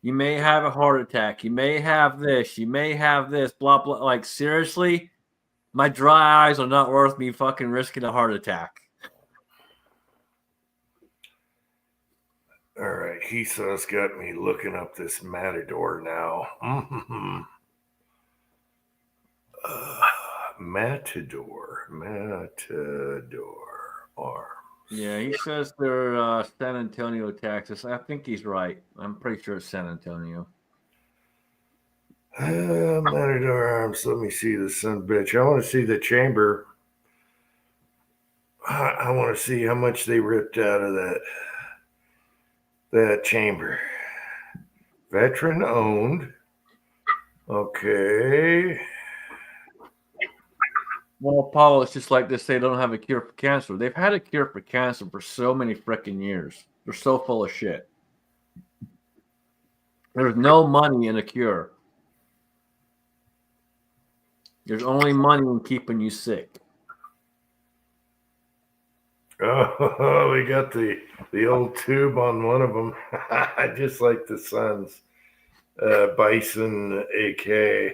you may have a heart attack. You may have this. You may have this. Blah, blah. Like, seriously? My dry eyes are not worth me fucking risking a heart attack. All right, Hesa's got me looking up this Matador now. Matador arms. Yeah, he says they're San Antonio, Texas. I think he's right. I'm pretty sure it's San Antonio. Matador arms. Let me see the son bitch. I want to see the chamber. I want to see how much they ripped out of that chamber. Veteran owned. Okay. Well, Paul, it's just like they say they don't have a cure for cancer. They've had a cure for cancer for so many freaking years. They're so full of shit. There's no money in a cure. There's only money in keeping you sick. Oh, we got the old tube on one of them. Just like the Suns. Bison AK.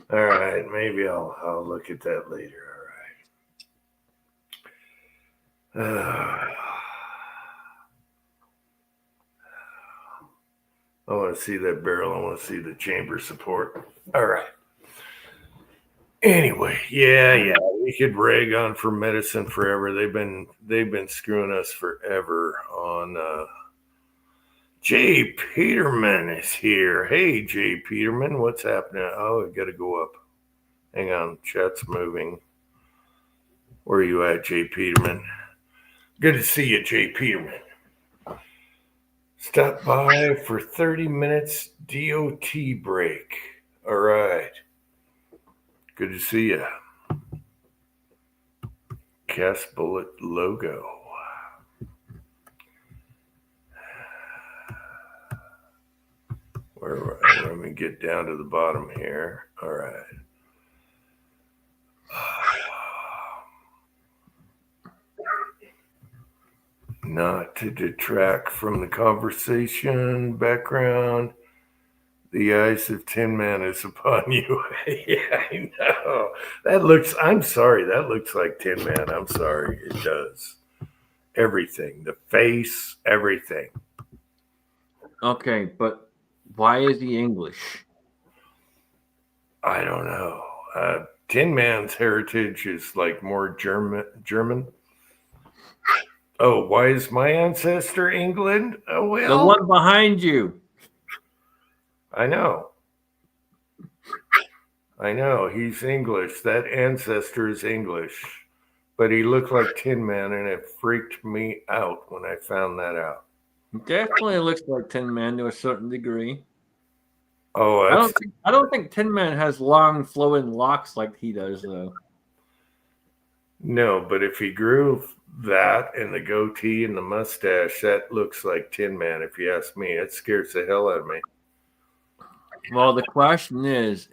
All right, maybe I'll look at that later. All right. I want to see that barrel. I want to see the chamber support. All right. Anyway, yeah, we could rag on for medicine forever. They've been screwing us forever on. Jay Peterman is here. Hey, Jay Peterman, what's happening? Oh, I got to go up. Hang on, chat's moving. Where are you at, Jay Peterman? Good to see you, Jay Peterman. Stop by for 30 minutes DOT break. All right. Good to see you. Cast Bullet logo. Let me get down to the bottom here. All right. Not to detract from the conversation background, the eyes of Tin Man is upon you. Yeah, I know. I'm sorry, that looks like Tin Man. I'm sorry, it does. Everything, the face, everything. Okay, but why is he English? I don't know. Tin Man's heritage is like more German. Oh, why is my ancestor England? Oh, well. The one behind you. I know. He's English. That ancestor is English. But he looked like Tin Man, and it freaked me out when I found that out. Definitely looks like Tin Man to a certain degree. Oh, I don't think Tin Man has long flowing locks like he does, though. No, but if he grew that and the goatee and the mustache, that looks like Tin Man. If you ask me, it scares the hell out of me. Well, the question is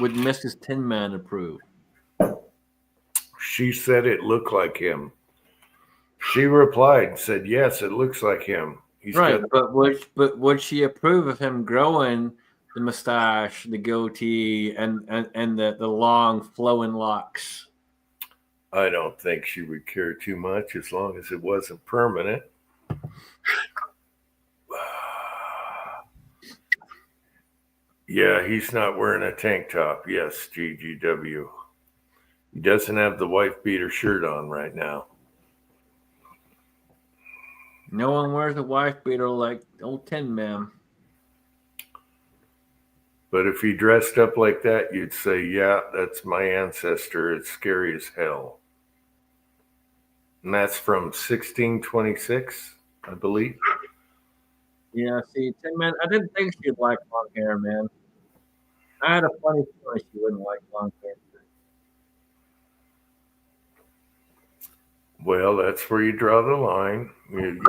would Mrs. Tin Man approve? She said it looked like him. She replied and said, "Yes, it looks like him." Right, but would she approve of him growing the mustache, the goatee, and the long flowing locks? I don't think she would care too much as long as it wasn't permanent. Yeah, he's not wearing a tank top. Yes, GGW. He doesn't have the wife beater shirt on right now. No one wears a wife beater like old Tin Man. But if he dressed up like that, you'd say, yeah, that's my ancestor. It's scary as hell. And that's from 1626, I believe. Yeah, see, Tin Man, I didn't think she'd like long hair, man. I had a funny feeling she wouldn't like long hair. Well, that's where you draw the line. You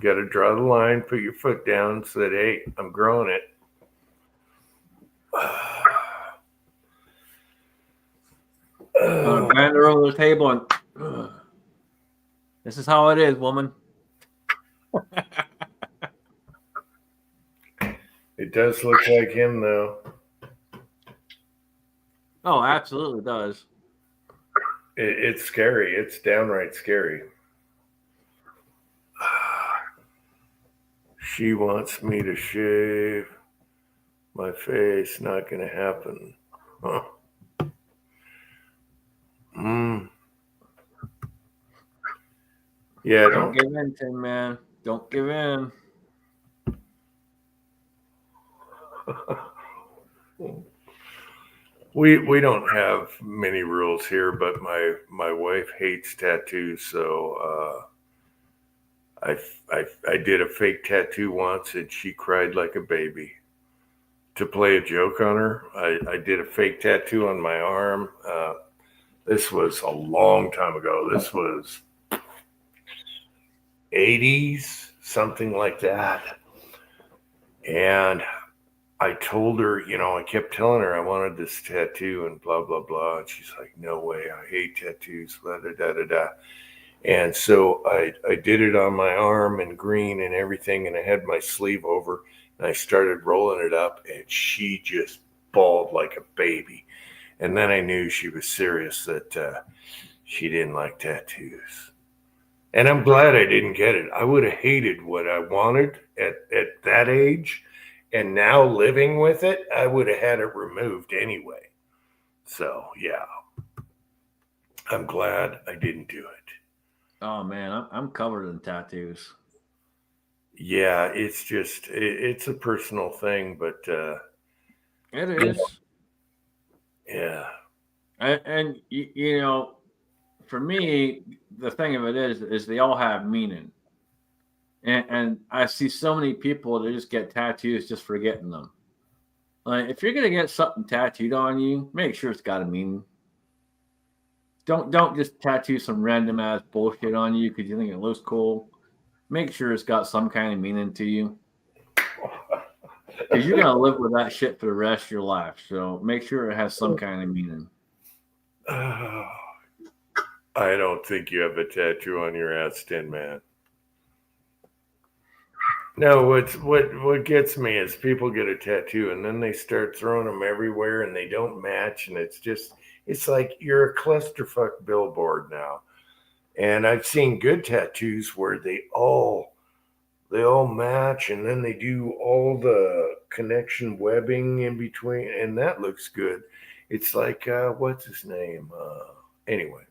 got to draw the line, put your foot down, and say, hey, I'm growing it. Bend her over the table and this is how it is, woman. It does look like him, though. Oh, absolutely does. It's scary. It's downright scary. She wants me to shave my face. Not going to happen. Huh. Yeah, Don't give in, Tin Man. Don't give in. We don't have many rules here, but my wife hates tattoos, so I did a fake tattoo once, and she cried like a baby. To play a joke on her, I did a fake tattoo on my arm. This was a long time ago. This was 80s, something like that. And I told her, I kept telling her I wanted this tattoo and blah, blah, blah. And she's like, no way, I hate tattoos, blah, da, da, da, da. And so I did it on my arm in green and everything, and I had my sleeve over, and I started rolling it up, and she just bawled like a baby. And then I knew she was serious, that she didn't like tattoos. And I'm glad I didn't get it. I would have hated what I wanted at that age. And now living with it, I would have had it removed anyway. So, yeah, I'm glad I didn't do it. Oh man, I'm covered in tattoos. Yeah, it's just, it's a personal thing, but It is. yeah. And for me, the thing of it is they all have meaning. And I see so many people that just get tattoos just for getting them. Like, if you're gonna get something tattooed on you, make sure it's got a meaning. Don't just tattoo some random ass bullshit on you because you think it looks cool. Make sure it's got some kind of meaning to you. Because you're gonna live with that shit for the rest of your life. So make sure it has some kind of meaning. I don't think you have a tattoo on your ass, Tin Man. No, what gets me is people get a tattoo and then they start throwing them everywhere and they don't match, and it's like you're a clusterfuck billboard now. And I've seen good tattoos where they all match, and then they do all the connection webbing in between, and that looks good. It's like what's his name? Anyway.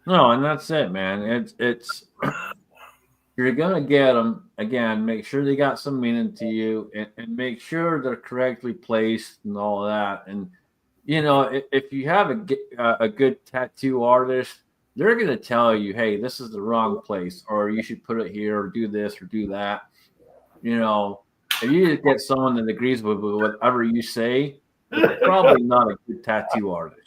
No, and that's it, man. It's you're gonna get them again. Make sure they got some meaning to you, and make sure they're correctly placed and all of that. And if you have a good tattoo artist, they're gonna tell you, hey, this is the wrong place, or you should put it here, or do this, or do that. If you just get someone that agrees with whatever you say, they're probably not a good tattoo artist.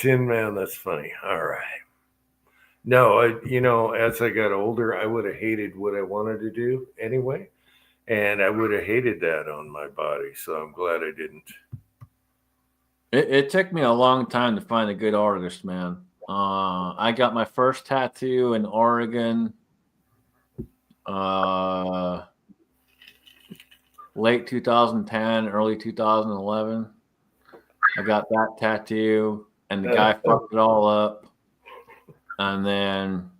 Tin Man, that's funny. All right. No, as I got older, I would have hated what I wanted to do anyway, and I would have hated that on my body. So I'm glad I didn't. It took me a long time to find a good artist, man. I got my first tattoo in Oregon, late 2010, early 2011. I got that tattoo, and the guy fucked it all up. And then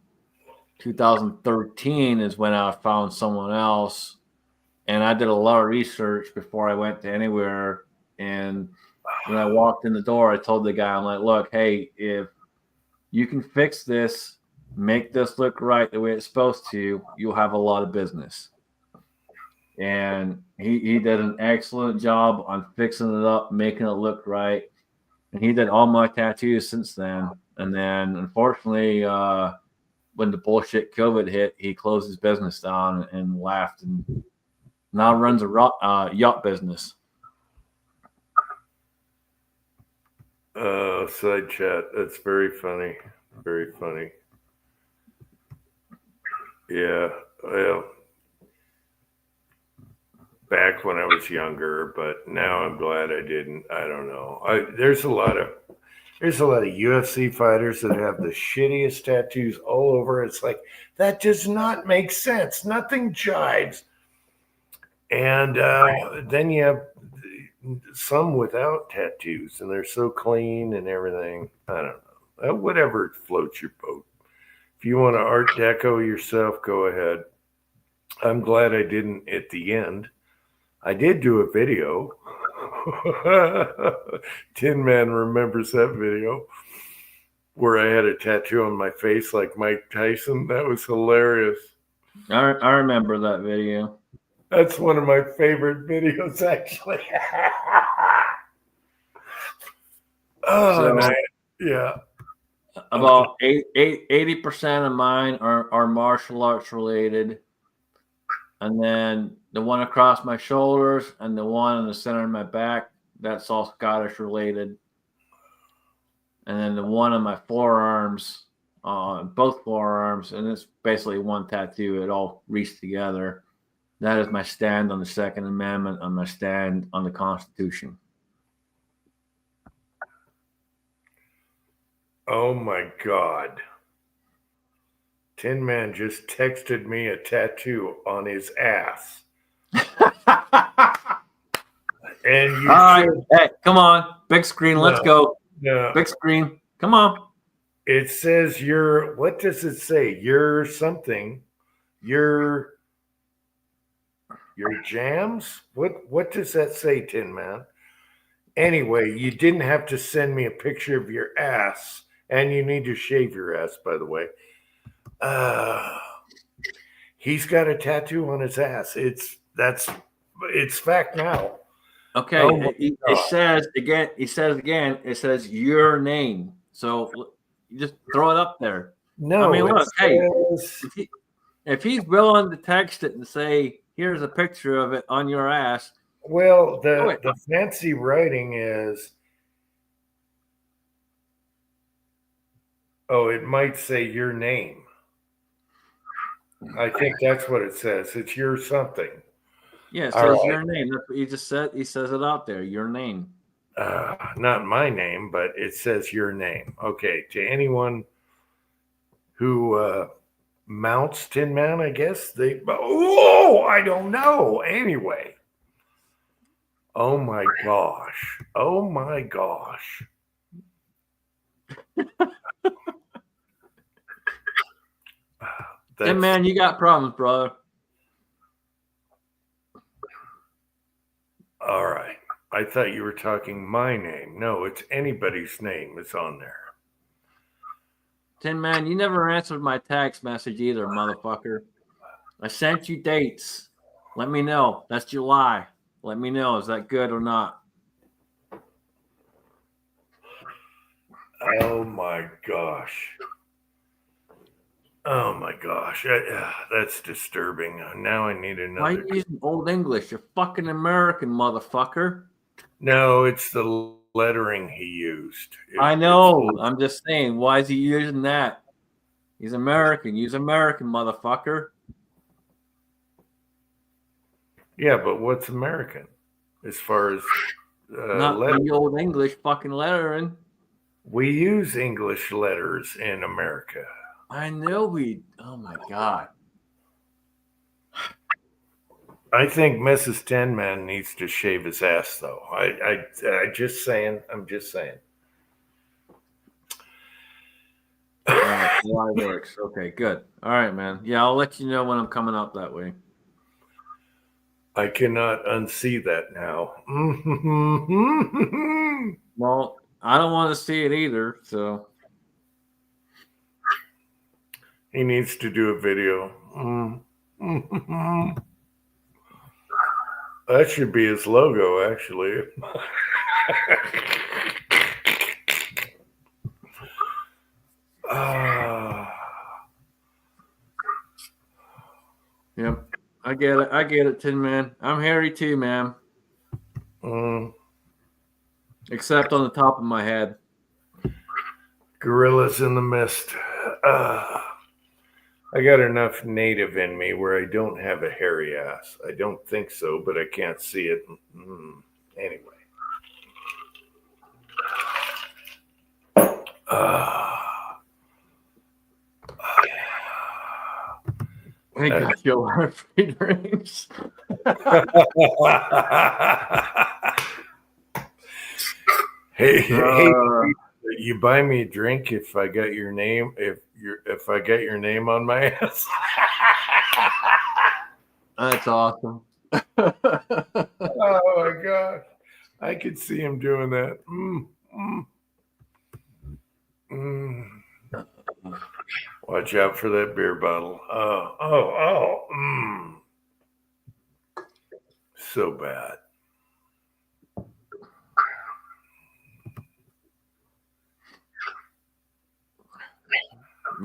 2013 is when I found someone else, and I did a lot of research before I went to anywhere. And when I walked in the door, I told the guy, I'm like, look, hey, if you can fix this, make this look right the way it's supposed to, you'll have a lot of business. And he did an excellent job on fixing it up, making it look right. And he did all my tattoos since then. And then, unfortunately, when the bullshit COVID hit, he closed his business down and left, and now runs a yacht business. Side chat. That's very funny. Very funny. Yeah. Well, back when I was younger, but now I'm glad I didn't. I don't know. There's a lot of UFC fighters that have the shittiest tattoos all over. It's like, that does not make sense. Nothing jives. And then you have some without tattoos, and they're so clean and everything. I don't know. Whatever floats your boat. If you want to Art Deco yourself, go ahead. I'm glad I didn't at the end. I did do a video. Tin Man remembers that video where I had a tattoo on my face like Mike Tyson. That was hilarious. I remember that video. That's one of my favorite videos, actually. Oh, So- yeah. About 80% of mine are martial arts related. And then the one across my shoulders and the one in the center of my back, that's all Scottish related. And then the one on my forearms, both forearms, and it's basically one tattoo. It all reached together. That is my stand on the Second Amendment, on my stand on the Constitution. Oh my God. Tin Man just texted me a tattoo on his ass. And you All right, should, hey, come on, big screen, let's go. no, Big screen, come on. it says you're, what does it say? You're something. Your jams? What does that say, Tin Man? Anyway, you didn't have to send me a picture of your ass, and you need to shave your ass, by the way. He's got a tattoo on his ass. It's fact now. Okay, Oh my it God. says again, it says your name. So you just throw it up there. No, I mean, look, hey, says, if he's willing to text it and say, here's a picture of it on your ass. well, Oh, the fancy writing is, oh, it might say your name. I think that's what it says. It's your something. yeah, it All says right. your name. That's what he just said. He says it out there, your name. Not my name, but it says your name. Okay, to anyone who mounts Tin Man, I guess I don't know. Anyway, oh my gosh, oh my gosh. Hey, man, you got problems, brother. All right. I thought you were talking my name. No, it's anybody's name is on there. Tin Man, you never answered my text message either, motherfucker. I sent you dates. Let me know. That's July. Let me know. Is that good or not? Oh my gosh. Oh my gosh. That's disturbing. Now I need another. Why are you using Old English? You're fucking American, motherfucker. No, it's the lettering he used. I know. I'm just saying. Why is he using that? He's American. Use American, motherfucker. Yeah, but what's American as far as Not lettering? the Old English fucking lettering. We use English letters in America. I know we. Oh my God. I think Mrs. Tin Man needs to shave his ass, though. I just saying. I'm just saying. All right. July works. Okay, good. All right, man. Yeah, I'll let you know when I'm coming up that way. I cannot unsee that now. Well, I don't want to see it either. So He needs to do a video. That should be his logo, actually. yep. I get it. I get it, Tin Man. I'm hairy too, man. Except on the top of my head. Gorillas in the mist. I got enough native in me where I don't have a hairy ass. I don't think so, but I can't see it. Anyway. I got your free drinks. Hey, you buy me a drink if I got your name if I get your name on my ass. That's awesome. Oh my gosh. I could see him doing that. Watch out for that beer bottle. So bad.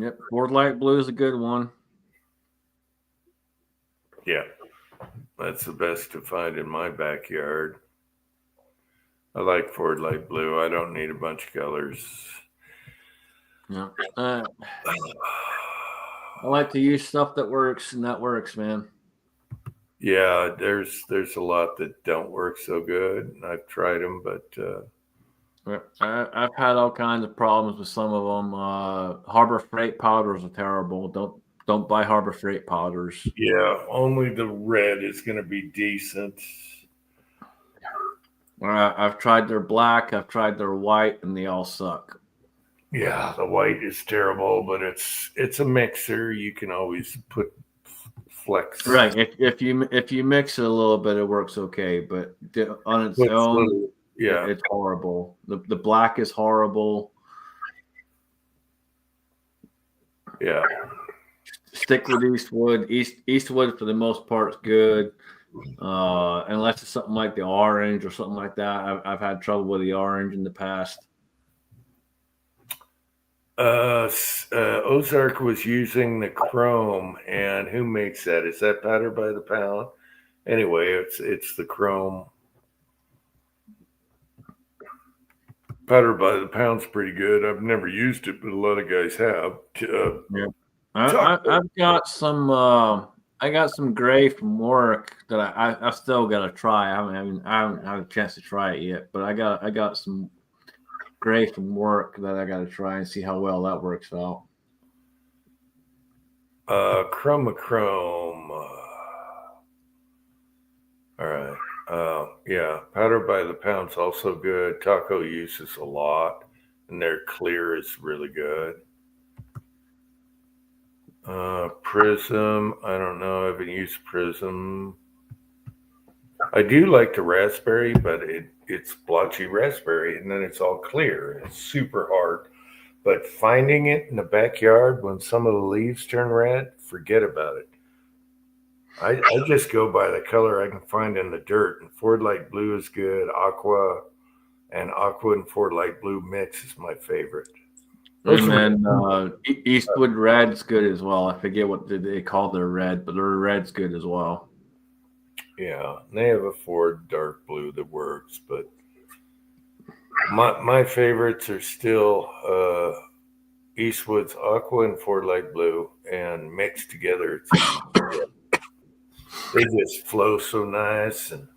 Yep. Ford Light Blue is a good one. Yeah, that's the best to find in my backyard. I like Ford Light Blue. I don't need a bunch of colors. Yeah. I like to use stuff that works, and that works, man. Yeah, there's a lot that don't work so good. I've tried them, but I've had all kinds of problems with some of them. Harbor Freight powders are terrible. Don't buy Harbor Freight powders. yeah, only the red is going to be decent. I've tried their black, I've tried their white, and they all suck. Yeah, the white is terrible, but it's a mixer. You can always put flex. Right. If you mix it a little bit, it works okay. But on its Puts own, little- yeah, it's horrible. The black is horrible. yeah. Stick with Eastwood. Eastwood for the most part is good. Unless it's something like the orange or something like that. I've had trouble with the orange in the past. Ozark was using the chrome, and who makes that? Is that Powder by the Pound? Anyway, it's the chrome. Powder by the Pound's pretty good. I've never used it, but a lot of guys have. I've got some. I got some gray from work that I still got to try. I haven't had a chance to try it yet, but I got some gray from work that I got to try and see how well that works out. Chromachrome. All right. Yeah, Powder by the Pound's also good. Taco uses a lot, and their clear is really good. Prism. I don't know. I haven't used Prism. I do like the raspberry, but it's blotchy raspberry, and then it's all clear. It's super hard. But finding it in the backyard when some of the leaves turn red, forget about it. I just go by the color I can find in the dirt. And Ford Light Blue is good. Aqua and Ford Light Blue mix is my favorite. And then Eastwood Red's good as well. I forget what they call their red, but their red's good as well. Yeah, they have a Ford Dark Blue that works, but my favorites are still Eastwood's Aqua and Ford Light Blue, and mixed together. They just flow so nice, and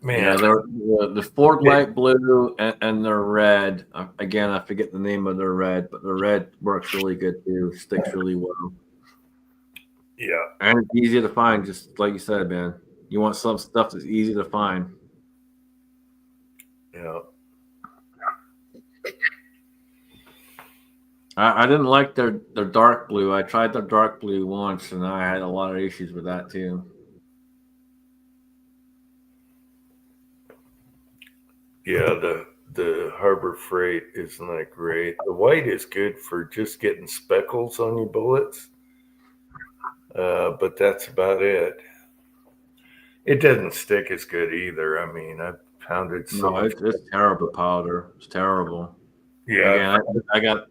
man, yeah, the Ford Light Blue and their red. Again, I forget the name of their red, but the red works really good too. Sticks really well. yeah, And it's easy to find, just like you said, man. You want some stuff that's easy to find. yeah. I didn't like their dark blue. I tried their dark blue once, and I had a lot of issues with that too. Yeah, the Harbor Freight isn't that great. The white is good for just getting speckles on your bullets, but that's about it. It doesn't stick as good either. I mean, I've pounded so much. It's terrible powder. It's terrible. Yeah, Again,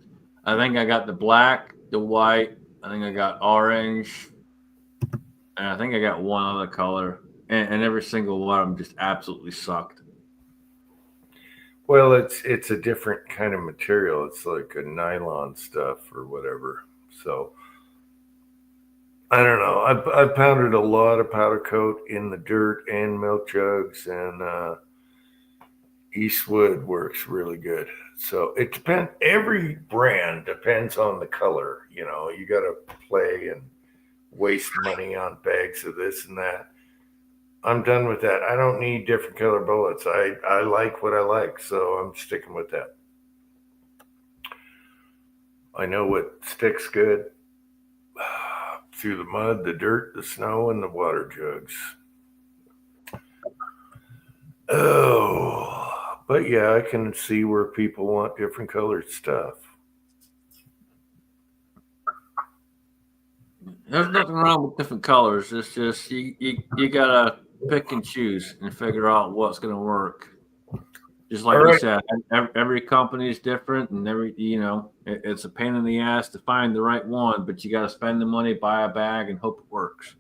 I think I got the black, the white. I think I got orange, and I think I got one other color. And every single one of them just absolutely sucked. well, it's a different kind of material. It's like a nylon stuff or whatever. So I don't know. I've pounded a lot of powder coat in the dirt and milk jugs, and Eastwood works really good. So it depends. Every brand depends on the color. You know, you got to play and waste money on bags of this and that. I'm done with that. I don't need different color bullets. I like what I like, so I'm sticking with that. I know what sticks good through the mud, the dirt, the snow, and the water jugs. Oh, but yeah, I can see where people want different colored stuff. There's nothing wrong with different colors. It's just you gotta pick and choose and figure out what's gonna work. Just like All you right. said, every company is different, and it's a pain in the ass to find the right one. But you got to spend the money, buy a bag, and hope it works.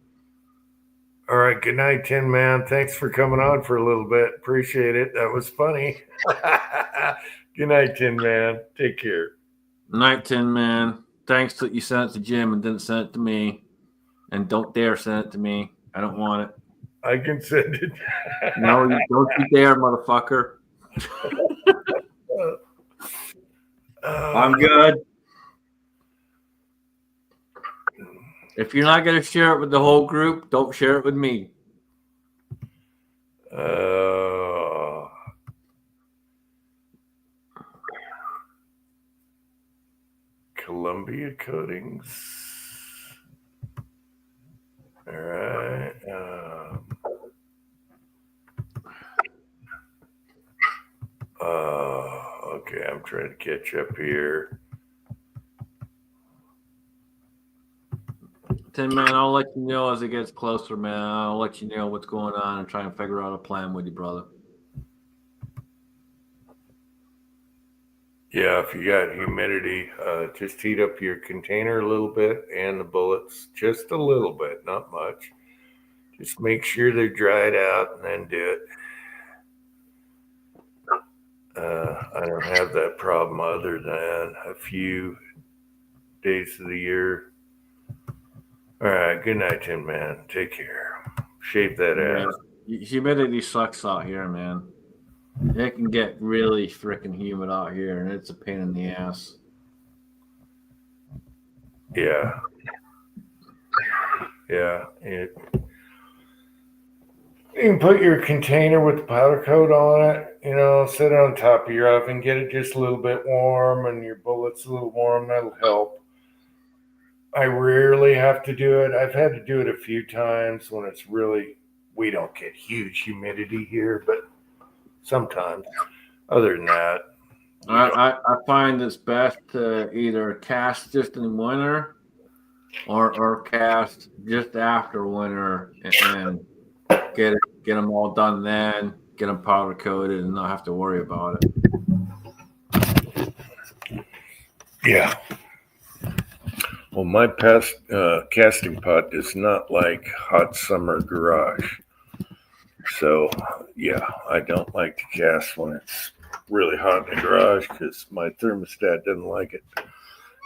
All right. Good night, Tin Man. Thanks for coming on for a little bit. Appreciate it. That was funny. Good night, Tin Man. Take care. Night, Tin Man. Thanks that you sent it to Jim and didn't send it to me. And don't dare send it to me. I don't want it. I can send it. No, you don't you dare, motherfucker. I'm good. If you're not going to share it with the whole group, don't share it with me. Columbia Coatings. All right. Okay, I'm trying to catch up here. Tin Man, I'll let you know as it gets closer, man. I'll let you know what's going on and try and figure out a plan with you, brother. Yeah, if you got humidity, just heat up your container a little bit and the bullets just a little bit, not much. Just make sure they're dried out and then do it. I don't have that problem other than a few days of the year. All right, good night, Tin Man. Take care. Shave that ass. Humidity sucks out here, man. It can get really freaking humid out here, and it's a pain in the ass. Yeah. You can put your container with the powder coat on it, sit it on top of your oven, get it just a little bit warm, and your bullets a little warm. That'll help. I rarely have to do it. I've had to do it a few times when we don't get huge humidity here, but sometimes. Other than that, I find it's best to either cast just in winter or cast just after winter and get them all done then, get them powder coated, and not have to worry about it. yeah. Well, my past casting pot is not like hot summer garage. So, yeah, I don't like to cast when it's really hot in the garage because my thermostat doesn't like it.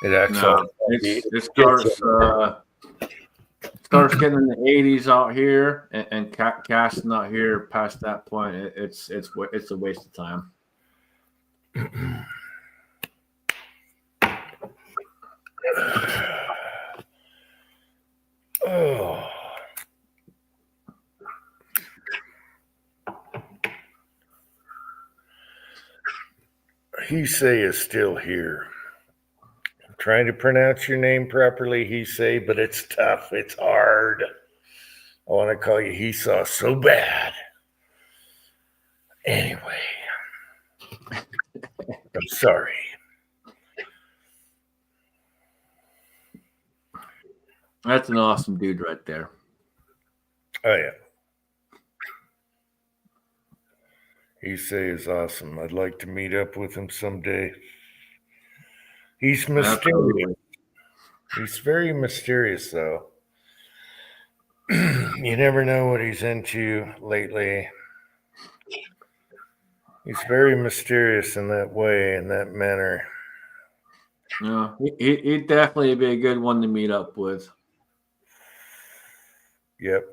It acts all it starts getting in the 80s out here, and casting out here past that point, it's a waste of time. Oh. Heesay is still here. I'm trying to pronounce your name properly, Heesay, but it's tough. It's hard. I want to call you Heesaw so bad. Anyway, I'm sorry. That's an awesome dude right there. Oh, yeah. Heesay is awesome. I'd like to meet up with him someday. He's mysterious. Absolutely. He's very mysterious, though. You never know what he's into lately. He's very mysterious in that way, in that manner. Yeah, he'd definitely be a good one to meet up with. Yep.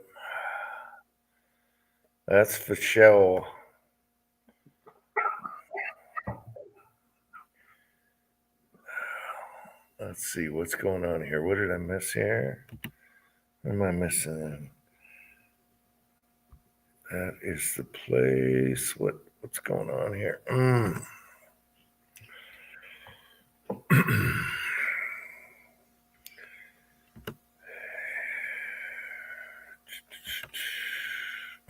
That's for sure. Let's see what's going on here. What did I miss here? What am I missing? That is the place. What's going on here?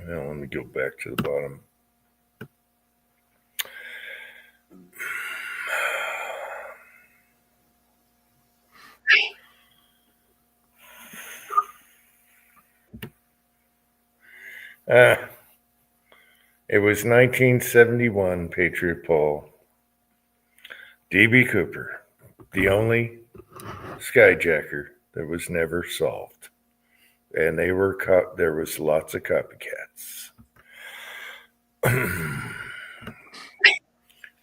Now let me go back to the bottom. It was 1971, Patriot Paul. D.B. Cooper, the only skyjacker that was never solved. And they were there was lots of copycats.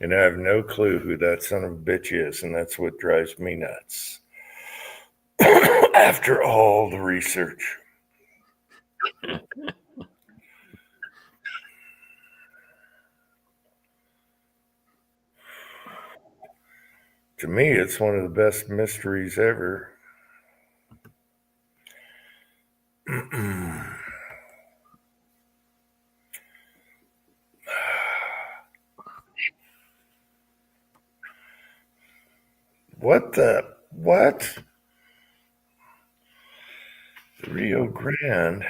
And I have no clue who that son of a bitch is, and that's what drives me nuts. After all the research. To me, it's one of the best mysteries ever. What the? What? The Rio Grande.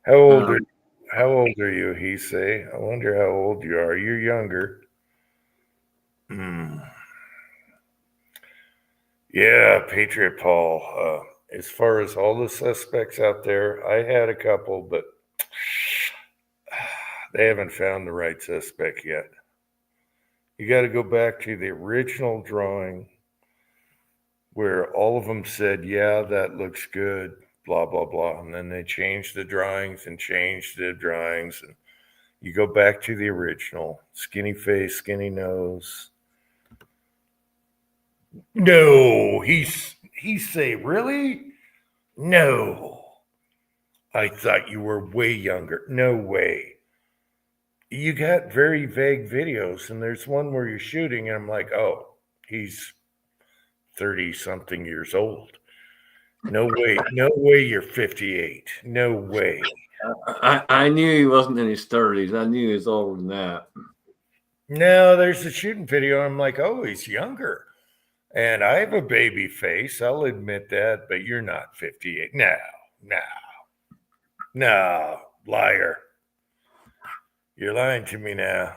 How old are you, he say? I wonder how old you are. You're younger. Yeah, Patriot Paul. As far as all the suspects out there, I had a couple, but they haven't found the right suspect yet. You got to go back to the original drawing where all of them said, yeah, that looks good, blah, blah, blah. And then they changed the drawings and changed the drawings. And you go back to the original skinny face, skinny nose. No, he say, really? No. I thought you were way younger. No way. You got very vague videos, and there's one where you're shooting, and I'm like, oh, he's 30 something years old. No way you're 58. No way. I knew he wasn't in his 30s. I knew he was older than that. No, there's a shooting video. I'm like, oh, he's younger. And I have a baby face. I'll admit that, but you're not 58. No, liar. You're lying to me now.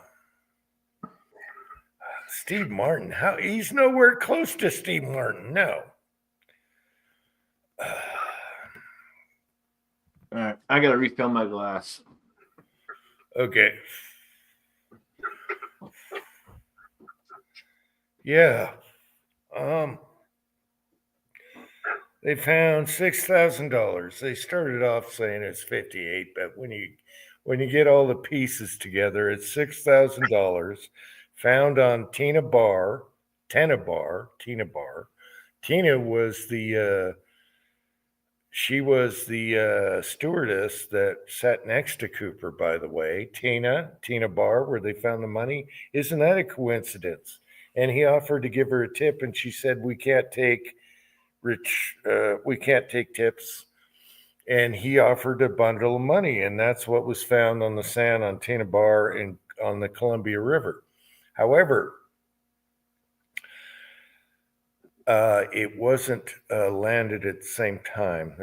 Steve Martin, he's nowhere close to Steve Martin. No. All right, I gotta refill my glass. Okay. Yeah. They found $6,000. They started off saying it's 58, but when you get all the pieces together, it's $6,000 found on Tina Barr. Tina was she was the stewardess that sat next to Cooper, by the way. Tina Barr, where they found the money. Isn't that a coincidence? And he offered to give her a tip, and she said, we can't take tips. And he offered a bundle of money, and that's what was found on the sand on Tina Barr and on the Columbia River. However, it wasn't landed at the same time.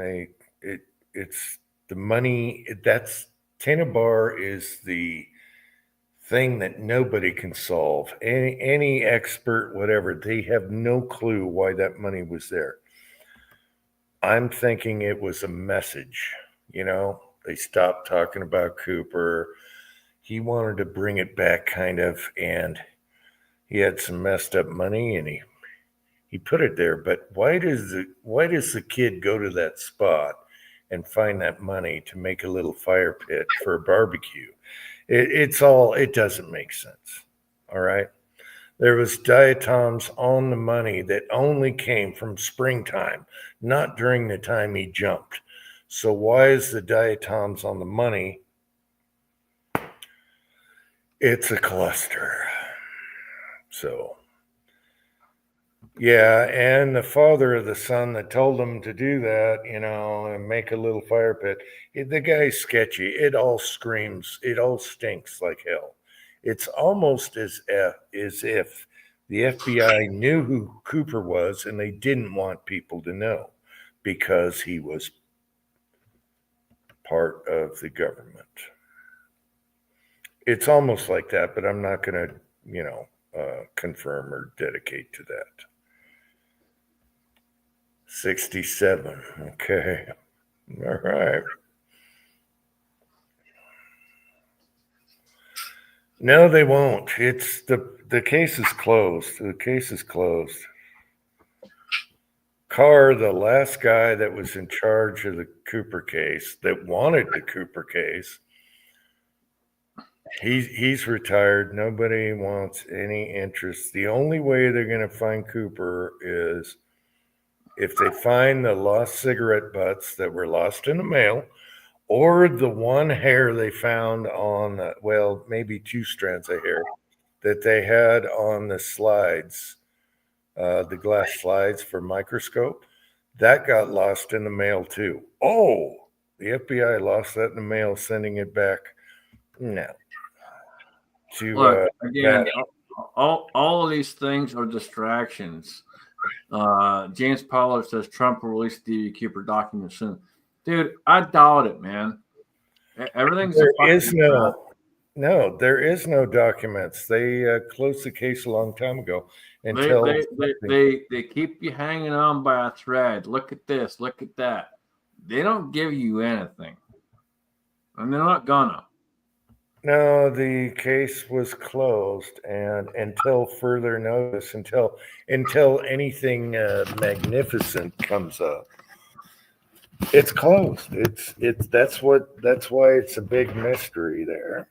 It's the money. That's Tina Barr is the thing that nobody can solve. Any expert, whatever, they have no clue why that money was there. I'm thinking it was a message. They stopped talking about Cooper. He wanted to bring it back, kind of, and he had some messed up money, and he put it there. But why does the kid go to that spot and find that money to make a little fire pit for a barbecue? It doesn't make sense. All right. There was diatoms on the money that only came from springtime, not during the time he jumped. So why is the diatoms on the money? It's a cluster. So, yeah, and the father of the son that told him to do that, and make a little fire pit, the guy's sketchy. It all screams, it all stinks like hell. It's almost as if the FBI knew who Cooper was and they didn't want people to know because he was part of the government. It's almost like that, but I'm not going to, confirm or dedicate to that. 67. Okay. All right. No, they won't. It's the case is closed. The case is closed. Carr, the last guy that was in charge of the Cooper case, that wanted the Cooper case, he's retired. Nobody wants any interest. The only way they're going to find Cooper is if they find the lost cigarette butts that were lost in the mail, or the one hair they found on, well, maybe 2 strands of hair that they had on the slides, the glass slides for microscope. That got lost in the mail too. Oh, the FBI lost that in the mail, sending it back. No. To Look, again, all of these things are distractions. James Pollard says Trump will release the Cooper documents soon. Dude, I doubt it, man. Everything's there is there is no documents. They closed the case a long time ago. Until they keep you hanging on by a thread. Look at this, look at that. They don't give you anything, and they're not gonna. No, the case was closed, and until further notice, until anything magnificent comes up, it's closed. That's why it's a big mystery there.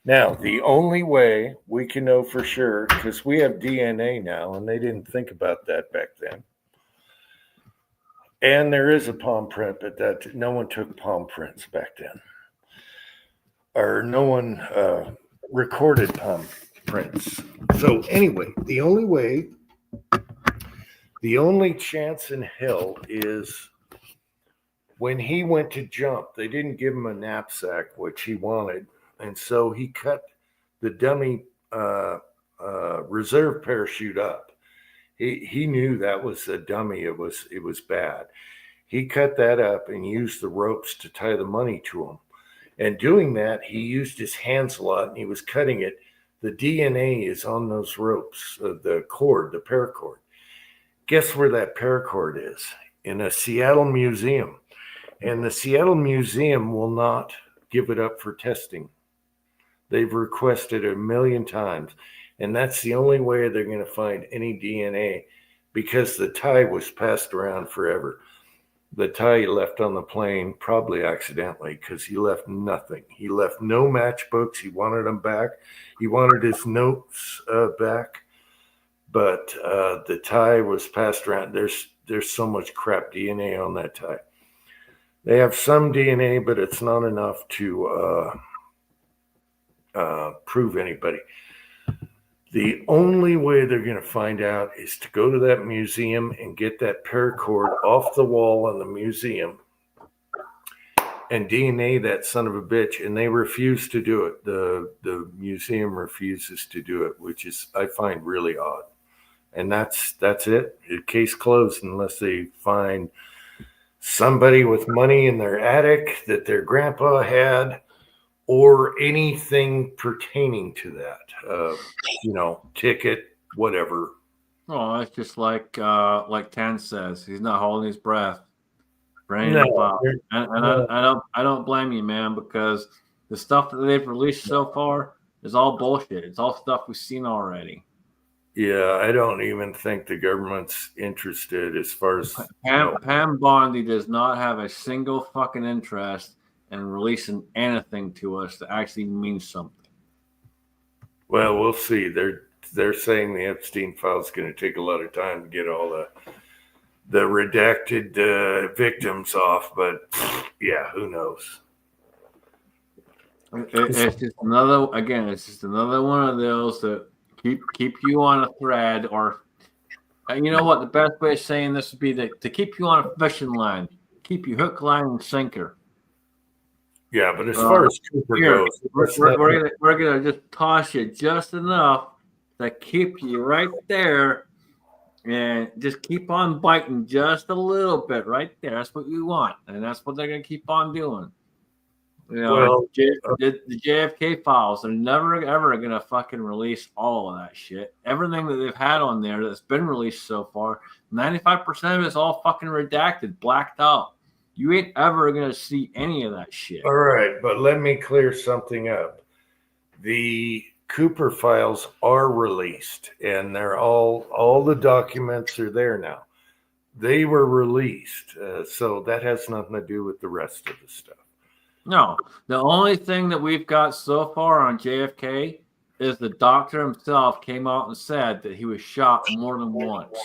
Now, the only way we can know for sure, because we have DNA now, and they didn't think about that back then. And there is a palm print, but that no one took palm prints back then, or no one recorded palm prints. So anyway, the only chance in hell is when he went to jump. They didn't give him a knapsack, which he wanted. And so he cut the dummy reserve parachute up. He knew that was a dummy. It was bad. He cut that up and used the ropes to tie the money to him. And doing that, he used his hands a lot, and he was cutting it. The DNA is on those ropes, the cord, the paracord. Guess where that paracord is? In a Seattle museum. And the Seattle Museum will not give it up for testing. They've requested 1,000,000 times. And that's the only way they're going to find any DNA, because the tie was passed around forever. The tie he left on the plane, probably accidentally, because he left nothing. He left no matchbooks. He wanted them back. He wanted his notes back. But the tie was passed around. There's so much crap DNA on that tie. They have some DNA, but it's not enough to prove anybody. The only way they're going to find out is to go to that museum and get that paracord off the wall in the museum and DNA that son of a bitch. And they refuse to do it. The museum refuses to do it, which is, I find, really odd. And that's it. The case closed unless they find somebody with money in their attic that their grandpa had, or anything pertaining to that, ticket, whatever. Oh, it's just like Tan says, he's not holding his breath. And I don't blame you, man, because the stuff that they've released so far is all bullshit. It's all stuff we've seen already. Yeah, I don't even think the government's interested as far as Pam Bondi does not have a single fucking interest and releasing anything to us that actually means something. Well, we'll see. They're saying the Epstein file is going to take a lot of time to get all the redacted victims off, but yeah, who knows? It's just another one of those that keep you on a thread, or you know what? The best way of saying this would be to keep you on a fishing line, keep you hook, line, and sinker. Yeah, but as far as Cooper goes, we're gonna just toss you just enough to keep you right there, and just keep on biting just a little bit right there. That's what we want, and that's what they're gonna keep on doing. You know, Well, the JFK files, they're never ever gonna fucking release all of that shit. Everything that they've had on there that's been released so far, 95% of it's all fucking redacted, blacked out. You ain't ever gonna see any of that shit. all right, but let me clear something up. The Cooper files are released, and they're all the documents are there now. They were released, so that has nothing to do with the rest of the stuff. No, the only thing that we've got so far on JFK is the doctor himself came out and said that he was shot more than once.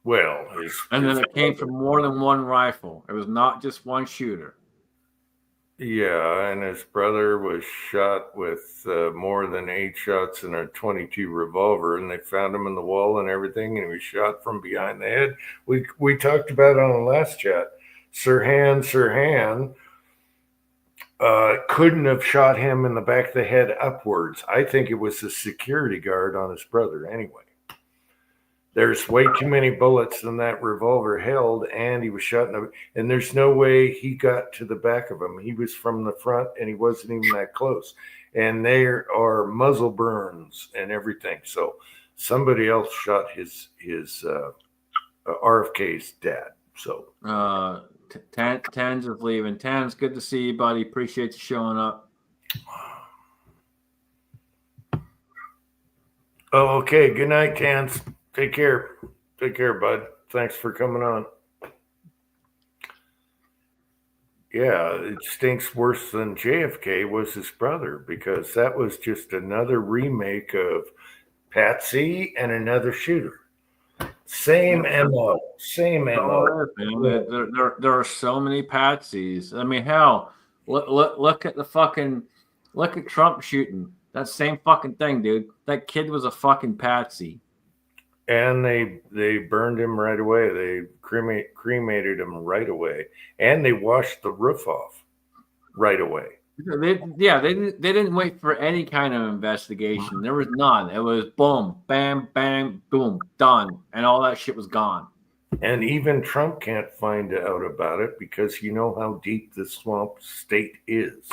Well, and then it came from more than one rifle. It was not just one shooter. Yeah, and his brother was shot with more than 8 shots in a .22 revolver, and they found him in the wall and everything, and he was shot from behind the head. We talked about it on the last chat. Sirhan couldn't have shot him in the back of the head upwards. I think it was the security guard on his brother anyway. There's way too many bullets than that revolver held, and he was shot and there's no way he got to the back of him. He was from the front, and he wasn't even that close. And there are muzzle burns and everything. So somebody else shot his RFK's dad. So Tans is leaving. Tans, good to see you, buddy. Appreciate you showing up. Oh, okay. Good night, Tans. Take care. Take care, bud. Thanks for coming on. Yeah, it stinks worse than JFK was his brother, because that was just another remake of Patsy and another shooter. Same MO. Same MO. There are so many patsies. I mean, hell, look at Trump shooting. That same fucking thing, dude. That kid was a fucking patsy. And they burned him right away. They cremated him right away, and they washed the roof off right away. They didn't wait for any kind of investigation. There was none. It was boom, bam, bang, boom, done, and all that shit was gone. And even Trump can't find out about it, because you know how deep the swamp state is.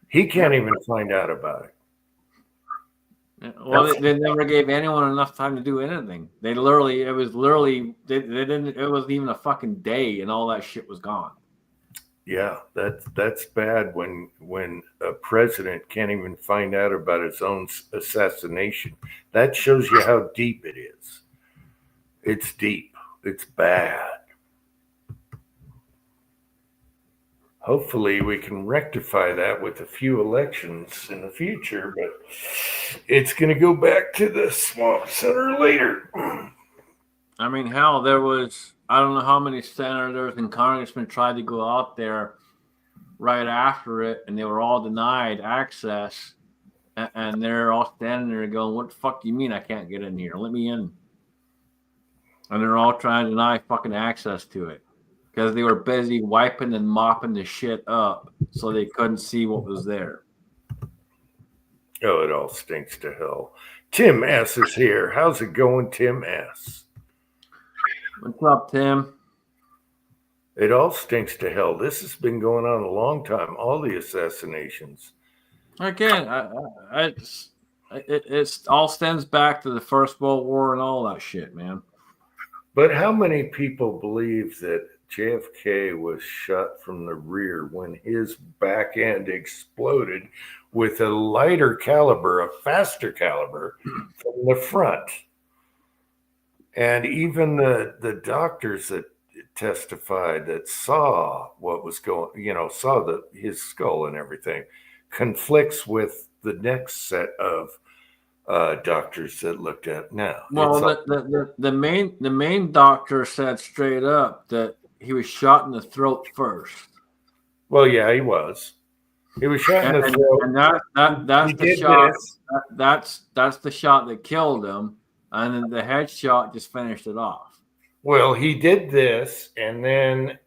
He can't even find out about it. Well, they never gave anyone enough time to do anything. It wasn't even a fucking day, and all that shit was gone. Yeah, that's bad when a president can't even find out about his own assassination. That shows you how deep it is. It's deep. It's bad. Hopefully we can rectify that with a few elections in the future, but it's going to go back to the swamp center later. I mean, hell, there was, I don't know how many senators and congressmen tried to go out there right after it, and they were all denied access, and they're all standing there going, what the fuck do you mean I can't get in here? Let me in. And they're all trying to deny fucking access to it, because they were busy wiping and mopping the shit up so they couldn't see what was there. Oh, it all stinks to hell. Tim S. is here. How's it going, Tim S.? What's up, Tim? It all stinks to hell. This has been going on a long time, all the assassinations. Again, it all stems back to the First World War and all that shit, man. But how many people believe that JFK was shot from the rear when his back end exploded with a lighter caliber, a faster caliber from the front? And even the doctors that testified that saw what was going, saw his skull and everything, conflicts with the next set of doctors that looked at now. Well, the main doctor said straight up that he was shot in the throat first. Well, yeah, he was. He was shot in the throat, and that's the shot. That's the shot that killed him, and then the headshot just finished it off. Well, he did this, and then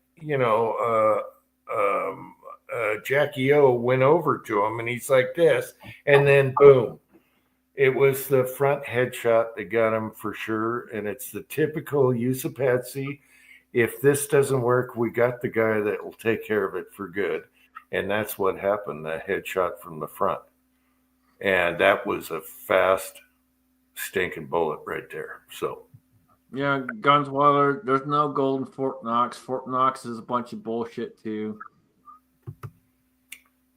Jackie O went over to him, and he's like this, and then boom. It was the front headshot that got him for sure, and it's the typical use of Patsy. if this doesn't work, we got the guy that will take care of it for good. And that's what happened, that headshot from the front. And that was a fast, stinking bullet right there. So, Yeah, Gunsweiler, there's no gold in Fort Knox. Fort Knox is a bunch of bullshit, too.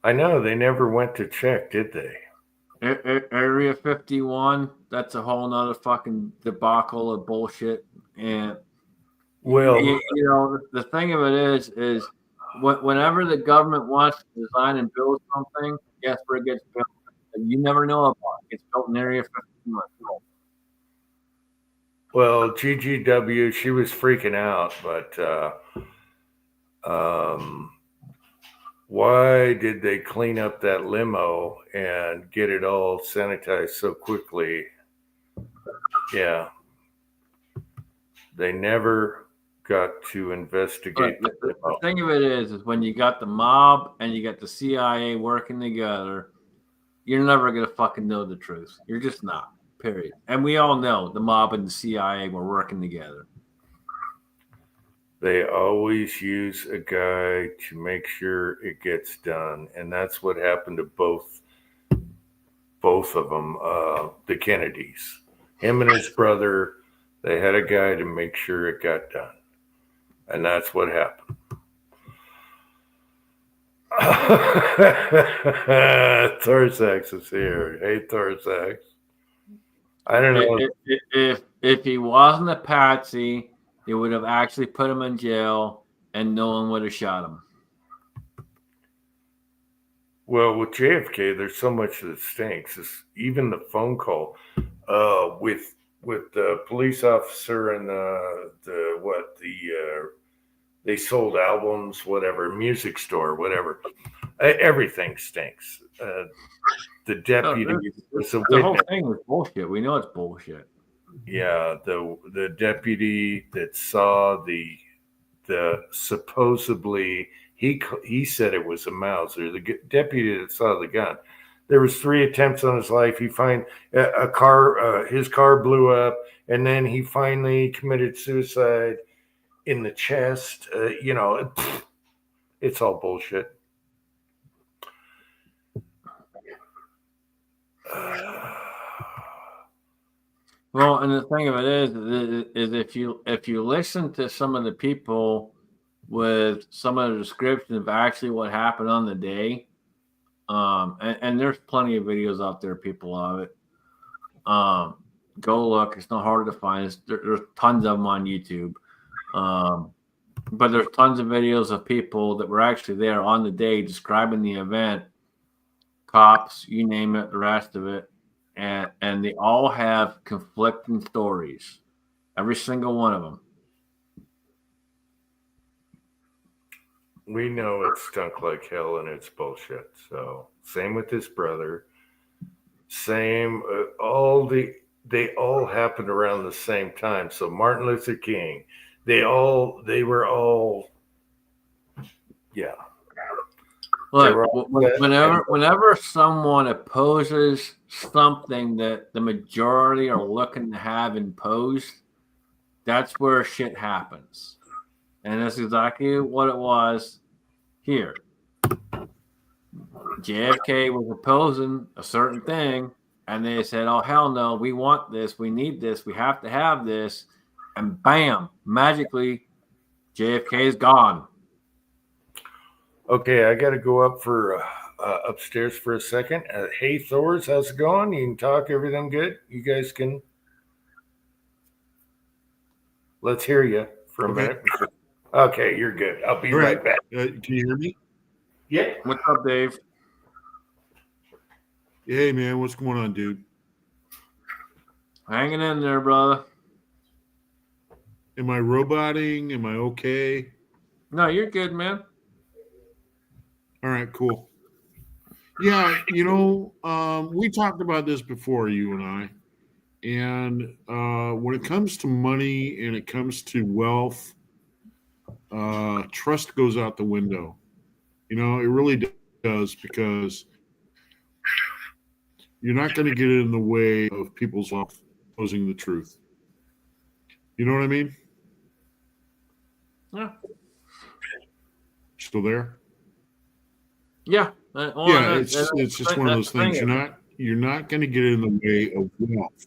I know they never went to check, did they? Area 51, that's a whole nother fucking debacle of bullshit. And, Well, you know, the thing of it is whenever the government wants to design and build something, guess where it gets built? You never know about it. It's built in Area 51. well, GGW, she was freaking out, but why did they clean up that limo and get it all sanitized so quickly? Yeah. They never got to investigate. But the thing of it is when you got the mob and you got the CIA working together, you're never going to fucking know the truth. You're just not, period. And we all know the mob and the CIA were working together. They always use a guy to make sure it gets done, and that's what happened to both of them, the Kennedys. Him and his brother, they had a guy to make sure it got done, and that's what happened. Torsax is here. Hey, Torsax. I don't know. If he wasn't a patsy, they would have actually put him in jail, and no one would have shot him. Well, with JFK, there's so much that stinks. It's even the phone call with the police officer and they sold albums, whatever, music store, whatever. Everything stinks. The deputy was a The whole witness. thing was bullshit. We know it's bullshit. Yeah, the deputy that saw the supposedly he said it was a Mauser. The deputy that saw the gun. There was 3 attempts on his life. He find a car, his car blew up, and then he finally committed suicide in the chest. It's all bullshit. Well, and the thing of it is if you listen to some of the people with some of the description of actually what happened on the day, and there's plenty of videos out there, people of it. Go look; it's not hard to find. There's tons of them on YouTube, but there's tons of videos of people that were actually there on the day describing the event. Cops, you name it, the rest of it. And they all have conflicting stories, every single one of them. We know it stunk like hell and it's bullshit. So same with his brother. Same, they all happened around the same time. So Martin Luther King, they were all, yeah. Look, whenever someone opposes something that the majority are looking to have imposed, that's where shit happens. And that's exactly what it was here. JFK was opposing a certain thing, and they said, oh, hell no, we want this, we need this, we have to have this. And bam, magically, JFK is gone. Okay, I got to go up for upstairs for a second. Hey, Thors, how's it going? You can talk. Everything good? You guys can. Let's hear you for a minute. Okay, you're good. I'll be right back. Can you hear me? Yeah. What's up, Dave? Hey, man, what's going on, dude? Hanging in there, brother. Am I roboting? Am I okay? No, you're good, man. All right, cool. Yeah, we talked about this before, you and I. And when it comes to money and it comes to wealth, trust goes out the window. It really does, because you're not going to get in the way of people's life exposing the truth. You know what I mean? Yeah. Still there? Yeah. Yeah, it's just one of those things. You're not going to get in the way of wealth.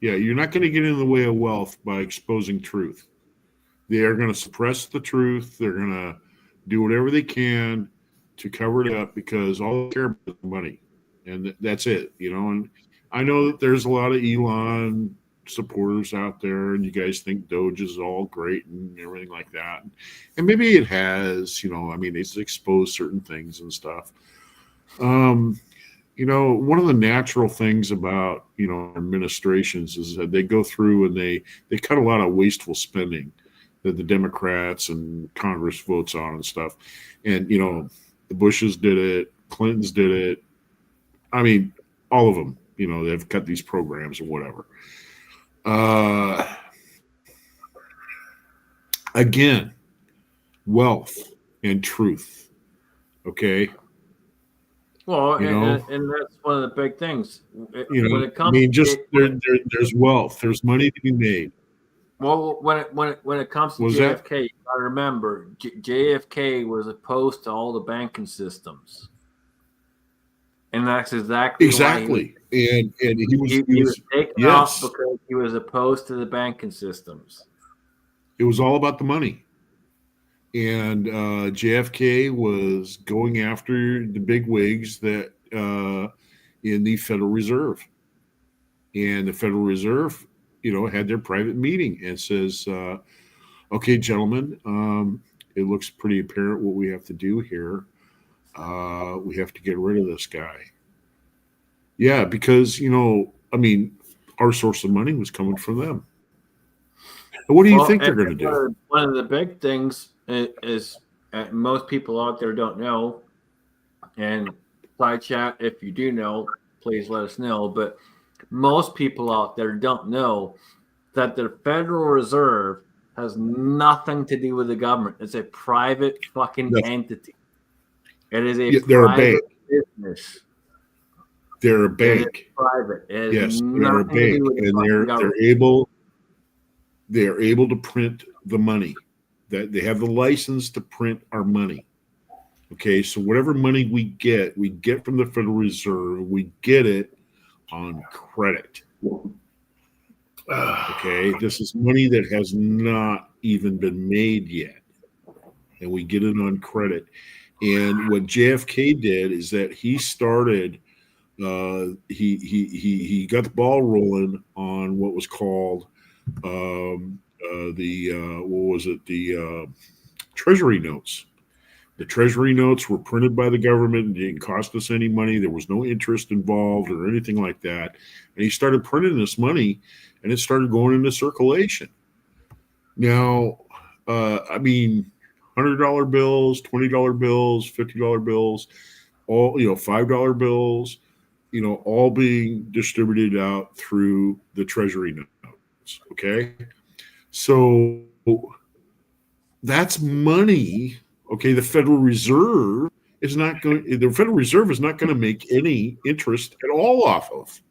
Yeah, you're not going to get in the way of wealth by exposing truth. They are going to suppress the truth. They're going to do whatever they can to cover it up because all they care about is money, and that's it. And I know that there's a lot of Elon supporters out there, and you guys think Doge is all great and everything like that, and maybe it has. I mean, it's exposed certain things and stuff. One of the natural things about administrations is that they go through and they cut a lot of wasteful spending that the Democrats and Congress votes on and stuff. And the Bushes did it, Clintons did it. I mean, all of them. They've cut these programs or whatever. Again, wealth and truth. Okay. Well, and that's one of the big things. When it comes, there's wealth. There's money to be made. Well, when it comes to JFK, you got to remember JFK was opposed to all the banking systems, and that's exactly why he was taken off because he was opposed to the banking systems. It was all about the money. And JFK was going after the big wigs that in the Federal Reserve. And the Federal Reserve, had their private meeting and says, okay, gentlemen, it looks pretty apparent what we have to do here. We have to get rid of this guy. Yeah, because, our source of money was coming from them. And what do you think they're going to do? One of the big things is most people out there don't know, and side chat, if you do know, please let us know. But most people out there don't know that the Federal Reserve has nothing to do with the government. It's a private fucking entity. It is a private business. They're a bank. Private. Yes, they're a bank, and they're able to print the money. That they have the license to print our money. Okay, so whatever money we get from the Federal Reserve. We get it on credit. Okay, this is money that has not even been made yet, and we get it on credit. And what JFK did is that he started. He got the ball rolling on what was called the Treasury notes. The Treasury notes were printed by the government and didn't cost us any money. There was no interest involved or anything like that. And he started printing this money, and it started going into circulation. Now, $100 bills, $20 bills, $50 bills, all $5 bills, all being distributed out through the Treasury notes. Okay, so that's money. Okay, the Federal Reserve is not going to make any interest at all off of.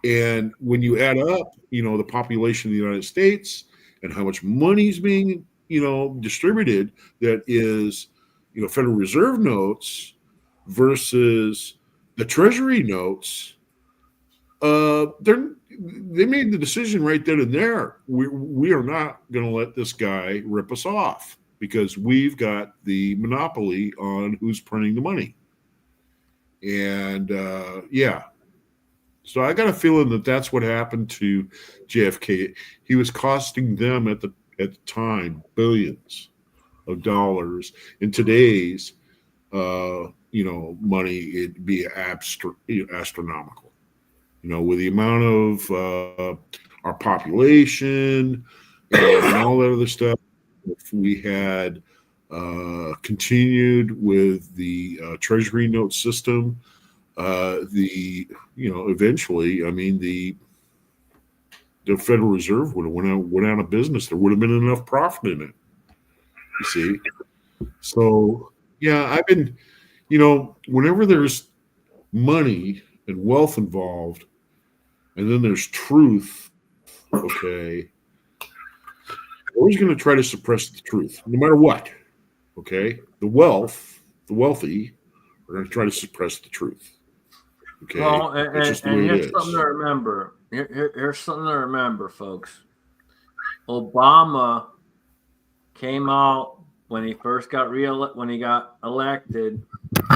And when you add up, the population of the United States and how much money is being, distributed, that is, Federal Reserve notes versus the Treasury notes, they made the decision right then and there. We are not going to let this guy rip us off because we've got the monopoly on who's printing the money. And so I got a feeling that that's what happened to JFK. He was costing them at the time billions of dollars. In today's money, it'd be astronomical. With the amount of our population and all that other stuff, if we had continued with the Treasury note system, eventually, the Federal Reserve would have went out of business. There would have been enough profit in it. You see, so yeah, I've been, whenever there's money and wealth involved, and then there's truth. Okay, always going to try to suppress the truth, no matter what. Okay, the wealthy are going to try to suppress the truth. Okay, Well, that's just the and way it here's is. something to remember. Here's something to remember, folks. Obama came out when he first got when he got elected.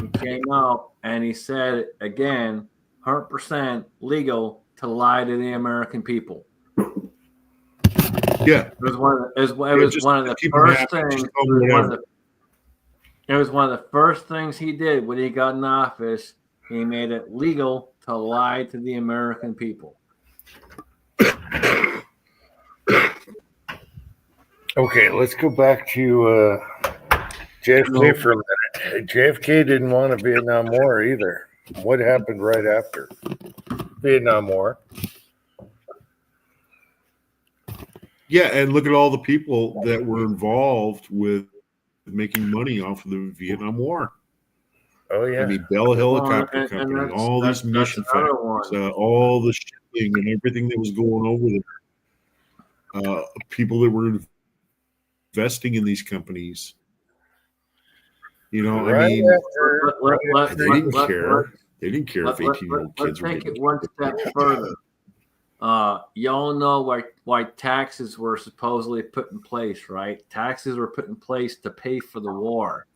He came out and he said again, 100% legal to lie to the American people. Yeah, It was one of the first things. It was one of the first things he did when he got in office. He made it legal to lie to the American people. Okay, let's go back to JFK for a minute. JFK didn't want a Vietnam War either. What happened right after Vietnam War? yeah, and look at all the people that were involved with making money off of the Vietnam War. Oh yeah, I mean, Bell Helicopter and Company, all these mission another factories, one. all the shipping and everything that was going over there. People that were investing in these companies. You know, right I mean, after, they didn't care. They didn't care if 18-year-old kids were Let's take getting it one step further. Y'all know why taxes were supposedly put in place, right? Taxes were put in place to pay for the war.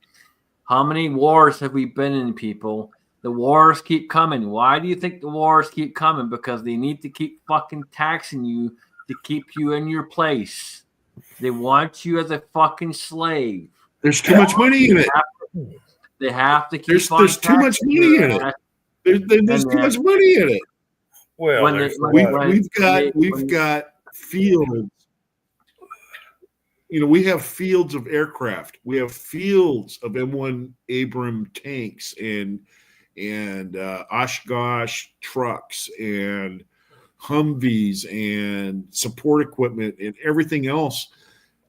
How many wars have we been in, people? The wars keep coming. Why do you think the wars keep coming? Because they need to keep fucking taxing you to keep you in your place. They want you as a fucking slave. There's too much money in it. They have to keep There's too much money in it. There's too much money in it. well, We've got fields. You know, we have fields of aircraft. We have fields of M1 Abram tanks and Oshkosh trucks and Humvees and support equipment and everything else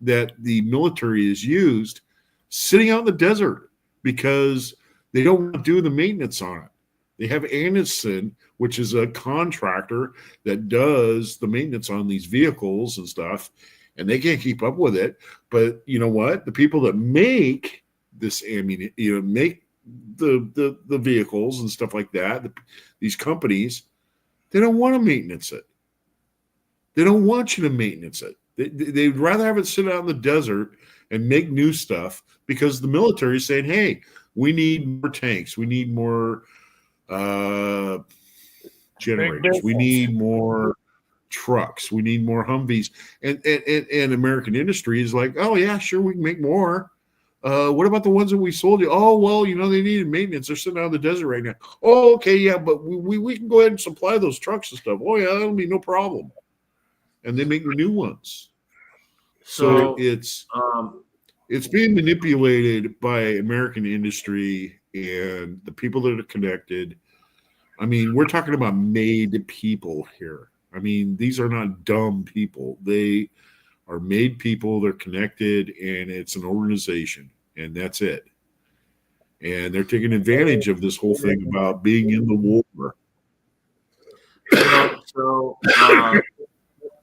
that the military has used sitting out in the desert because they don't want to do the maintenance on it. They have Anderson, which is a contractor that does the maintenance on these vehicles and stuff, and they can't keep up with it. But you know what? The people that make this ammunition, make the vehicles and stuff like that, these companies, they don't want to maintenance it. They don't want you to maintenance it. They'd rather have it sit out in the desert and make new stuff because the military is saying, hey, we need more tanks. We need more generators. We need more trucks. We need more Humvees. And American industry is like, oh, yeah, sure, we can make more. What about the ones that we sold you? Oh, well, they needed maintenance. They're sitting out in the desert right now. Oh, okay, yeah, but we can go ahead and supply those trucks and stuff. Oh, yeah, that'll be no problem. And they make new ones. So it's being manipulated by American industry and the people that are connected. I mean, we're talking about made people here. I mean, these are not dumb people. They are made people. They're connected, and it's an organization, and that's it. And they're taking advantage of this whole thing about being in the war. So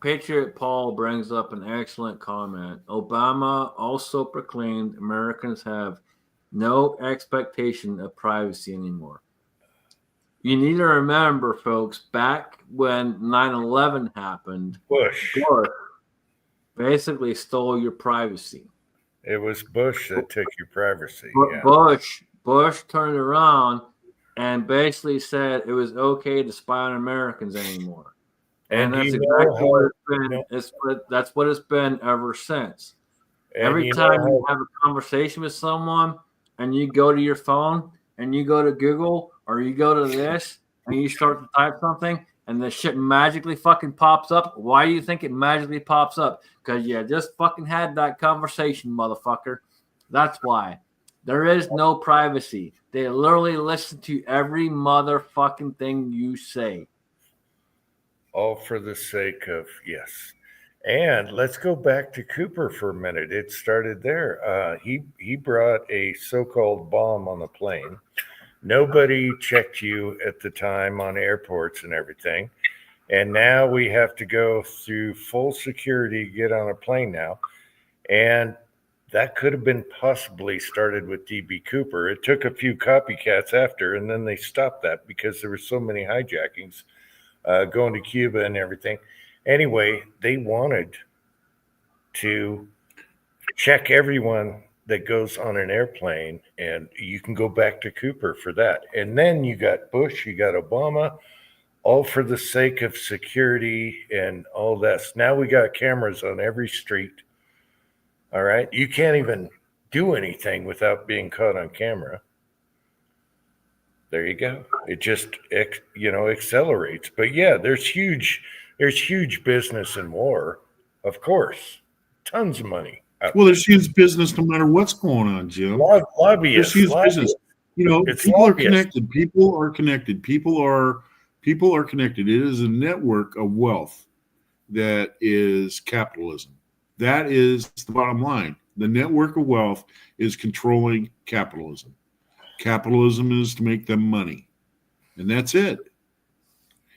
Patriot Paul brings up an excellent comment. Obama also proclaimed Americans have no expectation of privacy anymore. You need to remember, folks, back when 9/11 happened, Bush basically stole your privacy. It was Bush that took your privacy. Yeah. Bush turned around and basically said it was okay to spy on Americans anymore. And that's exactly what it's been. That's what it's been ever since. Every time you have a conversation with someone and you go to your phone and you go to Google or you go to this and you start to type something and the shit magically fucking pops up. Why do you think it magically pops up? Because you just fucking had that conversation, motherfucker. That's why. There is no privacy. They literally listen to every motherfucking thing you say. All for the sake of, yes. And let's go back to Cooper for a minute. It started there. He brought a so-called bomb on the plane. Nobody checked you at the time on airports and everything. And now we have to go through full security, get on a plane now. And that could have been possibly started with DB Cooper. It took a few copycats after, and then they stopped that because there were so many hijackings going to Cuba and everything. Anyway, they wanted to check everyone that goes on an airplane, and you can go back to Cooper for that. And then you got Bush, you got Obama, all for the sake of security and all this. Now we got cameras on every street. All right. You can't even do anything without being caught on camera. There you go. It just, accelerates. But yeah, there's huge business in war, of course. Tons of money. Well, there's huge business no matter what's going on, Jim. Lobbyists. There's huge business. It's people are lobbyists. connected. People are connected. People are connected. It is a network of wealth that is capitalism. That is the bottom line. The network of wealth is controlling capitalism. Capitalism is to make them money, and that's it.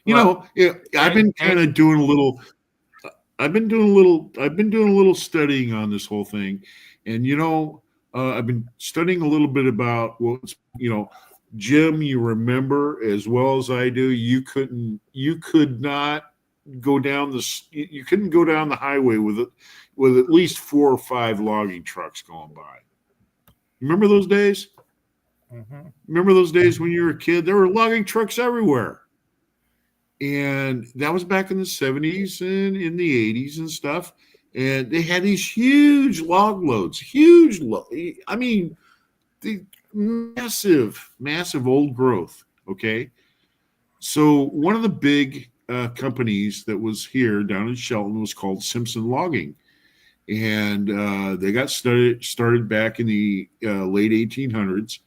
I've been kind of doing a little. I've been doing a little studying on this whole thing, and I've been studying a little bit about what's Jim. You remember as well as I do. You could not go down you couldn't go down the highway with at least 4 or 5 logging trucks going by. Remember those days? Mm-hmm. Remember those days when you were a kid? There were logging trucks everywhere. And that was back in the 70s and in the 80s and stuff. And they had these huge log loads, I mean, the massive old growth. Okay. So one of the big companies that was here down in Shelton was called Simpson Logging. And they got started back in the late 1800s.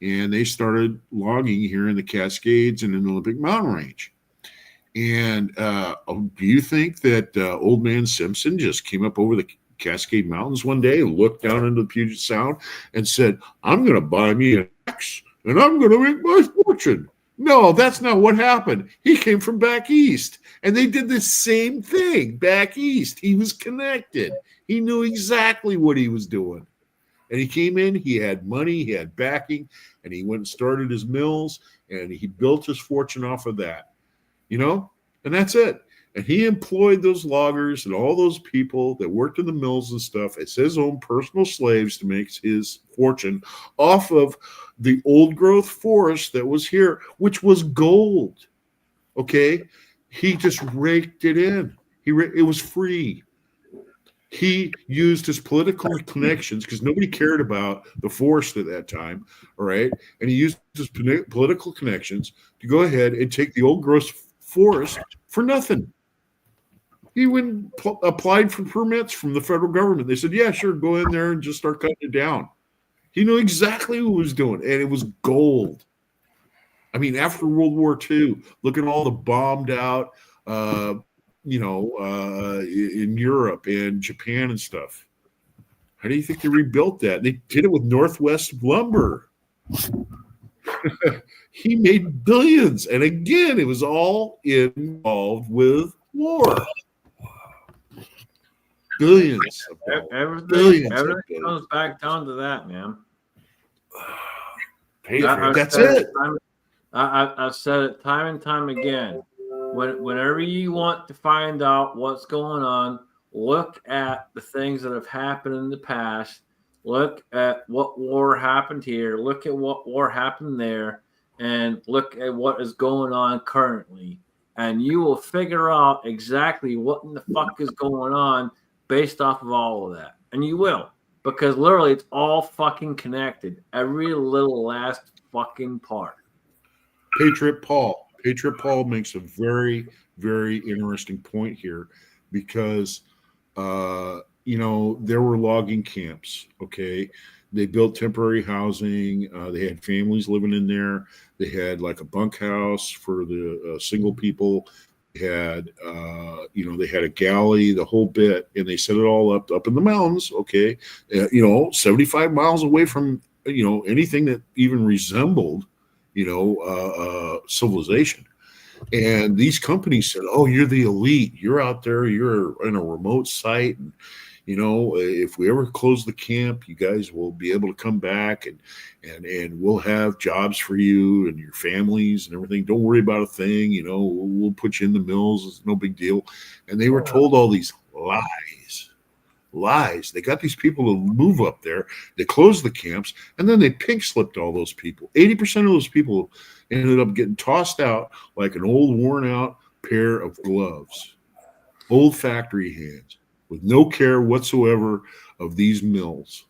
And they started logging here in the Cascades and in the Olympic Mountain Range. And do you think that old man Simpson just came up over the Cascade Mountains one day, looked down into the Puget Sound, and said, "I'm going to buy me an axe, and I'm going to make my fortune"? No, that's not what happened. He came from back east, and they did the same thing back east. He was connected. He knew exactly what he was doing. And he came in, he had money, he had backing, and he went and started his mills, and he built his fortune off of that. And that's it. And he employed those loggers and all those people that worked in the mills and stuff as his own personal slaves to make his fortune off of the old growth forest that was here, which was gold. Okay. He just raked it in. It was free. He used his political connections because nobody cared about the forest at that time. All right. And he used his political connections to go ahead and take the old growth forest for nothing. He went applied for permits from the federal government. They said, "Yeah, sure, go in there and just start cutting it down." He knew exactly what he was doing, and it was gold. I mean, after World War II, look at all the bombed out, in Europe and Japan and stuff. How do you think they rebuilt that? They did it with Northwest Lumber. He made billions. And again, it was all involved with war. Billions. Everything comes back down to that, man. That's it. I've said it time and time again. Whenever you want to find out what's going on, look at the things that have happened in the past. Look at what war happened here. Look at what war happened there. And look at what is going on currently. And you will figure out exactly what in the fuck is going on based off of all of that. And you will. Because literally it's all fucking connected. Every little last fucking part. Patriot Paul makes a very, very interesting point here because, there were logging camps. Okay. They built temporary housing. They had families living in there. They had like a bunkhouse for the single people. They had, they had a galley, the whole bit, and they set it all up in the mountains. Okay. 75 miles away from, anything that even resembled, civilization. And these companies said, "Oh, you're the elite. You're out there. You're in a remote site. And, you know, if we ever close the camp, you guys will be able to come back and we'll have jobs for you and your families and everything. Don't worry about a thing. You know, we'll put you in the mills. It's no big deal. And they were told all these lies. They got these people to move up there. They closed the camps, and then they pink slipped all those people. 80% of those people ended up getting tossed out like an old worn out pair of gloves, old factory hands, with no care whatsoever of these mills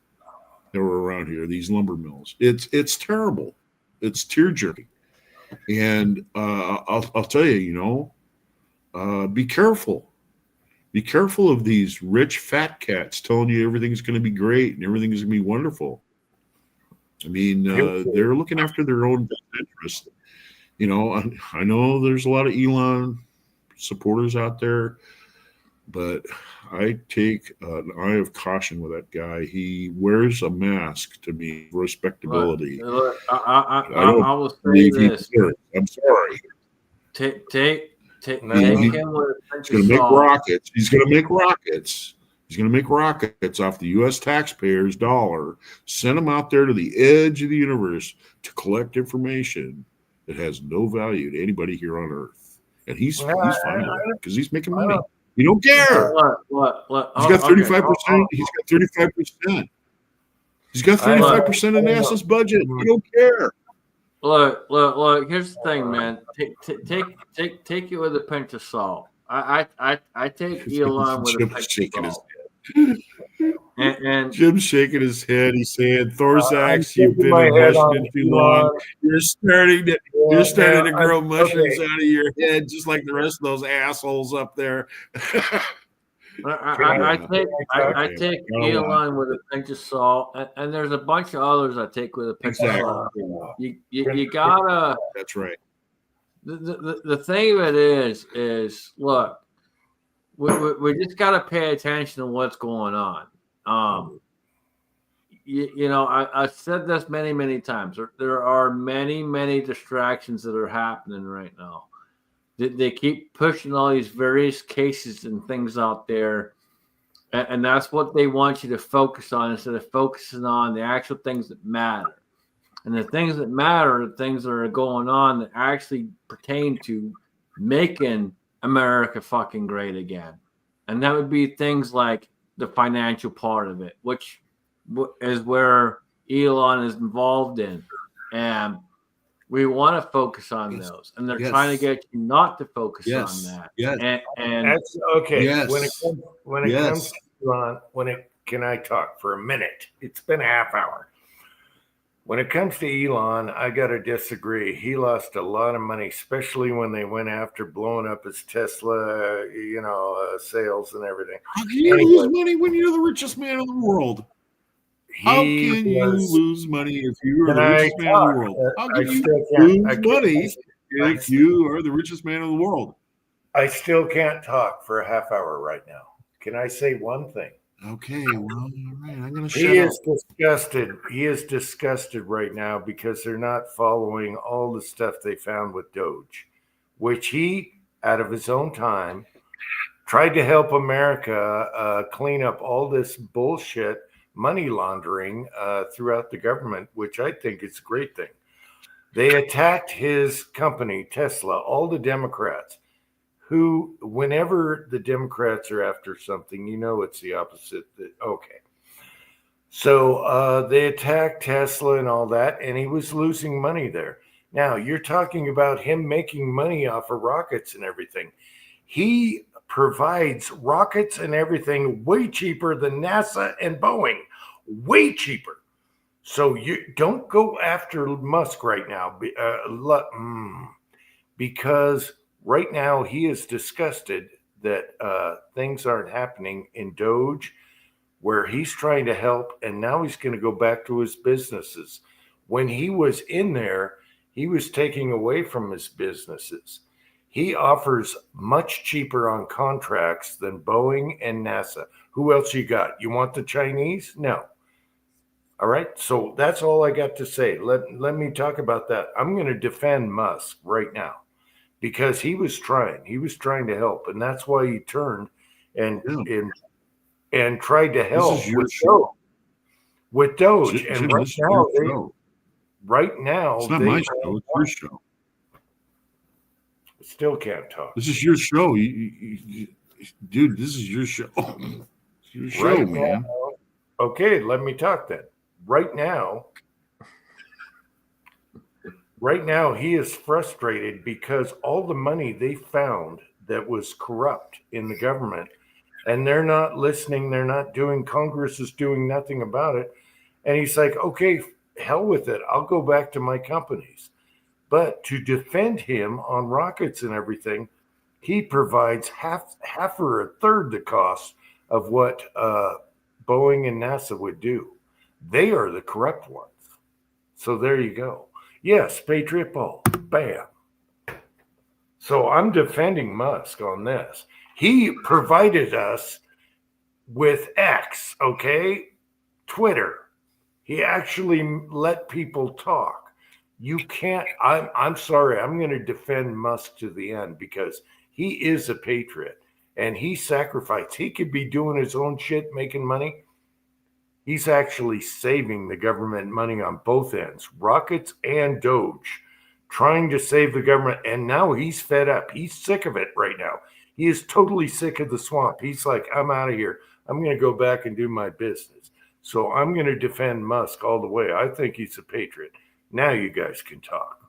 that were around here, these lumber mills. It's terrible. It's tear jerking. And I'll tell you, you know, be careful. Be careful of these rich fat cats telling you everything's going to be great and everything is going to be wonderful. I mean, they're looking after their own interest. You know, I know there's a lot of Elon supporters out there, but I take an eye of caution with that guy. He wears a mask to me, respectability. Look, I I will say believe he this. deserves. I'm sorry. Take He's him with a pinch going of to make salt. rockets. He's going to make rockets. He's going to make rockets off the U.S. taxpayers' dollar, send them out there to the edge of the universe to collect information that has no value to anybody here on Earth. And he's fine with it because he's making money. You don't care. What? He's got 35%. He's got 35%. He's got 35% of NASA's budget. You don't care. Look. Here's the thing, man. Take it with a pinch of salt. I take Elon with a Jim's pinch shaking of his salt. head. And Jim's shaking his head. He's saying, "Thorzax, you've shaking been my in head on Washington too long. You're starting to grow I'm- mushrooms okay. out of your head, just like the rest of those assholes up there." I take Gotta Elon with a pinch of salt, and there's a bunch of others I take with a pinch Exactly. of salt. You gotta. That's right. The thing of it is look, we just gotta pay attention to what's going on. You know, I've said this many times. There are many distractions that are happening right now. They keep pushing all these various cases and things out there, and that's what they want you to focus on instead of focusing on the actual things that matter. And the things that matter are the things that are going on that actually pertain to making America fucking great again. And that would be things like the financial part of it, which is where Elon is involved in. And we want to focus on those. And they're trying to get you not to focus on that. Yes. And That's okay. Yes. When it comes to Elon, can I talk for a minute? It's been a half hour. When it comes to Elon, I got to disagree. He lost a lot of money, especially when they went after blowing up his Tesla, sales and everything. How can you lose money when you're the richest man in the world? How can you lose money if you are the richest man in the world? How can you lose money if you are the richest man in the world? I still can't talk for a half hour right now. Can I say one thing? Okay, well, all right. I'm going to shut up. He is disgusted. He is disgusted right now because they're not following all the stuff they found with Doge, which he, out of his own time, tried to help America clean up all this bullshit money laundering throughout the government, which I think is a great thing. They attacked his company, Tesla, all the Democrats, who, whenever the Democrats are after something, it's the opposite. Okay. So they attacked Tesla and all that, and he was losing money there. Now, you're talking about him making money off of rockets and everything. He provides rockets and everything way cheaper than NASA and Boeing. Way cheaper. So you don't go after Musk right now because right now he is disgusted that things aren't happening in Doge where he's trying to help, and now he's going to go back to his businesses. When he was in there, he was taking away from his businesses. He offers much cheaper on contracts than Boeing and NASA. Who else you got? You want the Chinese? No. All right. So that's all I got to say. Let me talk about that. I'm going to defend Musk right now because he was trying to help, and that's why he turned and and tried to This help is your with show. Doge. Jim, And this is your show. right now, It's not they my show. It's your show. still can't talk. This is your show. Dude, this is your show. It's your show, Right man. now, okay, let me talk then. Right now, he is frustrated because all the money they found that was corrupt in the government, and they're not listening, they're not doing, Congress is doing nothing about it. And he's like, okay, hell with it. I'll go back to my companies. But to defend him on rockets and everything, he provides half or a third the cost of what Boeing and NASA would do. They are the corrupt ones. So there you go. Yes, Patriot Ball. Bam. So I'm defending Musk on this. He provided us with X, okay? Twitter. He actually let people talk. You can't, I'm sorry, I'm going to defend Musk to the end because he is a patriot and he sacrificed. He could be doing his own shit, making money. He's actually saving the government money on both ends, rockets and Doge, trying to save the government. And now he's fed up. He's sick of it right now. He is totally sick of the swamp. He's like, I'm out of here. I'm going to go back and do my business. So I'm going to defend Musk all the way. I think he's a patriot. Now you guys can talk.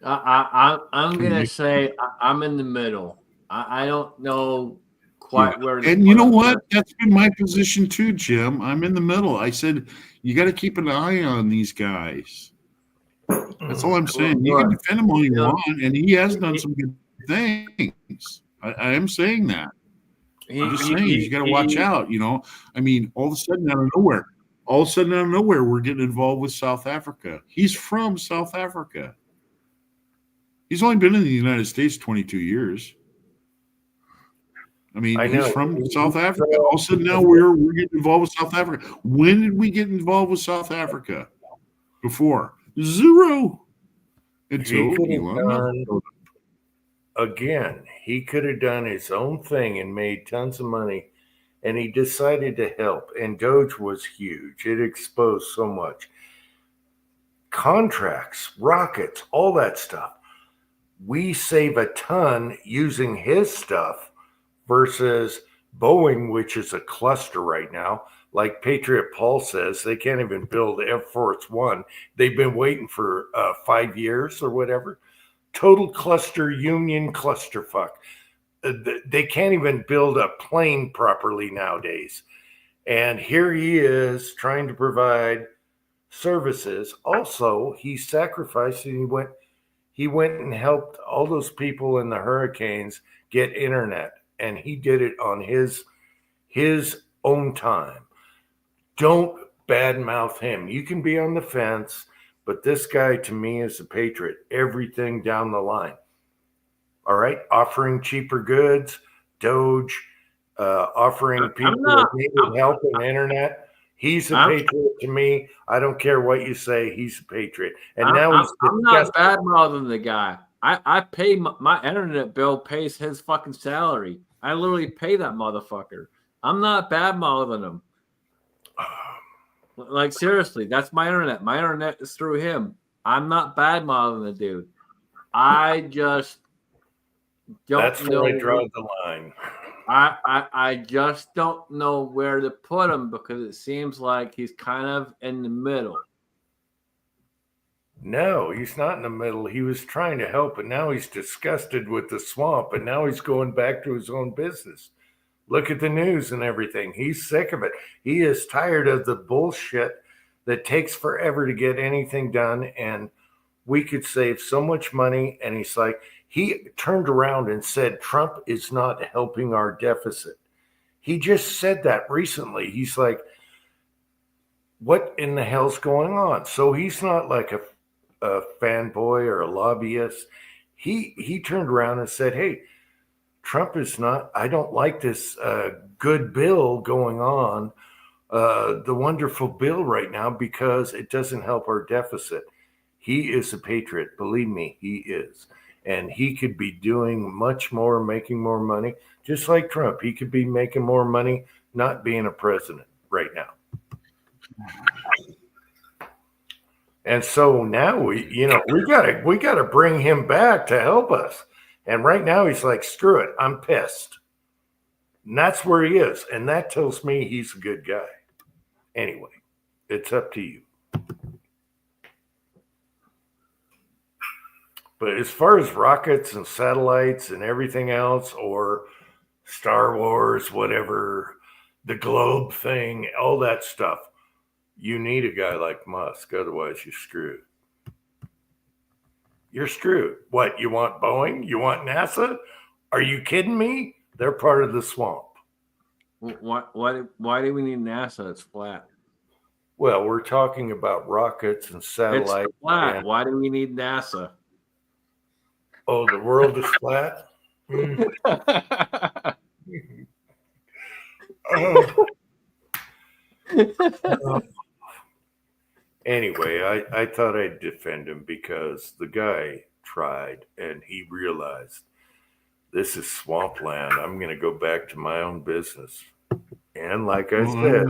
I'm gonna say I'm in the middle. I don't know quite where. And you know what? That's been my position too, Jim. I'm in the middle. I said you got to keep an eye on these guys. That's all I'm saying. You can defend him all you want, and he has done some good things. I am saying that. I'm just saying you got to watch out. You know, I mean, all of a sudden out of nowhere, we're getting involved with South Africa. He's from South Africa. He's only been in the United States 22 years. I mean, he's from South Africa. All of a sudden now we're getting involved with South Africa. When did we get involved with South Africa? Before? Zero. Until Elon Musk. Again, he could have done his own thing and made tons of money, and he decided to help. And Doge was huge. It exposed so much. Contracts, rockets, all that stuff. We save a ton using his stuff versus Boeing, which is a cluster right now. Like Patriot Paul says, they can't even build Air Force One. They've been waiting for 5 years or whatever. Total cluster, union clusterfuck. They can't even build a plane properly nowadays. And here he is trying to provide services. Also, he sacrificed and he went and helped all those people in the hurricanes get internet. And he did it on his own time. Don't badmouth him. You can be on the fence, but this guy to me is a patriot. Everything down the line. All right, offering cheaper goods, Doge, offering people needed help in the internet. He's a patriot to me. I don't care what you say. He's a patriot. And now I'm not bad mouthing the guy. I pay my internet bill pays his fucking salary. I literally pay that motherfucker. I'm not bad mouthing him. Like seriously, that's my internet. My internet is through him. I'm not bad mouthing the dude. I just don't That's know. where I draw the line. I just don't know where to put him because it seems like he's kind of in the middle. No, he's not in the middle. He was trying to help, and now he's disgusted with the swamp, and now he's going back to his own business. Look at the news and everything. He's sick of it. He is tired of the bullshit that takes forever to get anything done, and we could save so much money. And he's like, he turned around and said, Trump is not helping our deficit. He just said that recently. He's like, what in the hell's going on? So he's not like a fanboy or a lobbyist. He turned around and said, hey, Trump is not, I don't like this good bill going on, the wonderful bill right now because it doesn't help our deficit. He is a patriot. Believe me, he is. and he could be doing much more, making more money, just like Trump. He could be making more money not being a president right now. And so now we gotta bring him back to help us. And right now he's like, screw it, I'm pissed. And that's where he is. And that tells me he's a good guy. Anyway, it's up to you. But as far as rockets and satellites and everything else, or Star Wars, whatever, the globe thing, all that stuff, you need a guy like Musk. Otherwise, you're screwed. You're screwed. What, you want Boeing? You want NASA? Are you kidding me? They're part of the swamp. Why do we need NASA? It's flat. Well, we're talking about rockets and satellites. It's flat. And, Why do we need NASA? oh, the world is flat? Anyway, I thought I'd defend him because the guy tried and he realized this is swampland. I'm going to go back to my own business. And like I said,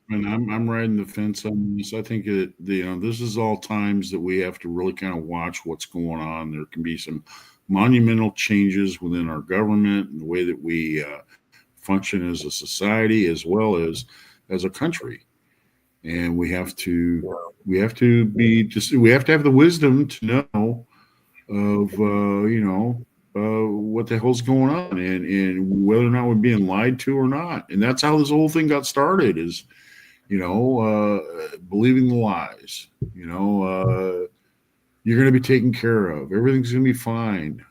I'm riding the fence on this. I think that this is all times that we have to really kind of watch what's going on. There can be some monumental changes within our government and the way that we function as a society as well as a country. And we have to have the wisdom to know of what the hell's going on and whether or not we're being lied to or not. And that's how this whole thing got started is, believing the lies, you're going to be taken care of. Everything's going to be fine.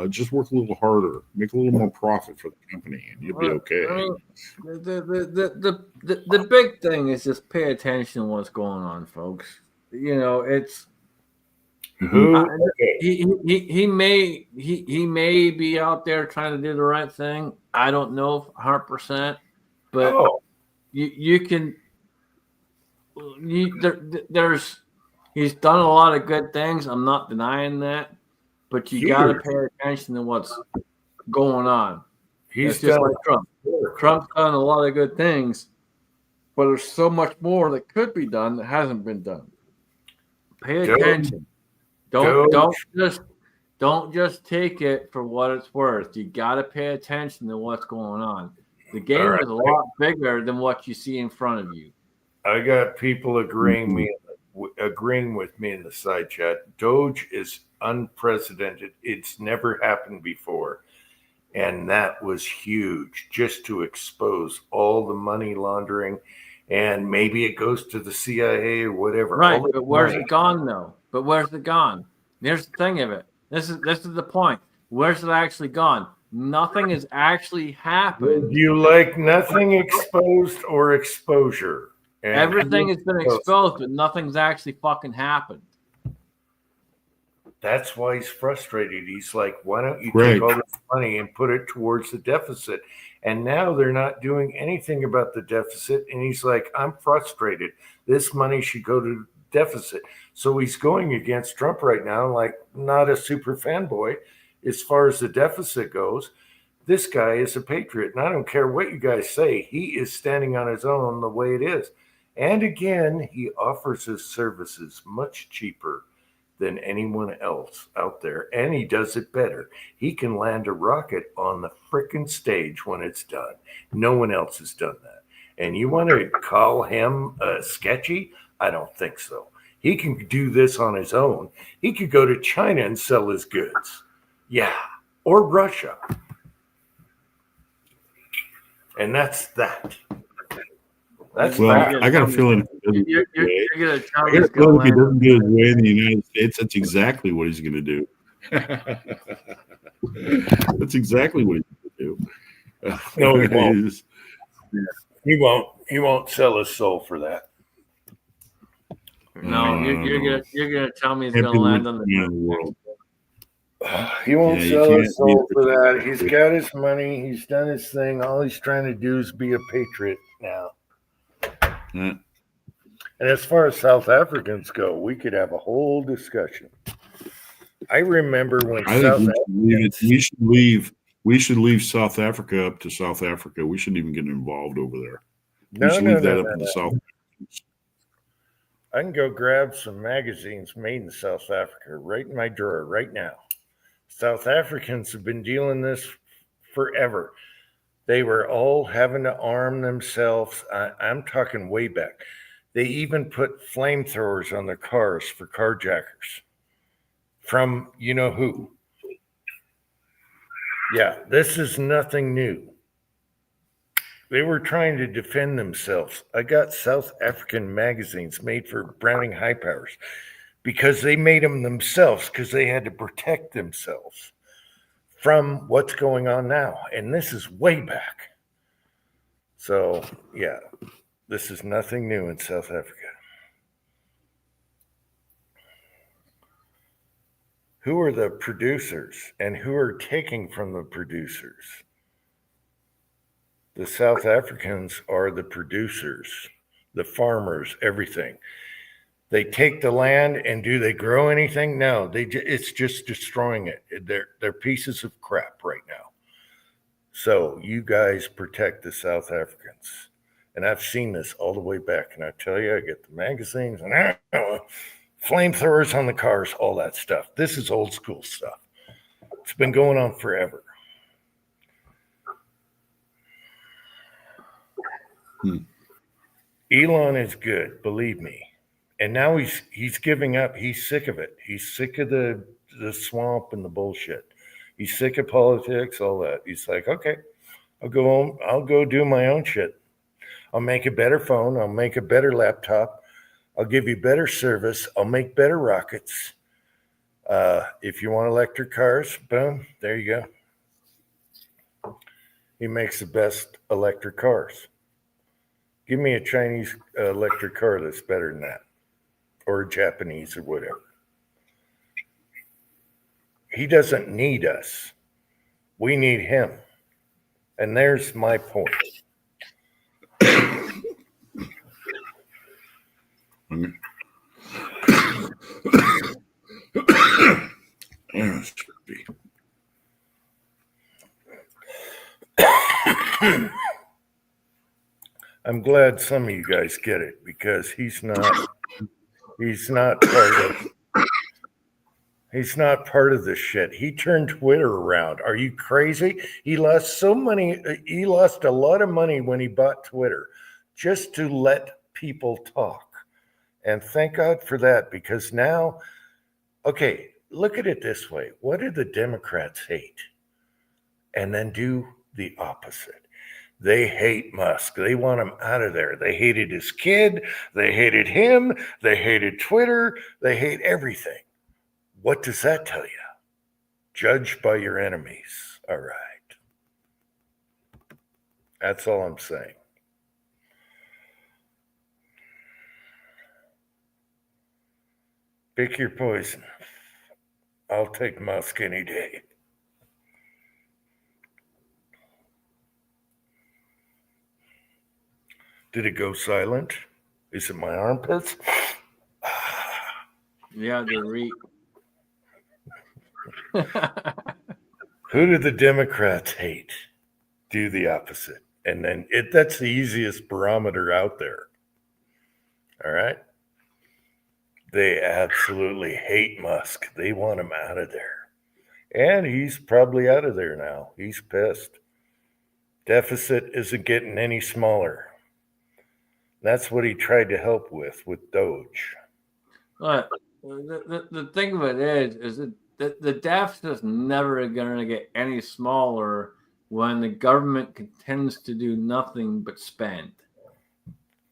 Just work a little harder, make a little more profit for the company, and you'll be okay. I mean, the big thing is just pay attention to what's going on, folks. It's he may be out there trying to do the right thing. I don't know 100%, but he's done a lot of good things. I'm not denying that. But you got to pay attention to what's going on. He's just done like Trump. Trump's done a lot of good things, but there's so much more that could be done that hasn't been done. Pay attention. Don't just take it for what it's worth. You got to pay attention to what's going on. The game is a lot bigger than what you see in front of you. I got people agreeing with me in the side chat. Doge is unprecedented. It's never happened before. And that was huge, just to expose all the money laundering. And maybe it goes to the CIA or whatever. Right, but where's it gone though? Here's the thing of it. This is the point. Where's it actually gone? Nothing has actually happened. You like nothing exposed or exposure? And everything has been exposed, but nothing's actually fucking happened. That's why he's frustrated. He's like, why don't you take all this money and put it towards the deficit? And now they're not doing anything about the deficit. And he's like, I'm frustrated. This money should go to deficit. So he's going against Trump right now, like not a super fanboy as far as the deficit goes. This guy is a patriot. And I don't care what you guys say. He is standing on his own the way it is. And again, he offers his services much cheaper than anyone else out there. And he does it better. He can land a rocket on the frickin' stage when it's done. No one else has done that. And you want to call him sketchy? I don't think so. He can do this on his own. He could go to China and sell his goods. Yeah. Or Russia. And that's that. I got a feeling you're going to tell me if he doesn't get his way in the United States, that's exactly what he's going to do. That's exactly what he's going to do. No, he won't. He won't sell his soul for that. No, you're gonna tell me he's gonna land on the world. He won't sell his soul for that. He's got his money. He's done his thing. All he's trying to do is be a patriot now. And as far as South Africans go, we could have a whole discussion. I remember when I South think we should leave South Africa up to South Africa. We shouldn't even get involved over there. We should leave that up to the South Africans. I can go grab some magazines made in South Africa right in my drawer right now. South Africans have been dealing this forever. They were all having to arm themselves. I'm talking way back. They even put flamethrowers on their cars for carjackers from you know who. Yeah, this is nothing new. They were trying to defend themselves. I got South African magazines made for Browning High Powers because they made them themselves because they had to protect themselves from what's going on now. And this is way back. So, yeah, this is nothing new in South Africa. Who are the producers and who are taking from the producers? The South Africans are the producers, the farmers, everything. They take the land and do they grow anything? No, it's just destroying it. They're pieces of crap right now. So you guys protect the South Africans. And I've seen this all the way back. And I tell you, I get the magazines and flamethrowers on the cars, all that stuff. This is old school stuff. It's been going on forever. Elon is good, believe me. And now he's giving up. He's sick of it. He's sick of the swamp and the bullshit. He's sick of politics, all that. He's like, okay, I'll go home. I'll go do my own shit. I'll make a better phone. I'll make a better laptop. I'll give you better service. I'll make better rockets. If you want electric cars, boom, there you go. He makes the best electric cars. Give me a Chinese electric car that's better than that, or a Japanese or whatever. He doesn't need us. We need him. And there's my point. I'm glad some of you guys get it because he's not part of this shit. He turned Twitter around. Are you crazy? He lost a lot of money when he bought Twitter just to let people talk. And thank God for that, because now, okay, look at it this way. What do the Democrats hate? And then do the opposite. They hate Musk. They want him out of there. They hated his kid. They hated him. They hated Twitter. They hate everything. What does that tell you? Judge by your enemies. All right. That's all I'm saying. Pick your poison. I'll take Musk any day. Did it go silent? Is it my armpits? Yeah, the REIT. Who do the Democrats hate? Do the opposite. And then that's the easiest barometer out there. All right? They absolutely hate Musk. They want him out of there. And he's probably out of there now. He's pissed. Deficit isn't getting any smaller. That's what he tried to help with Doge. But the thing of it is that the deficit is never going to get any smaller when the government continues to do nothing but spend.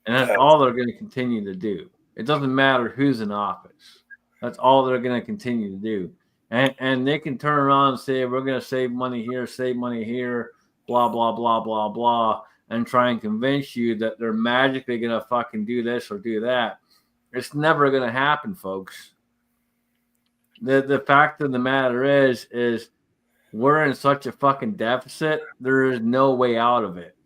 And that's all they're going to continue to do. It doesn't matter who's in office. That's all they're going to continue to do. And they can turn around and say, we're going to save money here, blah, blah, blah, blah, blah, and try and convince you that they're magically going to fucking do this or do that. It's never going to happen, folks. The fact of the matter is we're in such a fucking deficit, there is no way out of it.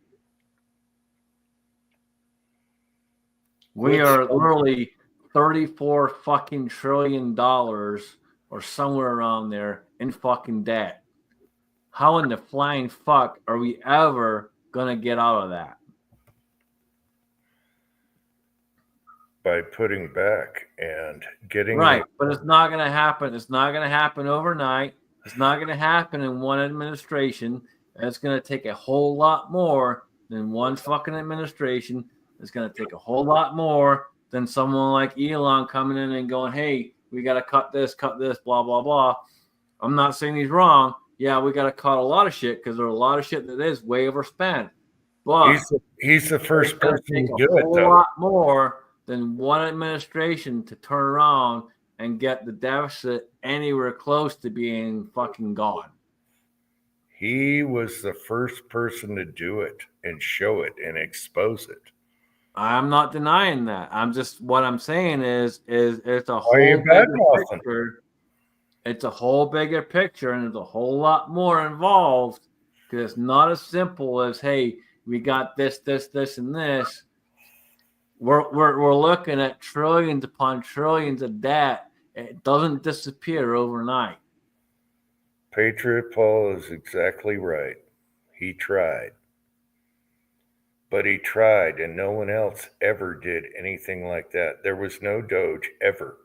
We are literally $34 fucking trillion or somewhere around there in fucking debt. How in the flying fuck are we ever gonna get out of that? By putting back and getting Right, but it's not gonna happen. It's not gonna happen overnight. It's not gonna happen in one administration. And it's gonna take a whole lot more than one fucking administration. It's gonna take a whole lot more than someone like Elon coming in and going, "Hey, we got to cut this, blah blah blah." I'm not saying he's wrong. Yeah, we got to cut a lot of shit because there's a lot of shit that is way overspent. But he's the first it's gonna person take to a do it, whole though. lot more than one administration to turn around and get the deficit anywhere close to being fucking gone. He was the first person to do it and show it and expose it. I'm not denying that. What I'm saying is it's a Why whole are you bigger badmouthing? picture. It's a whole bigger picture, and there's a whole lot more involved because it's not as simple as, hey, we got this, and this. We're looking at trillions upon trillions of debt. It doesn't disappear overnight. Patriot Paul is exactly right. He tried. But he tried, and no one else ever did anything like that. There was no Doge ever.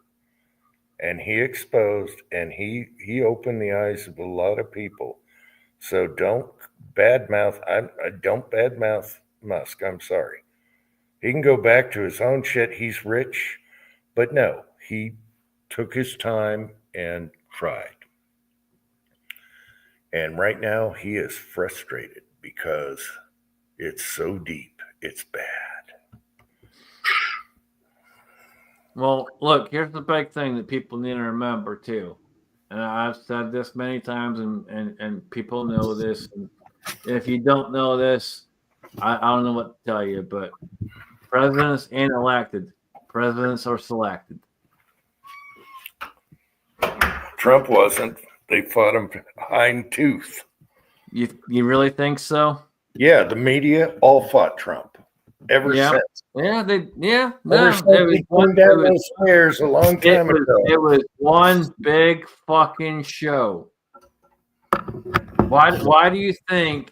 And he exposed and he opened the eyes of a lot of people. So don't badmouth. I don't badmouth Musk. I'm sorry. He can go back to his own shit. He's rich, but no, he took his time and tried. And right now he is frustrated because it's so deep. It's bad. Well, look, here's the big thing that people need to remember too. And I've said this many times, and people know this. And if you don't know this, I don't know what to tell you, but presidents ain't elected. Presidents are selected. Trump wasn't. They fought him behind tooth. You really think so? Yeah, the media all fought Trump ever Yeah. since. No, Ever since he came down those stairs a long time ago. It was one big fucking show. Why do you think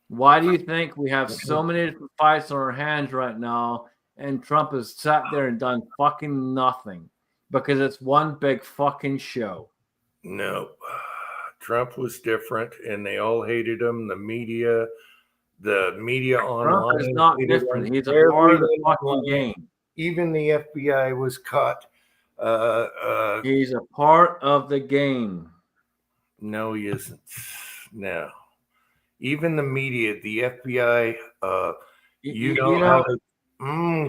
we have so many different fights on our hands right now, and Trump has sat there and done fucking nothing? Because it's one big fucking show. No, Trump was different, and they all hated him. The media online. Trump is not hated different. him. He's a part of the Everyone fucking online. game. Even the FBI was caught. He's a part of the game. No, he isn't. No. Even the media, the FBI,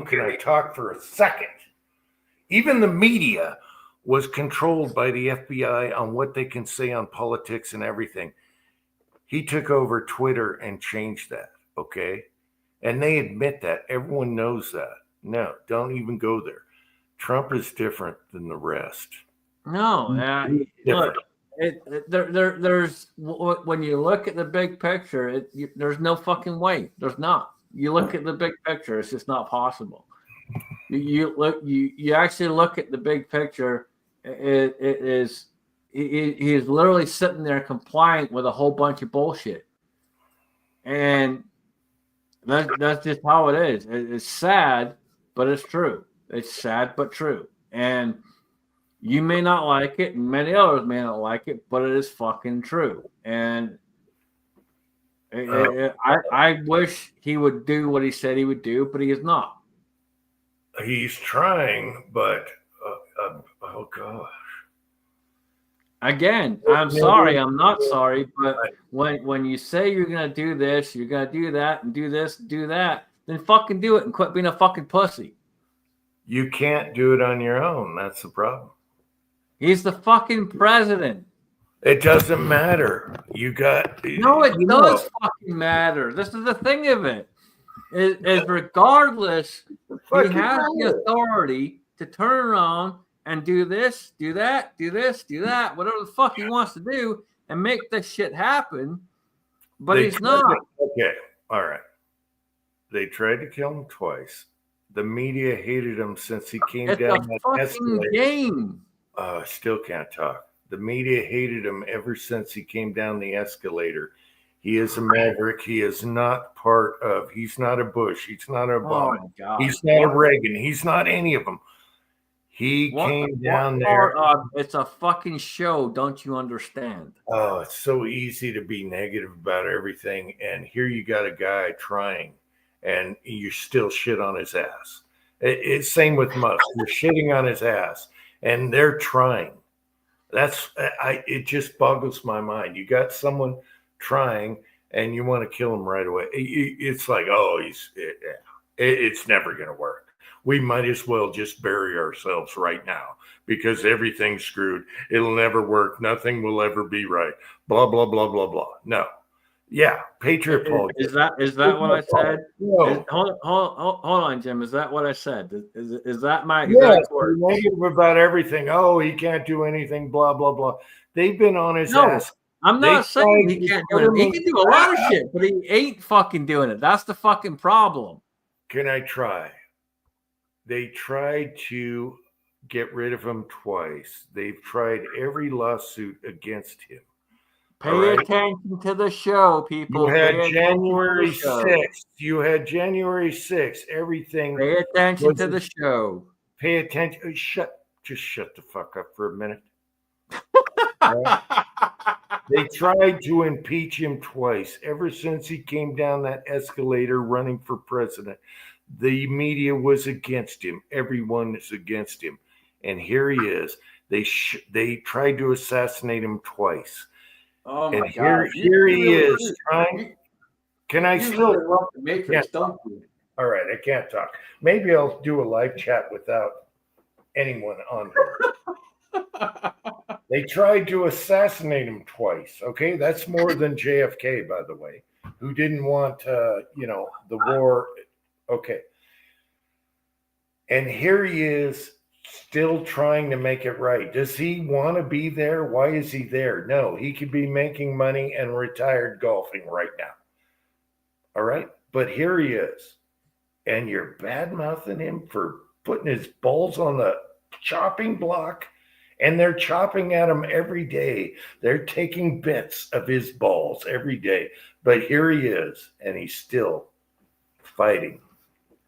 can I talk for a second? Even the media was controlled by the FBI on what they can say on politics and everything. He took over Twitter and changed that, okay? And they admit that. Everyone knows that. No, don't even go there. Trump is different than the rest. No, look, there's when you look at the big picture, there's no fucking way. There's not. You look at the big picture; it's just not possible. You actually look at the big picture. He is literally sitting there compliant with a whole bunch of bullshit, and that's just how it is. It's sad, but it's true. It's sad but true, and you may not like it, and many others may not like it, but it is fucking true. And I wish he would do what he said he would do, but he is not. He's trying, but oh gosh. Again, I'm sorry, I'm not sorry, but when you say you're gonna do this, you're gonna do that, and do this, do that, then fucking do it and quit being a fucking pussy. You can't do it on your own. That's the problem. He's the fucking president. It doesn't matter. No, it does fucking matter. This is the thing of it. Is regardless, he has the authority to turn around and do this, do that, do this, do that, whatever the fuck he wants to do, and make this shit happen. But he's not. Okay, all right. They tried to kill him twice. The media hated him since he came down that fucking game. Still can't talk. The media hated him ever since he came down the escalator. He is a maverick. He is not part of, he's not a Bush. He's not a Oh Obama. my God. He's not a Reagan. He's not any of them. He came down there. It's a fucking show. Don't you understand? Oh, it's so easy to be negative about everything. And here you got a guy trying and you still shit on his ass. It's same with Musk. You're shitting on his ass and they're trying. It just boggles my mind. You got someone trying and you want to kill him right away. It's like, oh, it's never going to work. We might as well just bury ourselves right now because everything's screwed. It'll never work. Nothing will ever be right. Blah, blah, blah, blah, blah. No. Yeah. Patriot politics. Is that what I said? No. Hold on, Jim. Is that what I said? Is that my Yes, exact word? negative about everything. Oh, he can't do anything. Blah, blah, blah. They've been on his ass. I'm They not saying tried he to can't put do it. him He in- can do a lot of shit, but he ain't fucking doing it. That's the fucking problem. Can I try? They tried to get rid of him twice. They've tried every lawsuit against him. Pay All right. attention to the show, people. You had Pay attention to January the show. 6th. You had January 6th. Everything. Pay attention was to the show. Pay attention. Just shut the fuck up for a minute. All right? They tried to impeach him twice. Ever since he came down that escalator running for president, the media was against him. Everyone is against him. And here he is. They tried to assassinate him twice. Oh And my God! here he is trying. Can I still? love the Matrix, don't you? All right, I can't talk. Maybe I'll do a live chat without anyone on here. They tried to assassinate him twice. Okay, that's more than JFK, by the way, who didn't want, the war. Okay, and here he is, still trying to make it right. Does he want to be there? Why is he there? No, he could be making money and retired golfing right now. All right, but here he is, and you're bad mouthing him for putting his balls on the chopping block. And they're chopping at him every day. They're taking bits of his balls every day. But here he is, and he's still fighting.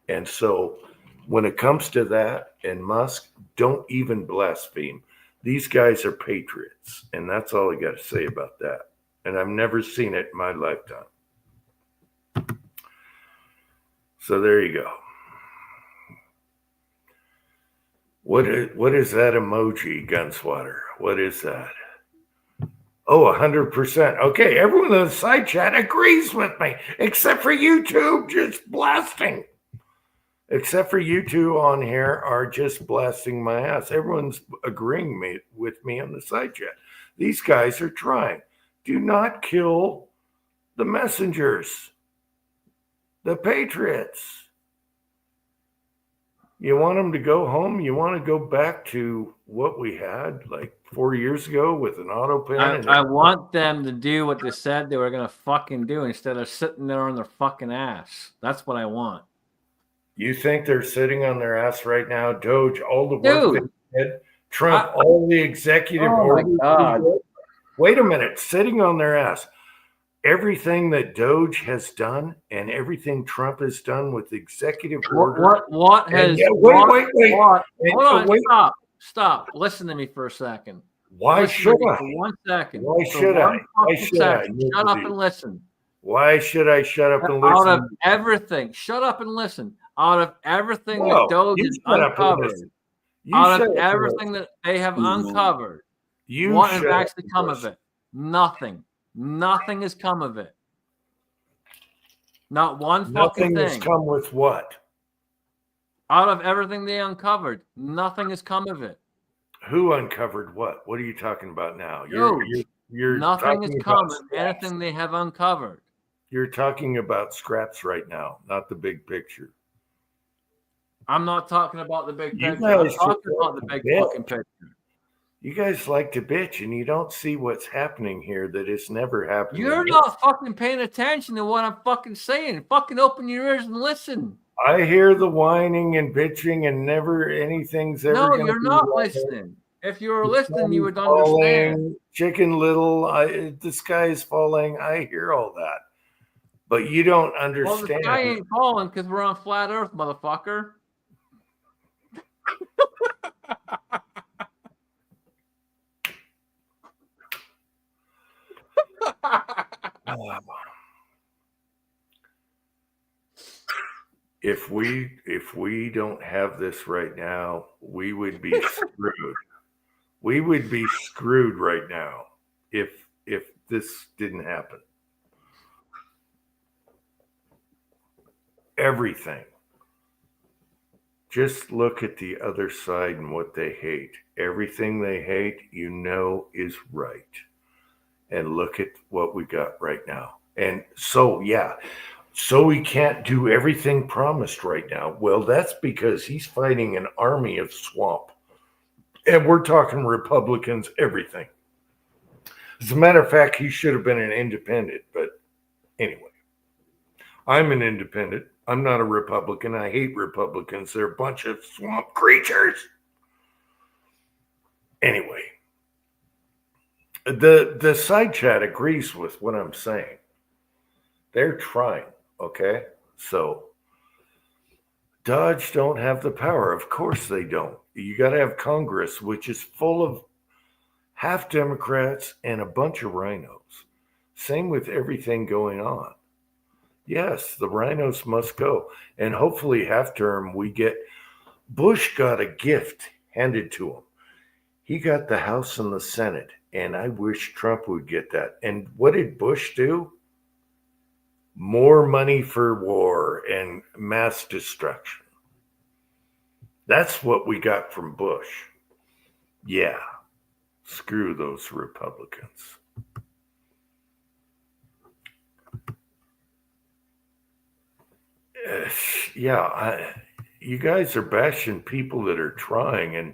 And so when it comes to that and Musk, don't even blaspheme. These guys are patriots. And that's all I got to say about that. And I've never seen it in my lifetime. So there you go. What is that emoji, Gunswatter? What is that? Oh, 100%. Okay, everyone in the side chat agrees with me, except for YouTube just blasting. Except for you two on here are just blasting my ass. Everyone's agreeing with me on the side chat. These guys are trying. Do not kill the messengers, the patriots. You want them to go home? You want to go back to what we had like 4 years ago with an auto pen? I want them to do what they said they were going to fucking do instead of sitting there on their fucking ass. That's what I want. You think they're sitting on their ass right now? Doge, all the work Dude, they did, Trump, all the executive orders. God. Wait a minute, sitting on their ass. Everything that Doge has done and everything Trump has done with executive order. What has? Wait. What? And- Hold on, wait. stop. Listen to me for a second. Why Listen to should me I? for 1 second. Why For should one I? Why fucking should I? second. Shut up and listen. Why should I shut up and Out listen? of everything, shut up and listen. Out of everything Whoa, that Doge you has shut up and uncovered, listen. You out shut of up and everything that they have uncovered, You what has shut up actually and come of listen. it? Nothing. Nothing has come of it. Not one fucking Nothing has thing. come with what? Out of everything they uncovered, nothing has come of it. Who uncovered what? What are you talking about now? You're Nothing has talking come about of scraps. anything they have uncovered. You're talking about scraps right now, not the big picture. I'm not talking about the big You picture. I'm guys talking just about the like big to bitch. fucking picture. You guys like to bitch, and you don't see what's happening here. That it's never happened. You're not fucking paying attention to what I'm fucking saying. Fucking open your ears and listen. I hear the whining and bitching, and never anything's ever. No, gonna you're be not right. listening. If you were listening, you would understand. Falling, Chicken Little, the sky is falling. I hear all that, but you don't Well, the understand. sky ain't falling because we're on flat Earth, motherfucker. If we don't have this right now, we would be screwed. We would be screwed right now if this didn't happen. Everything. Just look at the other side and what they hate. Everything they hate, is right. And look at what we got right now. And so, yeah. So he can't do everything promised right now. Well, that's because he's fighting an army of swamp. And we're talking Republicans, everything. As a matter of fact, he should have been an independent. But anyway, I'm an independent. I'm not a Republican. I hate Republicans. They're a bunch of swamp creatures. Anyway, the side chat agrees with what I'm saying. They're trying. Okay, so Dodge don't have the power. Of course they don't. You got to have Congress, which is full of half Democrats and a bunch of rhinos. Same with everything going on. Yes, the rhinos must go. And hopefully half term we get, Bush got a gift handed to him. He got the House and the Senate. And I wish Trump would get that. And what did Bush do? More money for war and mass destruction. That's what we got from Bush. Yeah. Screw those Republicans. You guys are bashing people that are trying. And,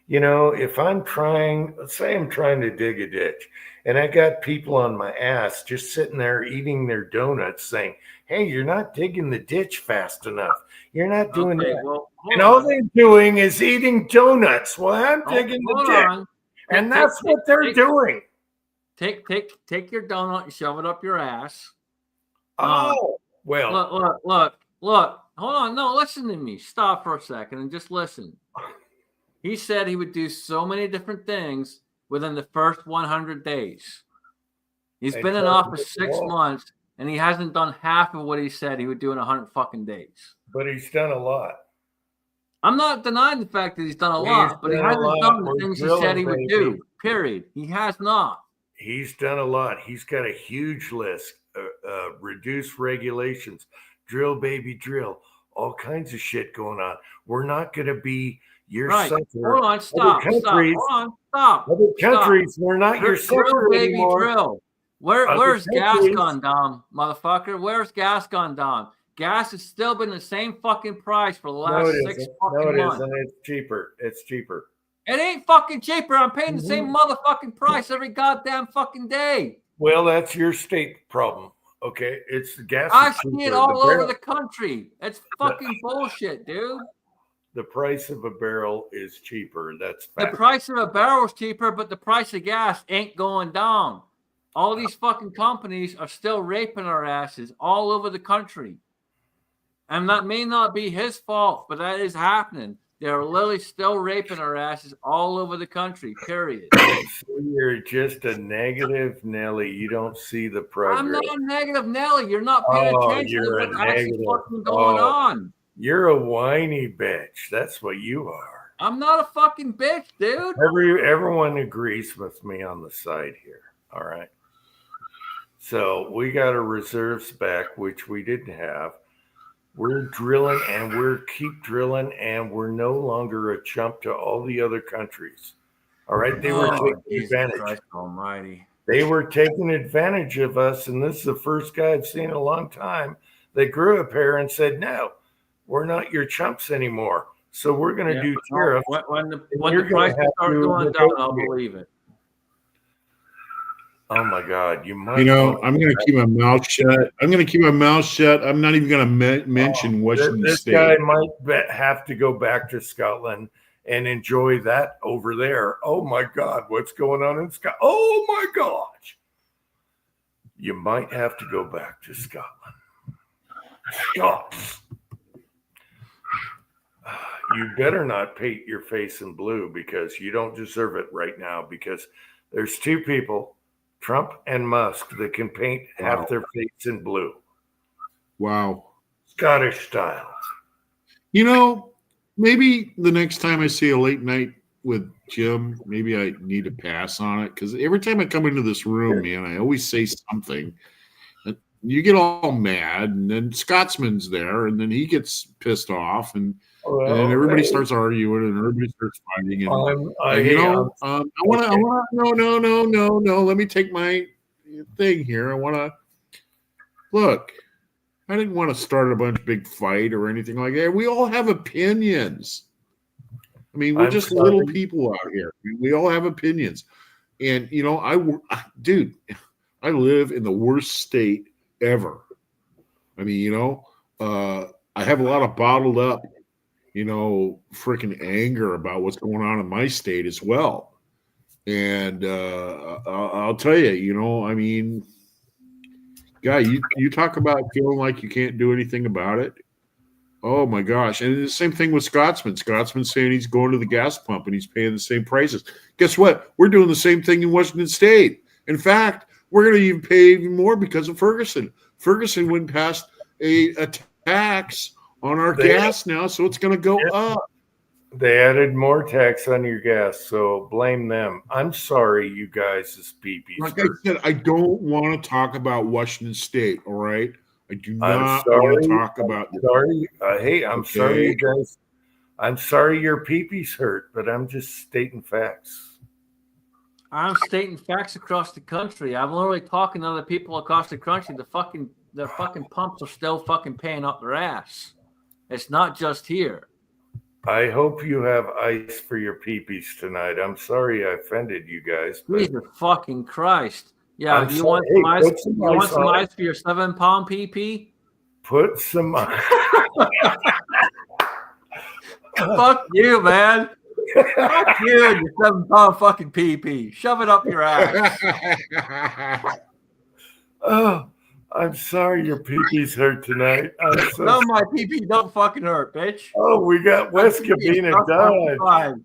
if I'm trying, let's say I'm trying to dig a ditch and I got people on my ass just sitting there eating their donuts saying, hey, you're not digging the ditch fast enough. You're not doing that. Well, and all they're doing is eating donuts while I'm digging the ditch. And that's what they're doing. Take your donut and shove it up your ass. Oh, well. Look. Hold on. No, listen to me. Stop for a second and just listen. He said he would do so many different things within the first 100 days. He's been in office 6 months, and he hasn't done half of what he said he would do in 100 fucking days. But he's done a lot. I'm not denying the fact that he's done a lot, but he hasn't done the things he said he would do. Period. He has not. He's done a lot. He's got a huge list. Reduce regulations, drill, baby, drill, all kinds of shit going on. We're not going to be your sucker. Hold on, stop. Other countries, we're not your sucker baby, anymore. Drill. Where's gas gone down, motherfucker? Where's gas gone down? Gas has still been the same fucking price for the last 6 fucking months. No, it isn't. It's cheaper. It's cheaper. It ain't fucking cheaper. I'm paying the same motherfucking price every goddamn fucking day. Well, that's your state problem. Okay, it's the gas. I see it all over the country. It's fucking bullshit, dude. The price of a barrel is cheaper. That's fact. The price of a barrel is cheaper, but the price of gas ain't going down. All these fucking companies are still raping our asses all over the country. And that may not be his fault, but that is happening. They're literally still raping our asses all over the country, period. So you're just a negative Nelly. You don't see the progress. I'm not a negative Nelly. You're not paying attention to what's actually fucking going on. You're a whiny bitch. That's what you are. I'm not a fucking bitch, dude. Everyone agrees with me on the side here. All right. So we got our reserves back, which we didn't have. We're drilling and keep drilling, and we're no longer a chump to all the other countries. All right. They were taking advantage. Christ almighty. They were taking advantage of us. And this is the first guy I've seen in a long time that grew up here and said, no, we're not your chumps anymore. So we're going to do tariffs. When the prices start going down, I'll believe it. Oh my God! I'm going to keep my mouth shut. I'm not even going to mention Washington This State. guy might have to go back to Scotland and enjoy that over there. Oh my God, what's going on in Scotland? Oh my gosh. You might have to go back to Scotland. Scots. You better not paint your face in blue because you don't deserve it right now, because there's two people, Trump and Musk, that can paint half their face in blue. Wow. Scottish style. You know, maybe the next time I see a late night with Jim, maybe I need to pass on it, because every time I come into this room, man, I always say something. And you get all mad, and then Scotsman's there, and then he gets pissed off, and everybody starts arguing, and everybody starts fighting. And I want to. No. Let me take my thing here. I want to look. I didn't want to start a bunch of big fight or anything like that. We all have opinions. I mean, we're just little people out here. We all have opinions. And, you know, I live in the worst state ever. I mean, you know, I have a lot of bottled up, you know, freaking anger about what's going on in my state as well. And I'll tell you, you know, I mean, Guy, you talk about feeling like you can't do anything about it. Oh my gosh. And the same thing with Scotsman. Scotsman's saying he's going to the gas pump and he's paying the same prices. Guess what? We're doing the same thing in Washington State. In fact, we're going to even pay even more because of Ferguson. Ferguson went past a tax on our gas now, so it's going to go up. They added more tax on your gas, so blame them. I'm sorry, you guys, as peepees. Like I said, I don't want to talk about Washington State, all right? I do not want to talk about it. Hey, I'm sorry, you guys. I'm sorry your peepees hurt, but I'm just stating facts. I'm stating facts across the country. I'm literally talking to other people across the country. The fucking pumps are still fucking paying up their ass. It's not just here. I hope you have ice for your peepees tonight. I'm sorry I offended you guys. Jesus fucking Christ. Yeah, you want some ice? You want some ice for your 7-pound PP? Put some ice. Fuck you, man. Fuck you and your 7-pound fucking PP. Shove it up your ass. Oh, I'm sorry your peepees hurt tonight. No, my PP don't fucking hurt, bitch. Oh, we got West Covina Dodge.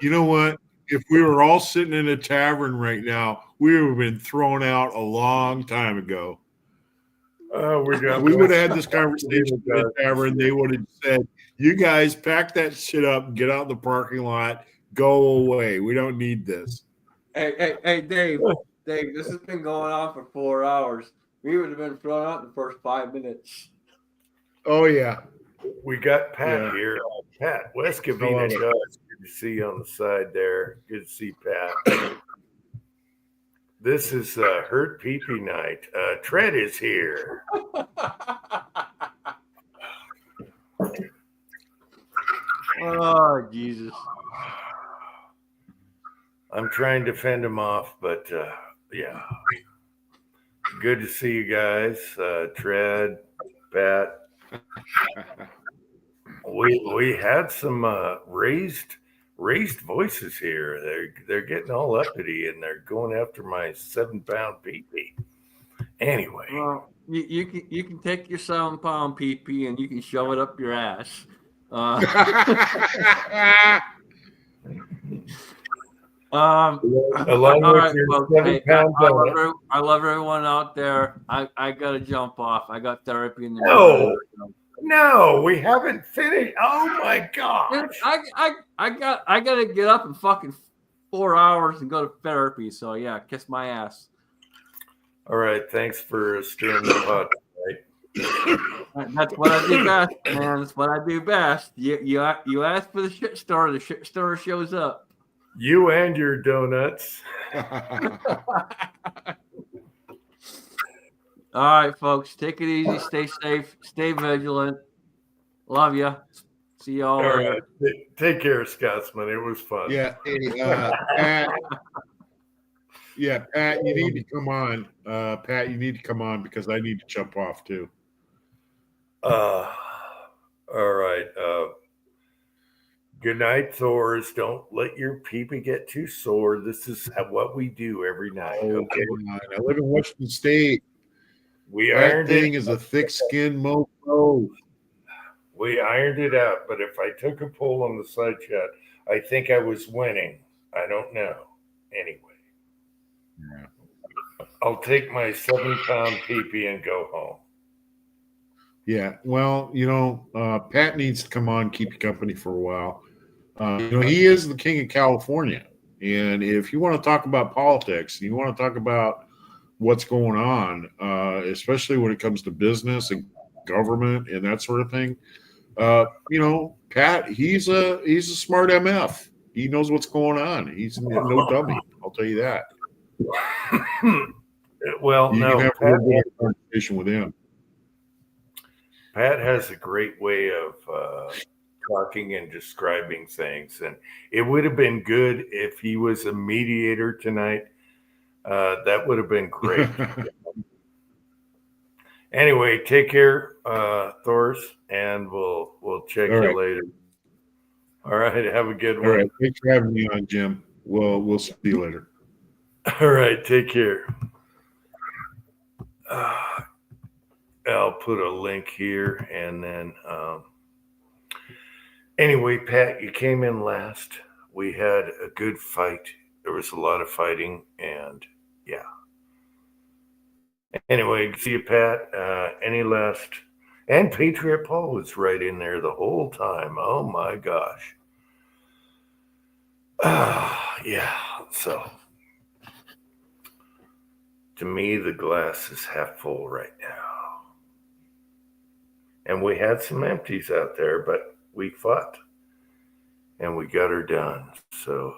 You know what? If we were all sitting in a tavern right now, we would have been thrown out a long time ago. Oh, we would have had this conversation in the tavern. They would have said, "You guys pack that shit up, get out in the parking lot, go away. We don't need this." Hey, Dave. Dave, this has been going on for 4 hours. We would have been thrown out in the first 5 minutes. Oh, yeah. We got Pat here. Pat, West Covina Dodge. Good to see you on the side there. Good to see Pat. This is Hurt Peepee night. Tread is here. Oh, Jesus. I'm trying to fend him off, but yeah. Good to see you guys. Tread, Pat. We had some raised voices here. They're getting all uppity and they're going after my 7-pound PP. Anyway, well, you can take your 7-pound PP and you can shove it up your ass. Along with your 7-pound donut. I love everyone out there. I gotta jump off. I got therapy in the morning. No, we haven't finished. Oh my gosh. I gotta get up in fucking 4 hours and go to therapy. So yeah, kiss my ass. All right, thanks for stirring the pot. That's what I do best, man. That's what I do best. You ask for the shit stirrer, the shit stirrer shows up. You and your donuts. All right, folks. Take it easy. Stay safe. Stay vigilant. Love you. See y'all later. Right. Take care, Scotsman. It was fun. Yeah. Pat. Yeah, Pat, you need to come on. Pat, you need to come on because I need to jump off too. All right. Good night, Thors. Don't let your peepee get too sore. This is what we do every night. Okay. I live in Washington State. We That ironed thing it. is a thick-skinned mofo. We ironed it out. But if I took a poll on the side chat, I think I was winning. I don't know. Anyway. Yeah. I'll take my 7-pound peepee and go home. Yeah, well, Pat needs to come on, keep you company for a while. He is the king of California, and if you want to talk about politics, you want to talk about what's going on, especially when it comes to business and government and that sort of thing. Pat, he's a smart MF. He knows what's going on. He's no dummy. I'll tell you that. Well, You no, can have a Pat, real good conversation with him. Pat has a great way of talking and describing things, and it would have been good if he was a mediator tonight. That would have been great. Anyway, take care, Thors, and we'll check All you right. later. All right, have a good All one. right, thanks for having me on, Jim. We'll see you later. All right, take care. I'll put a link here, and then anyway, Pat, you came in last. We had a good fight. There was a lot of fighting, and yeah. Anyway, see you, Pat. Any last? And Patriot Paul was right in there the whole time. Oh my gosh. Yeah. So, to me, the glass is half full right now. And we had some empties out there, but we fought and we got her done. So,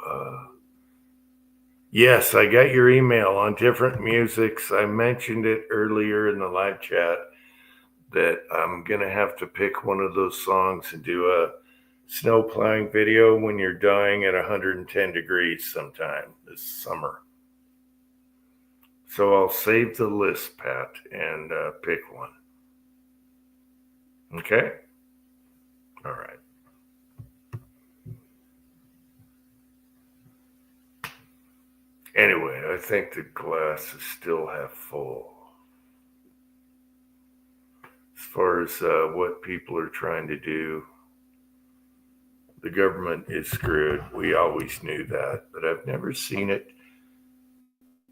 yes, I got your email on different musics. I mentioned it earlier in the live chat that I'm going to have to pick one of those songs and do a snow plowing video when you're dying at 110 degrees sometime this summer. So I'll save the list, Pat, and pick one. Okay? All right. Anyway, I think the glass is still half full. As far as what people are trying to do, the government is screwed. We always knew that, but I've never seen it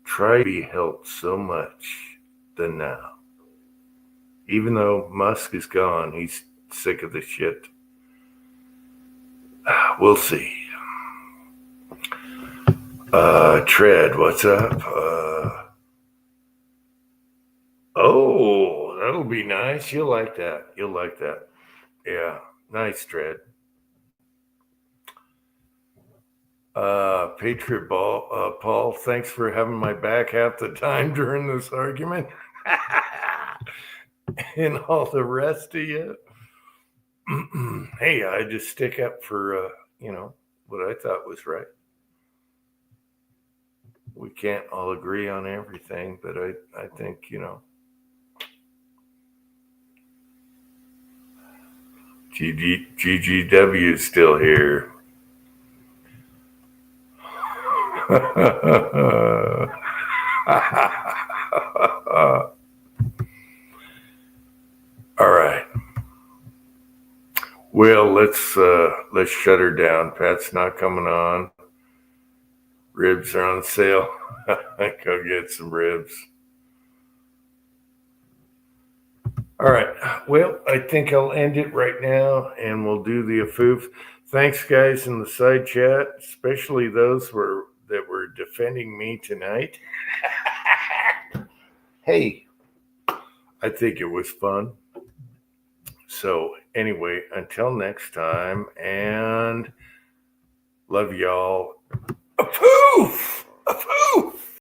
try to be helped so much than now. Even though Musk is gone, he's sick of the shit. We'll see. Tread, what's up? Oh, that'll be nice. You'll like that. You'll like that. Yeah, nice, Tread. Patriot Paul, thanks for having my back half the time during this argument. And all the rest of you. Hey, I just stick up for, what I thought was right. We can't all agree on everything, but I think, GGW is still here. All right. Well, let's shut her down. Pat's not coming on. Ribs are on sale. Go get some ribs. All right. Well, I think I'll end it right now, and we'll do the afoof. Thanks, guys, in the side chat, especially those that were defending me tonight. Hey, I think it was fun. So anyway, until next time, and love y'all. Poof!